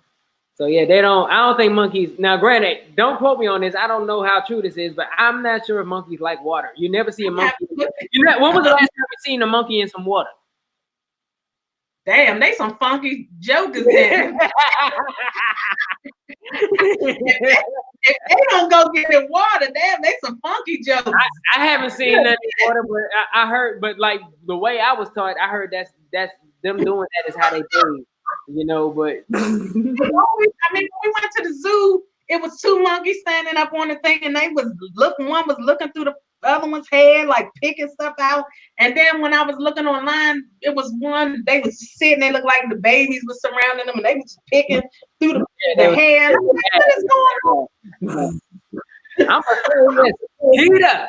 [SPEAKER 2] So yeah, I don't think monkeys. Now, granted, don't quote me on this. I don't know how true this is, but I'm not sure if monkeys like water. You never see a monkey. When was the last time you seen a monkey in some water?
[SPEAKER 1] Damn, they some funky jokers then. If they don't go get in water, damn, they some funky jokers.
[SPEAKER 2] I haven't seen that before, but I heard, but like the way I was taught, I heard that's them doing that is how they do, you know. But
[SPEAKER 1] I mean, when we went to the zoo, it was two monkeys standing up on the thing, and they was looking. One was looking through the other one's head, like picking stuff out. And then when I was looking online, it was one. They was sitting. They looked like the babies was surrounding them, and they was picking through the head. I'm like, what is going on?
[SPEAKER 2] I'm gonna say this, Keita.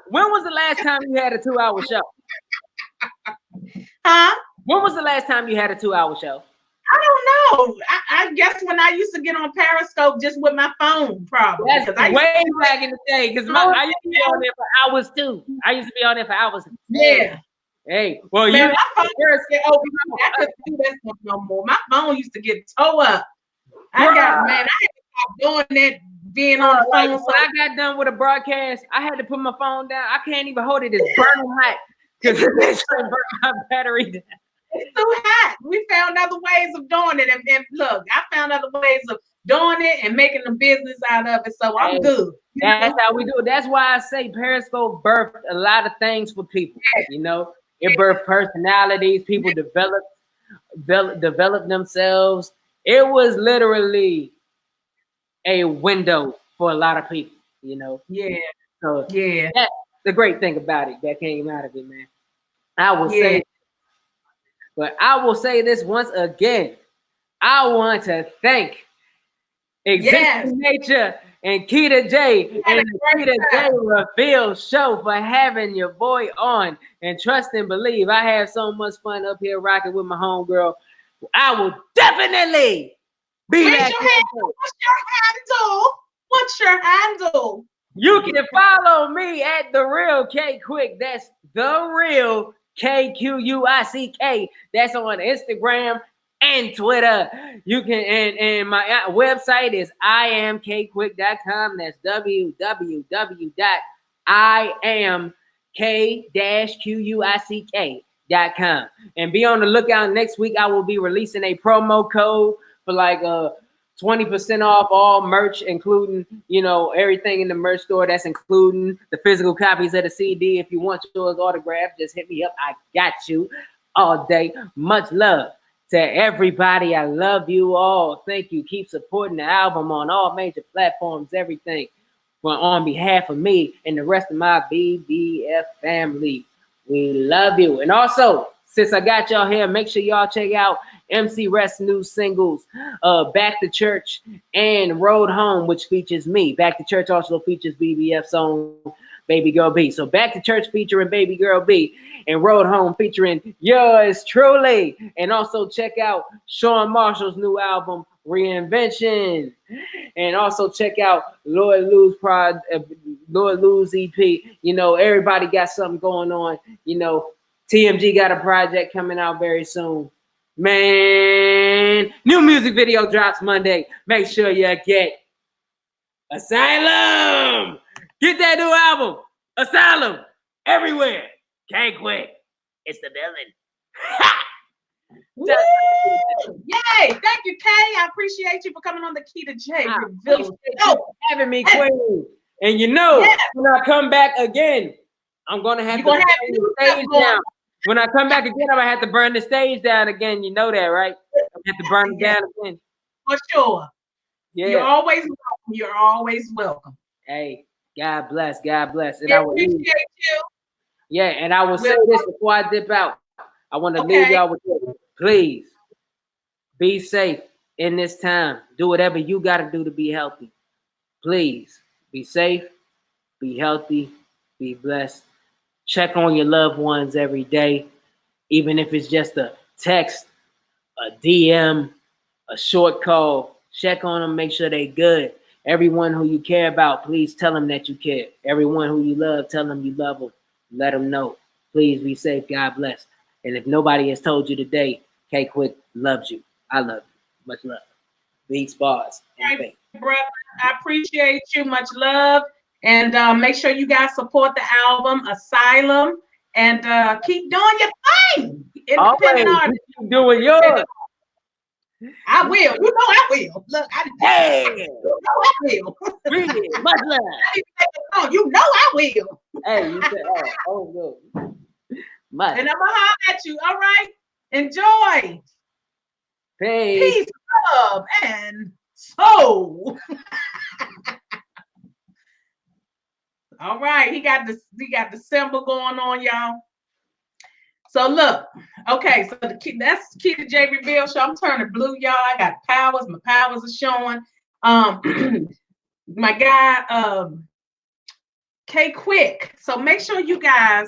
[SPEAKER 2] When was the last time you had a 2-hour show?
[SPEAKER 1] Huh?
[SPEAKER 2] When was the last time you had a 2-hour show?
[SPEAKER 1] I don't know. I guess when I used to get on Periscope just with my phone, probably.
[SPEAKER 2] That's way back in the day. Because I used to be on there for hours too. I used to be on there for hours.
[SPEAKER 1] Yeah.
[SPEAKER 2] Hey, well,
[SPEAKER 1] man, my phone I couldn't do that no more. My phone used to get toe up. I had to stop doing that, being on the phone.
[SPEAKER 2] When I got done with a broadcast, I had to put my phone down. I can't even hold it. It's burning hot because it's burning my battery down.
[SPEAKER 1] It's too hot. We found other ways of doing it. And look, I found other ways of doing it and making a business out of it. So I'm good.
[SPEAKER 2] That's how we do it. That's why I say Periscope birthed a lot of things for people. Yeah. You know, it birthed personalities. People develop themselves. It was literally a window for a lot of people, you know.
[SPEAKER 1] Yeah.
[SPEAKER 2] So that's the great thing about it that came out of it, man. I will say, but I will say this once again. I want to thank Existing Nature and Keita J and the Keita J Reveal Show for having your boy on. And trust and believe, I have so much fun up here rocking with my homegirl. I will definitely be back.
[SPEAKER 1] What's your handle?
[SPEAKER 2] You can follow me at The Real K Quick. That's The Real KQUICK. That's on Instagram and Twitter. You can, and my website is iamkquick.com. That's www.iamk-quick.com. And be on the lookout. Next week, I will be releasing a promo code for like 20% off all merch, including, you know, everything in the merch store. That's including the physical copies of the CD. If you want yours autographed, just hit me up. I got you all day. Much love to everybody. I love you all. Thank you. Keep supporting the album on all major platforms, everything. But on behalf of me and the rest of my BBF family, we love you. And also, since I got y'all here, make sure y'all check out MC Rest's new singles, Back to Church and Road Home, which features me. Back to Church also features BBF's song Baby Girl B. So Back to Church featuring Baby Girl B and Road Home featuring yours truly. And also check out Sean Marshall's new album, Reinvention. And also check out Lord Lou's EP. You know, everybody got something going on. You know, TMG got a project coming out very soon. Man, new music video drops Monday. Make sure you get Asylum. Get that new album, Asylum, everywhere. K Quick, it's the villain.
[SPEAKER 1] Yay! Thank you, Kay. I appreciate you for coming on the Keita J Reveal
[SPEAKER 2] Show. Having me, Queen. And you know, when I come back again, I'm gonna have to burn the stage down. When I come back again, I'm gonna have to burn the stage down again. You know that, right? I have to burn it down again.
[SPEAKER 1] For sure.
[SPEAKER 2] Yeah.
[SPEAKER 1] You're always welcome. You're always welcome.
[SPEAKER 2] Hey, God bless. God bless. And
[SPEAKER 1] I appreciate you.
[SPEAKER 2] Yeah, and I will say this before I dip out. I want to leave y'all with this. Please be safe in this time. Do whatever you got to do to be healthy. Please be safe, be healthy, be blessed. Check on your loved ones every day, even if it's just a text, a DM, a short call. Check on them, make sure they good. Everyone who you care about, please tell them that you care. Everyone who you love, tell them you love them. Let them know. Please be safe. God bless. And if nobody has told you today, K Quick loves you. I love you. Much love. Beats, bars, and faith.
[SPEAKER 1] Brother, I appreciate you. Much love. And make sure you guys support the album Asylum and keep doing your thing. independent
[SPEAKER 2] Always
[SPEAKER 1] artist.
[SPEAKER 2] keep doing yours.
[SPEAKER 1] I will. You know I will. Look,
[SPEAKER 2] Hey,
[SPEAKER 1] you know I will.
[SPEAKER 2] read it. Much love.
[SPEAKER 1] You know I will.
[SPEAKER 2] Hey, you said, oh no. Much.
[SPEAKER 1] And I'm gonna holler at you. All right. Enjoy.
[SPEAKER 2] Peace.
[SPEAKER 1] Peace, love, and soul. All right. He got the symbol going on, y'all. So look, okay, so that's the Key to J Reveal show. I'm turning blue, y'all. I got powers. My powers are showing. My guy, K Quick. So make sure you guys,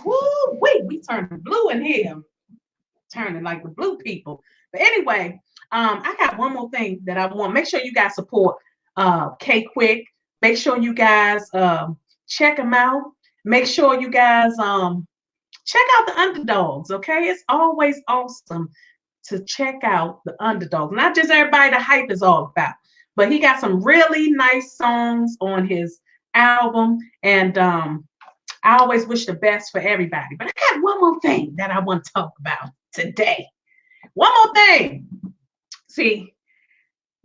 [SPEAKER 1] woo, wait, we turning blue in here. Turning like the blue people. But anyway, I got one more thing that I want. Make sure you guys support K Quick. Make sure you guys check him out. Make sure you guys check out the underdogs, okay? It's always awesome to check out the underdogs. Not just everybody the hype is all about, but he got some really nice songs on his album. And I always wish the best for everybody. But I got one more thing that I want to talk about today. One more thing. See,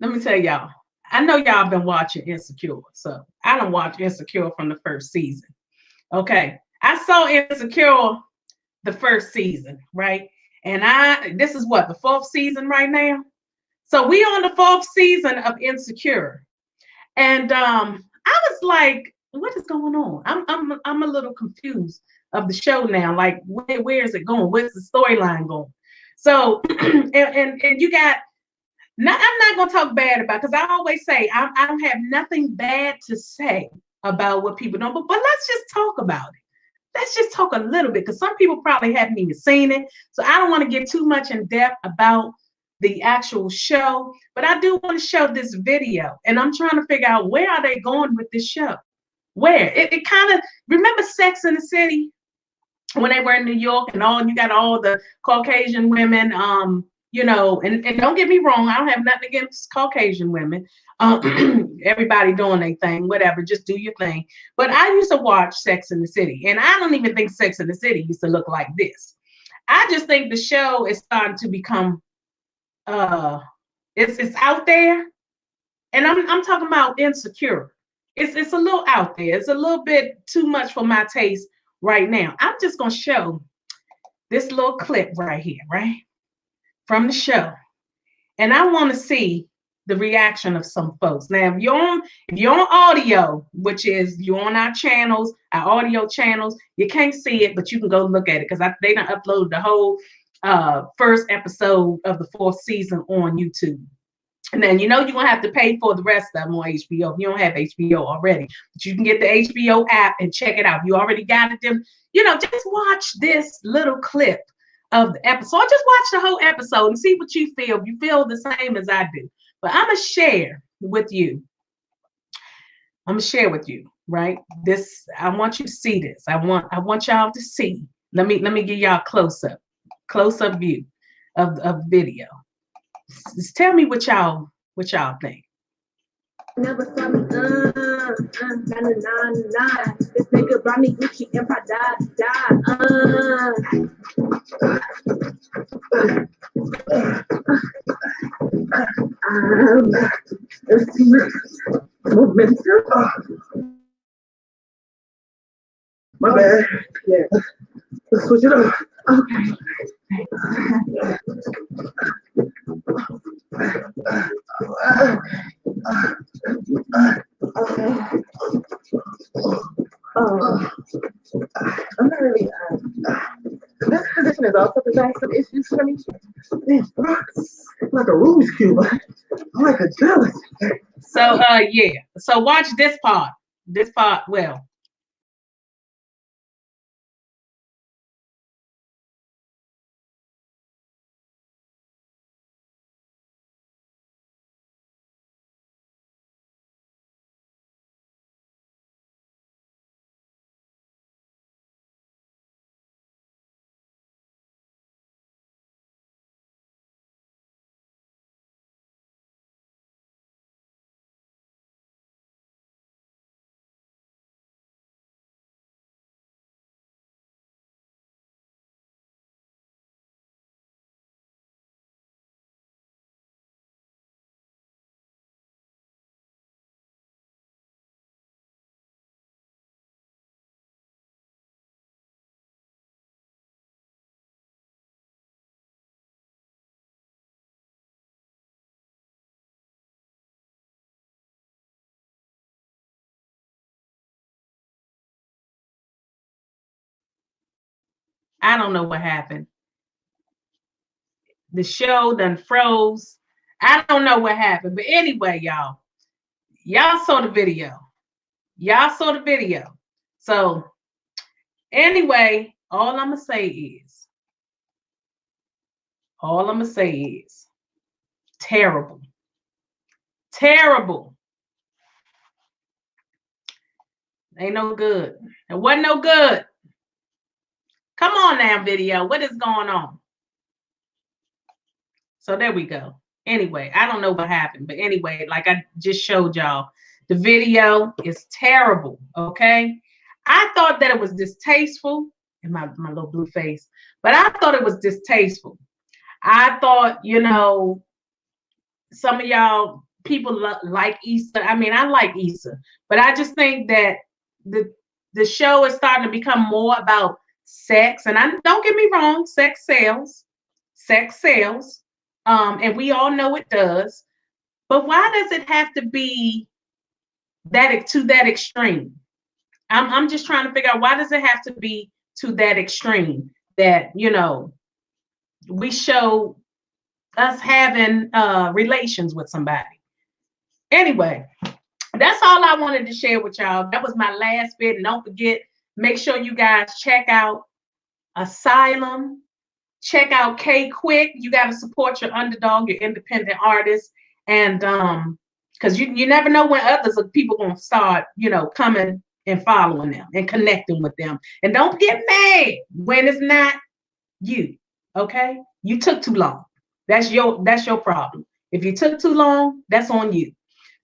[SPEAKER 1] let me tell y'all. I know y'all been watching Insecure. So I don't watch Insecure from the first season. Okay. I saw Insecure the first season, right? And this is what, the fourth season right now? So we on the fourth season of Insecure. And I was like, what is going on? I'm a little confused of the show now. Like, where is it going? Where's the storyline going? So and you got I'm not gonna talk bad about, because I always say I don't have nothing bad to say about what people know, but let's just talk about it. Let's just talk a little bit, because some people probably haven't even seen it. So I don't want to get too much in depth about the actual show, but I do want to show this video, and I'm trying to figure out where are they going with this show. Where it kind of, remember Sex in the City when they were in New York and you got all the Caucasian women, you know, and don't get me wrong, I don't have nothing against Caucasian women. Everybody doing their thing, whatever, just do your thing. But I used to watch Sex in the City, and I don't even think Sex in the City used to look like this. I just think the show is starting to become it's out there, and I'm talking about Insecure. It's a little out there. It's a little bit too much for my taste right now. I'm just gonna show this little clip right here, right, from the show, and I want to see the reaction of some folks. Now, if you're on audio, which is you're on our channels, our audio channels, you can't see it, but you can go look at it, because they done uploaded the whole first episode of the fourth season on YouTube. And then, you know, you're going to have to pay for the rest of them on HBO if you don't have HBO already. But you can get the HBO app and check it out. You already got it. You know, just watch this little clip of the episode. Just watch the whole episode and see what you feel. If you feel the same as I do. But I'm going to share with you. Right? This, I want you to see this. I want y'all to see. Let me give y'all a close-up view of video. Just tell me what y'all think.
[SPEAKER 3] Never saw me, nah. This nigga brought me Gucci and Prada, It's too much momentum. My bad. Yeah. Let's switch it up. Okay. I'm not really. This position is also presenting some issues for me. Like a Rubik's Cube. I'm like a jealous.
[SPEAKER 1] So yeah. So watch this part. Well. I don't know what happened. The show done froze. I don't know what happened. But anyway, y'all saw the video. Y'all saw the video. So anyway, all I'm going to say is terrible. Terrible. Ain't no good. It wasn't no good. Come on now, video. What is going on? So there we go. Anyway, I don't know what happened, but anyway, like I just showed y'all, the video is terrible, okay? I thought that it was distasteful in my little blue face, but I thought it was distasteful. I thought, you know, some of y'all people like Issa. I mean, I like Issa, but I just think that the show is starting to become more about sex. And don't get me wrong, sex sells. Sex sells. And we all know it does. But why does it have to be that to that extreme? I'm just trying to figure out, why does it have to be to that extreme that, you know, we show us having relations with somebody. Anyway, that's all I wanted to share with y'all. That was my last bit. And don't forget, make sure you guys check out Asylum. Check out K-Quick. You got to support your underdog, your independent artist. And because you never know when others of people going to start, you know, coming and following them and connecting with them. And don't get mad when it's not you. Okay? You took too long. That's your problem. If you took too long, that's on you.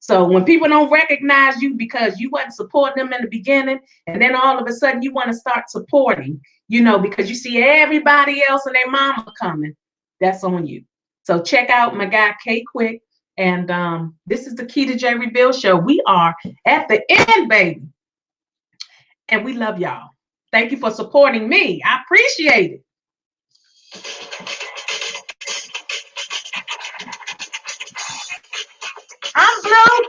[SPEAKER 1] So when people don't recognize you because you wasn't supporting them in the beginning, and then all of a sudden you want to start supporting, you know, because you see everybody else and their mama coming, that's on you. So check out my guy K-Quick. And this is the Keita J. Reveal Show. We are at the end, baby. And we love y'all. Thank you for supporting me. I appreciate it. I'm blue.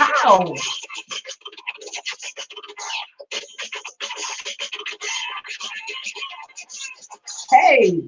[SPEAKER 1] Ow. Hey.